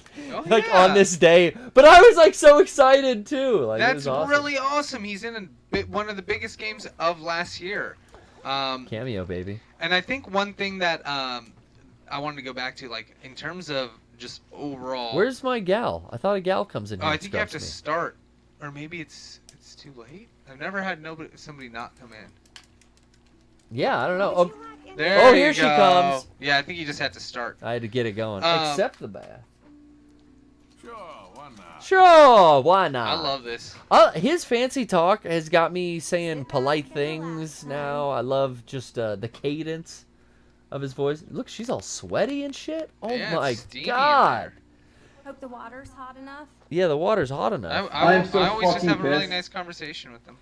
on this day. But I was like so excited too. Like, that's awesome. really awesome. He's in one of the biggest games of last year. Cameo, baby. And I think one thing that I wanted to go back to, like in terms of just overall. Where's my gal? I thought a gal comes in here. I think you have to start, or maybe it's too late. I've never had somebody not come in. Yeah, I don't know. Oh, here she comes. Yeah, I think you just had to start. I had to get it going. Accept the bath. Sure, why not? Sure, why not? I love this. His fancy talk has got me saying polite things now. I love just the cadence of his voice. Look, she's all sweaty and shit. Oh my god. Hope the water's hot enough. Yeah, the water's hot enough. I always just have a really nice conversation with them.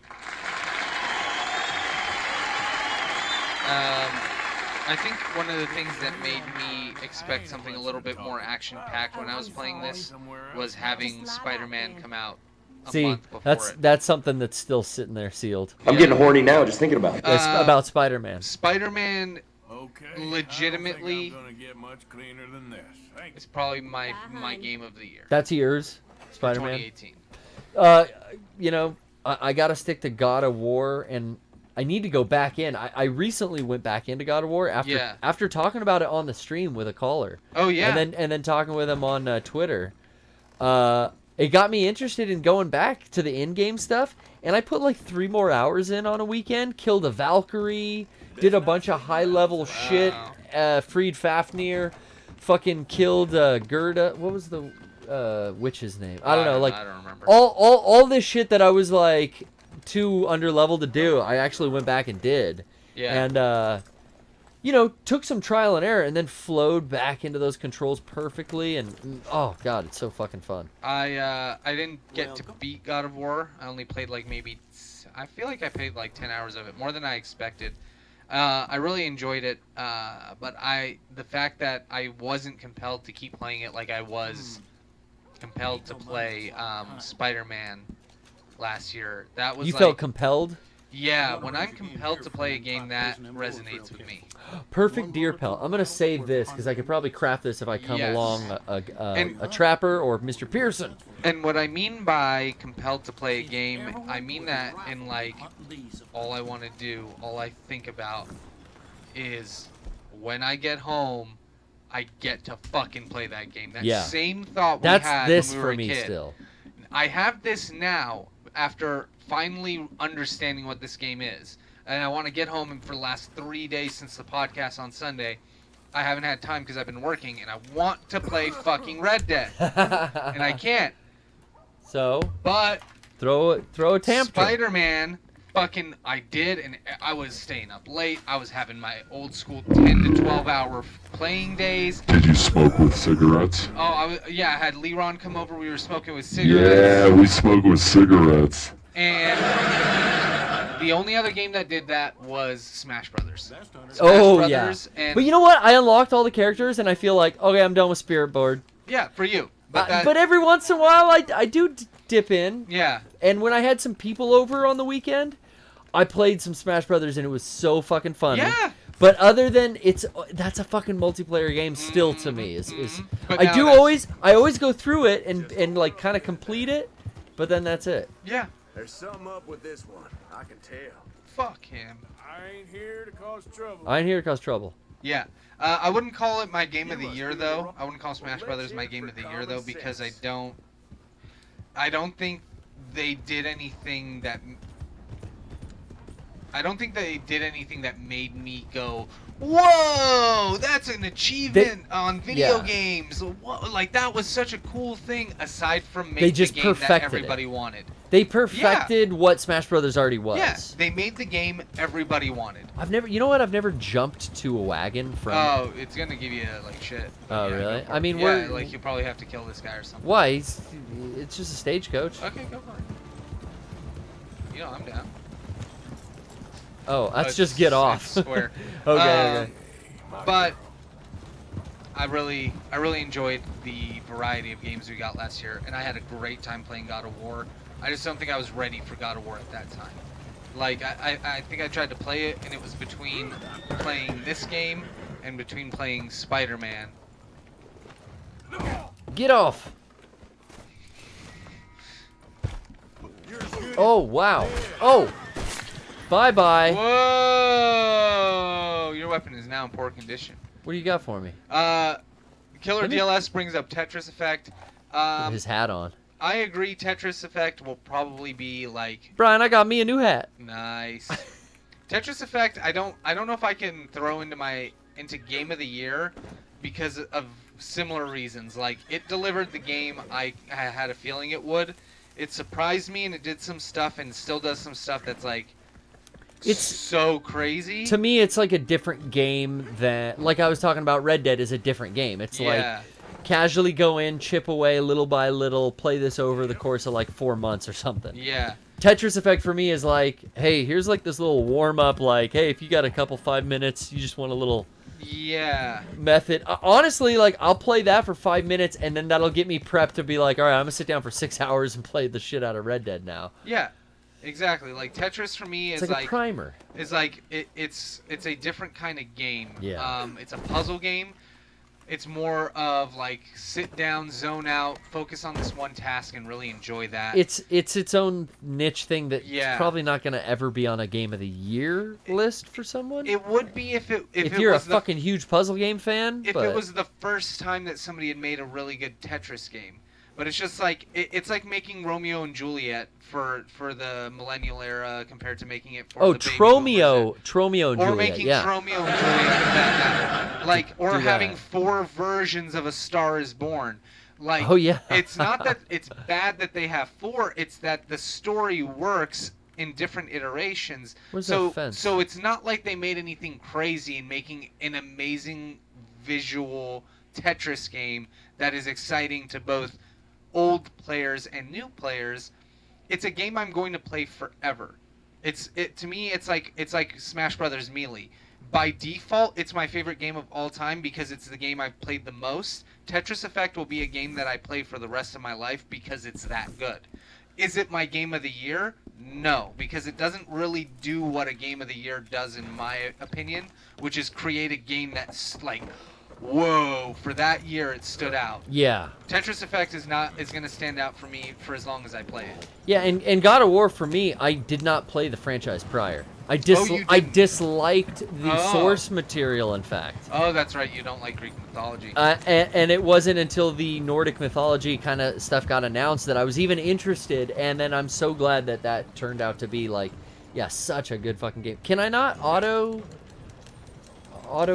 I think one of the things that made me expect something a little bit more action-packed when I was playing this was having Spider-Man come out a month before that's something that's still sitting there sealed. I'm getting horny now just thinking about it. About Spider-Man. Spider-Man, legitimately, it's probably my game of the year. That's yours, Spider-Man. 2018. You know, I gotta stick to God of War, and I need to go back in. I recently went back into God of War after talking about it on the stream with a caller. Oh yeah. And then talking with him on Twitter. It got me interested in going back to the in-game stuff, and I put like 3 more hours in on a weekend. Killed a Valkyrie, did a bunch of high-level shit. Freed Fafnir, fucking killed Gerda. What was the witch's name? I don't know. Like I don't remember. All this shit that I was like too underleveled to do, I actually went back and did. Yeah. And you know, took some trial and error and then flowed back into those controls perfectly, and oh god, it's so fucking fun. I didn't get to beat God of War. I only played like maybe I feel like I played like 10 hours of it, more than I expected. I really enjoyed it, but the fact that I wasn't compelled to keep playing it like I was compelled to play Spider-Man last year, that was You like, felt compelled? Yeah, when I'm compelled to play a game, that resonates with me. Perfect deer pelt. I'm gonna save this because I could probably craft this if I come Yes. along a trapper or Mr. Pearson. And what I mean by compelled to play a game, I mean that in like all I want to do, all I think about is when I get home, I get to fucking play that game. That Yeah. same thought That's we had this when we for were a me kid. still. I have this now after finally understanding what this game is. And I want to get home, and for the last 3 days since the podcast on Sunday, I haven't had time because I've been working, and I want to play fucking Red Dead. And I can't. So, but throw a tantrum. Spider-Man, fucking, I did, and I was staying up late. I was having my old school 10 to 12 hour playing days. Did you smoke with cigarettes? Oh, yeah, I had Leron come over. We were smoking with cigarettes. Yeah, we smoke with cigarettes. And the only other game that did that was Smash Brothers. Smash Brothers, yeah. And But you know what? I unlocked all the characters, and I feel like, okay, I'm done with Spirit Board. yeah, for you. But every once in a while, I do dip in. Yeah. And when I had some people over on the weekend, I played some Smash Brothers, and it was so fucking fun. Yeah. But other than that's a fucking multiplayer game still to me. But I now do that's- always go through it and like kind of complete it, but then that's it. Yeah. There's something up with this one. I can tell. Fuck him. I ain't here to cause trouble. I ain't here to cause trouble. Yeah. I wouldn't call it my game of the year though. I wouldn't call Smash Brothers my game of the year though because I don't think they did anything that made me go, whoa, that's an achievement on video games. Whoa, like that was such a cool thing aside from making just the game that perfected everybody wanted. They perfected what Smash Brothers already was. Yes, they made the game everybody wanted. I've never jumped to a wagon from. Oh, it's gonna give you like shit. Oh, Yeah, really? go for I it. mean, yeah, like you probably have to kill this guy or something. Why? It's just a stagecoach. Okay, go for it. You know, I'm down. Oh, that's It's- just get off. it's square. Okay. But I really enjoyed the variety of games we got last year, and I had a great time playing God of War. I just don't think I was ready for God of War at that time. Like, I think I tried to play it, and it was between playing this game and between playing Spider-Man. Get off! Oh, wow. Oh! Bye-bye. Whoa! Your weapon is now in poor condition. What do you got for me? Killer Let me- DLS brings up Tetris Effect. With his hat on. I agree Tetris Effect will probably be like... Brian, I got me a new hat. Nice. Tetris Effect, I don't know if I can throw into Game of the Year because of similar reasons. Like, it delivered the game I had a feeling it would. It surprised me and it did some stuff and still does some stuff that's like... It's so crazy. To me, it's like a different game than... Like I was talking about, Red Dead is a different game. It's Yeah. like... Casually go in, chip away little by little, play this over the course of like 4 months or something. Yeah. Tetris Effect for me is like, hey, here's like this little warm up, like, hey, if you got a couple 5 minutes, you just want a little Yeah. method. Honestly, like, I'll play that for 5 minutes, and then that'll get me prepped to be like, all right, I'm gonna sit down for 6 hours and play the shit out of Red Dead now. Yeah. Exactly. Like Tetris for me is It's like a primer. Is like it's a different kind of game. Yeah. It's a puzzle game. It's more of like sit down, zone out, focus on this one task, and really enjoy that. It's its own niche thing that's Yeah. probably not gonna ever be on a Game of the Year list for someone. It would be if it you're a was fucking huge puzzle game fan. if but... it was the first time that somebody had made a really good Tetris game. But it's just like it's like making Romeo and Juliet for the millennial era compared to making it for the baby Tromeo and or Juliet, making yeah. Tromeo and Juliet for that matter. Like, or Do having that. 4 versions of A Star Is Born. Like, Oh, yeah. it's not that it's bad that they have 4. It's that the story works in different iterations. Where's so that fence? so it's not like they made anything crazy in making an amazing visual Tetris game that is exciting to both old players and new players. It's a game I'm going to play forever. To me, it's like Smash Brothers Melee. By default, it's my favorite game of all time because it's the game I've played the most. Tetris Effect will be a game that I play for the rest of my life because it's that good. Is it my game of the year? No, because it doesn't really do what a game of the year does in my opinion, which is create a game that's like, whoa, for that year it stood out. Yeah. Tetris Effect is going to stand out for me for as long as I play it. Yeah, and God of War for me, I did not play the franchise prior. I disliked the source material, in fact. Oh, that's right. You don't like Greek mythology. And it wasn't until the Nordic mythology kind of stuff got announced that I was even interested, and then I'm so glad that that turned out to be, like, yeah, such a good fucking game. Can I not auto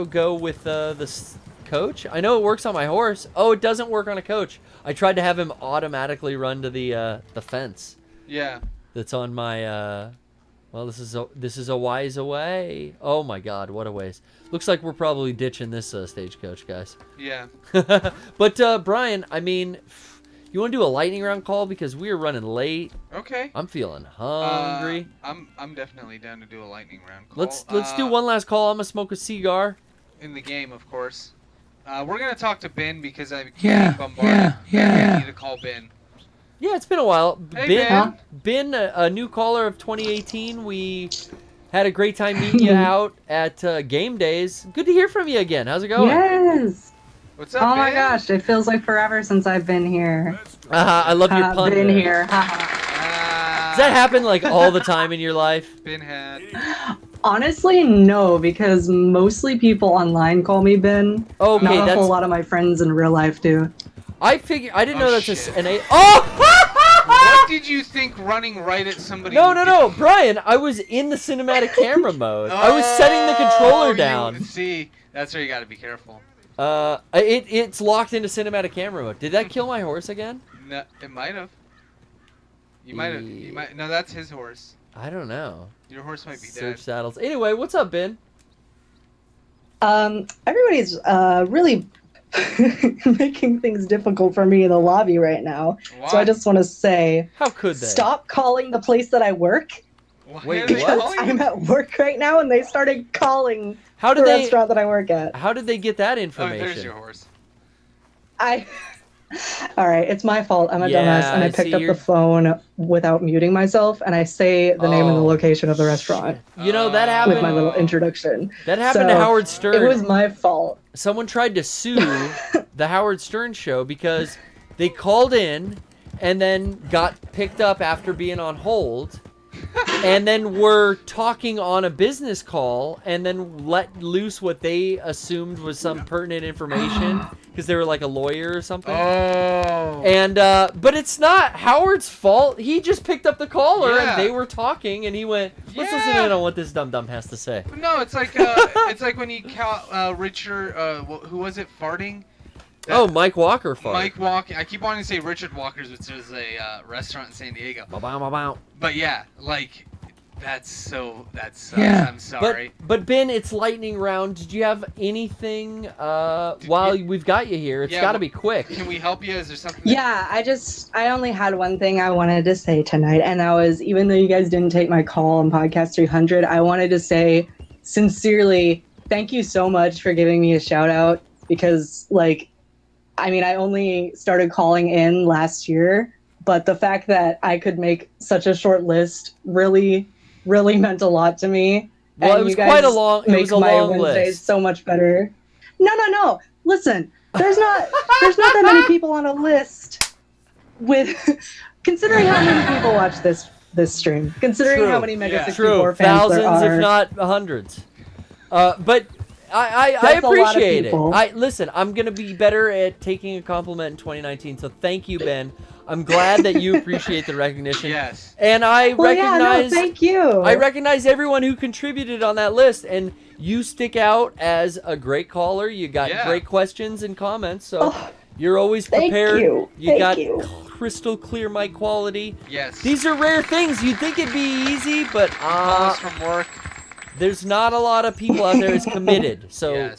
go with the coach? I know it works on my horse. Oh, it doesn't work on a coach. I tried to have him automatically run to the fence. Yeah. That's on my... Well, this is a wise away. Oh my God, what a waste. Looks like we're probably ditching this stagecoach, guys. Yeah. But Bryan, I mean, you want to do a lightning round call because we are running late. Okay. I'm feeling hungry. I'm definitely down to do a lightning round call. Let's do one last call. I'm gonna smoke a cigar. In the game, of course. We're gonna talk to Ben because I keep bombarded. I need to call Ben. Yeah, it's been a while. Hey, Ben, a new caller of 2018. We had a great time meeting you out at game days. Good to hear from you again. How's it going? Yes. What's up, Oh my Ben? gosh, it feels like forever since I've been here. I love your pun. Been there. here. Does that happen like all the time in your life? Ben had. Honestly, no, because mostly people online call me Ben. Okay, Not a that's... whole lot of my friends in real life do. I didn't know that's an A. Oh! What did you think running right at somebody? No, Bryan, I was in the cinematic camera mode. I was setting the controller down. See, that's where you gotta be careful. It's locked into cinematic camera mode. Did that kill my horse again? No, it might have. You might. No, that's his horse. I don't know. Your horse might be dead. Search saddles. Anyway, what's up, Ben? Everybody's really making things difficult for me in the lobby right now. Why? So I just want to say, how could they stop calling the place that I work? Wait, because I'm at work right now, and they started calling the restaurant that I work at. How did they get that information? Oh, there's your horse. All right, it's my fault. I'm a dumbass, and I picked up the phone without muting myself, and I say the name and the location of the restaurant. You know, that happened with my little introduction. That happened to Howard Stern. It was my fault. Someone tried to sue the Howard Stern show because they called in and then got picked up after being on hold, and then were talking on a business call, and then let loose what they assumed was some pertinent information. Because they were like a lawyer or something. Oh. And, but it's not Howard's fault. He just picked up the caller Yeah. and they were talking and he went, let's listen in on what this dum-dum has to say. No, it's like when he caught Richard, who was it, farting? Mike Walker farted. Mike Walker. I keep wanting to say Richard Walker's, which is a restaurant in San Diego. But yeah, like, that sucks. I'm sorry. But Ben, it's lightning round. Did you have anything while we've got you here? It's got to be quick. Can we help you? Is there something? Yeah, I only had one thing I wanted to say tonight, and that was, even though you guys didn't take my call on Podcast 300, I wanted to say sincerely, thank you so much for giving me a shout out, because, like, I mean, I only started calling in last year, but the fact that I could make such a short list really meant a lot to me. Well, and it was you guys quite a long. It make was a my long Wednesdays list. so much better. No. Listen, there's not that many people on a list with, considering how many people watch this stream, considering how many Mega 64 fans thousands, there are. if not hundreds. But I That's a lot of appreciate it. people. Listen, I'm gonna be better at taking a compliment in 2019. So thank you, Ben. I'm glad that you appreciate the recognition. Yes. And I recognize. Thank you. I recognize everyone who contributed on that list, and you stick out as a great caller. You got great questions and comments, so you're always prepared. you. You got Thank you. crystal clear mic quality. Yes. These are rare things. You'd think it'd be easy, but Call us from work. there's not a lot of people out there as committed. So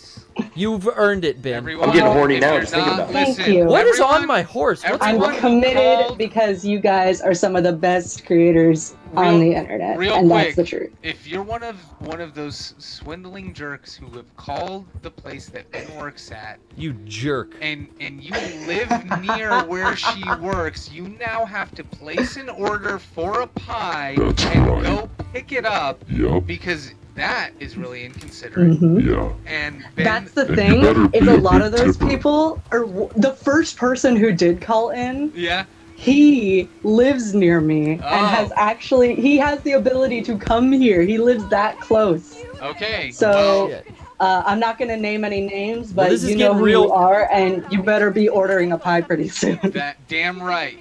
You've earned it, Ben. Everyone, I'm getting horny if now you're just thinking not- about it. Thank listen, you. What is on everyone- my horse? What's I'm everyone who committed called- because you guys are some of the best creators on the internet, real and quick, that's the truth. If you're one of those swindling jerks who have called the place that Ben works at, You jerk. and you live near where she works, you now have to place an order for a pie That's and right. go pick it up Yup. because that is really inconsiderate. Yeah. And Ben, That's the And you thing, better is be a a lot big of those tipper. people, or the first person who did call in, yeah. he lives near me and Oh. he has the ability to come here. He lives that close. Okay. So Shit. I'm not going to name any names, Well, but this is you know getting who real- you are, and you better be ordering a pie pretty soon. That damn right.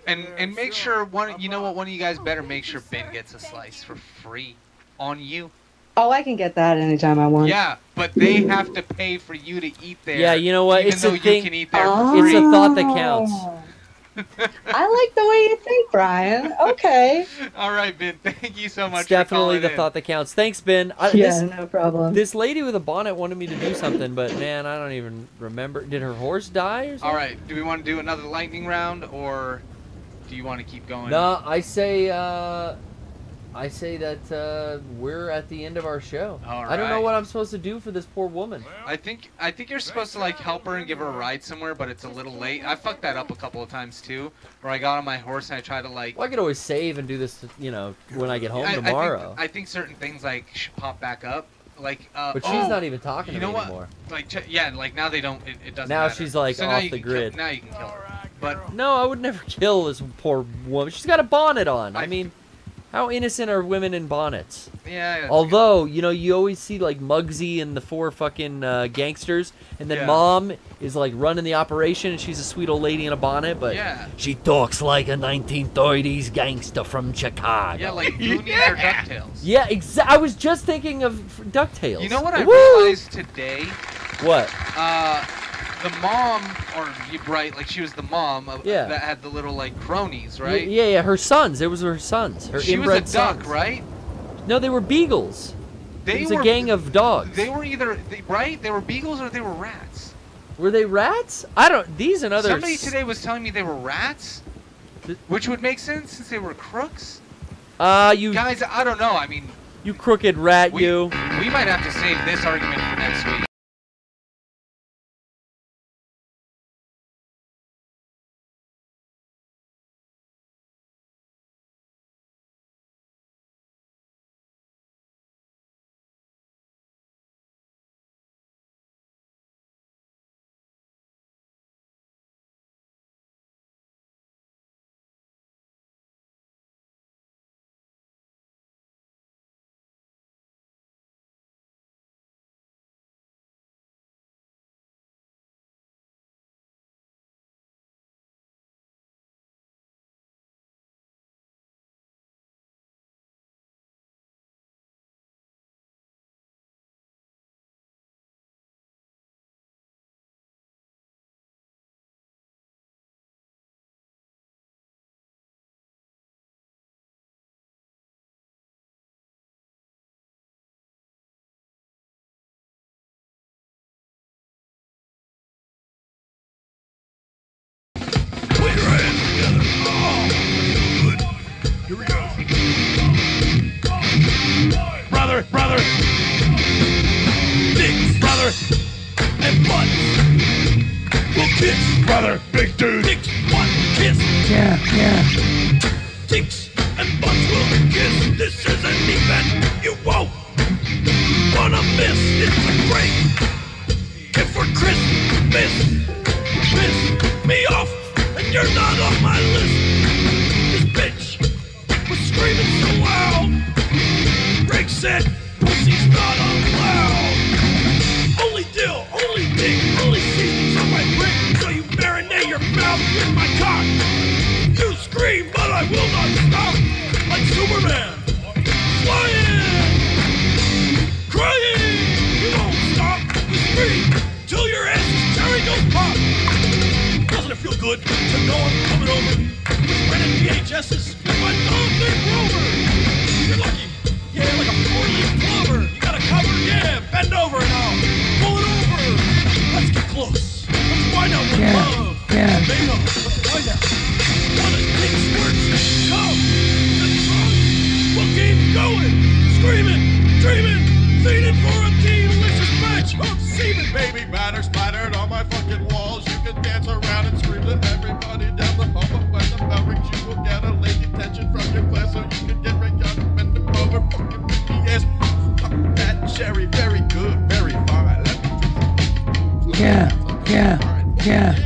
And make sure one of you guys better make sure Ben gets a slice for free on you. Oh, I can get that anytime I want. Yeah, but they have to pay for you to eat there. Yeah, you know what? Even It's though a thing. you can eat there for Oh. It's free. a thought that counts. I like the way you think, Brian. Okay. All right, Ben. Thank you so much. It's definitely for the calling thought that counts. Thanks, Ben. Yeah, no problem. This lady with a bonnet wanted me to do something, but man, I don't even remember. Did her horse die or something? All right. Do we want to do another lightning round, or do you want to keep going? No, I say that we're at the end of our show. All I don't know right. what I'm supposed to do for this poor woman. I think you're supposed to like help her and give her a ride somewhere, but it's a little late. I fucked that up a couple of times too, where I got on my horse and I tried to like. Well, I could always save and do this, when I get home tomorrow. I think certain things like should pop back up, like. But she's not even talking to me what? anymore. Like like now they don't. It doesn't. Now matter. she's, like, So now off you the can grid. Now you can kill her. But No, I would never kill this poor woman. She's got a bonnet on. I mean, how innocent are women in bonnets? yeah. that's Although, you always see like Muggsy and the four fucking gangsters, and then Yeah. Mom is like running the operation, and she's a sweet old lady in a bonnet, but Yeah. she talks like a 1930s gangster from Chicago. good. Yeah, like Goonies or DuckTales. Yeah, I was just thinking of DuckTales. You know what I Woo! realized today? What? The mom, like she was the mom Yeah. that had the little like cronies, right? Yeah, her sons. It was her sons. Her She was a inbred duck, sons. right? No, they were beagles. They it was were a gang of dogs. They were either right. They were beagles or they were rats. Were they rats? I don't. These and others. Somebody today was telling me they were rats, which would make sense since they were crooks. You Guys, I don't know. I mean, you crooked rat, you. we might have to save this argument for next week. Here we go. Brother. Dicks, brother. And butts. We'll kiss, brother. Big dude. Dicks, butt, kiss. Yeah. Dicks and butts will kiss. This isn't even. You won't wanna miss. It's a great gift for Christmas. Piss me off, and you're not on my list. This bitch was screaming so loud. Greg said, pussy's not allowed. Only dill, only dick, only seasonings on my brick. So you marinate your mouth with my cock. You scream, but I will not stop. Like Superman, flying, crying. You won't stop. You scream till your ass is cherry goes pop. Doesn't it feel good to know I'm coming over with rented VHSs with my dog named Rover? You're lucky. Yeah, like a four-leaf clover. You got a cover? Yeah, bend over and I'll pull it over. close. Let's find out what love. Yeah. Bingo. Let's find out. What a things works. Come. Let's try. We'll keep going. Screaming, dreaming, feeding for a delicious batch of semen. Baby batter splattered on my fucking walls. You can dance around and scream to everybody down the hall. But when the bell rings, you will get a lady attention from your class, so you can get right young and the over fucking yes. That cherry, very good, very fine. Yeah. Yeah.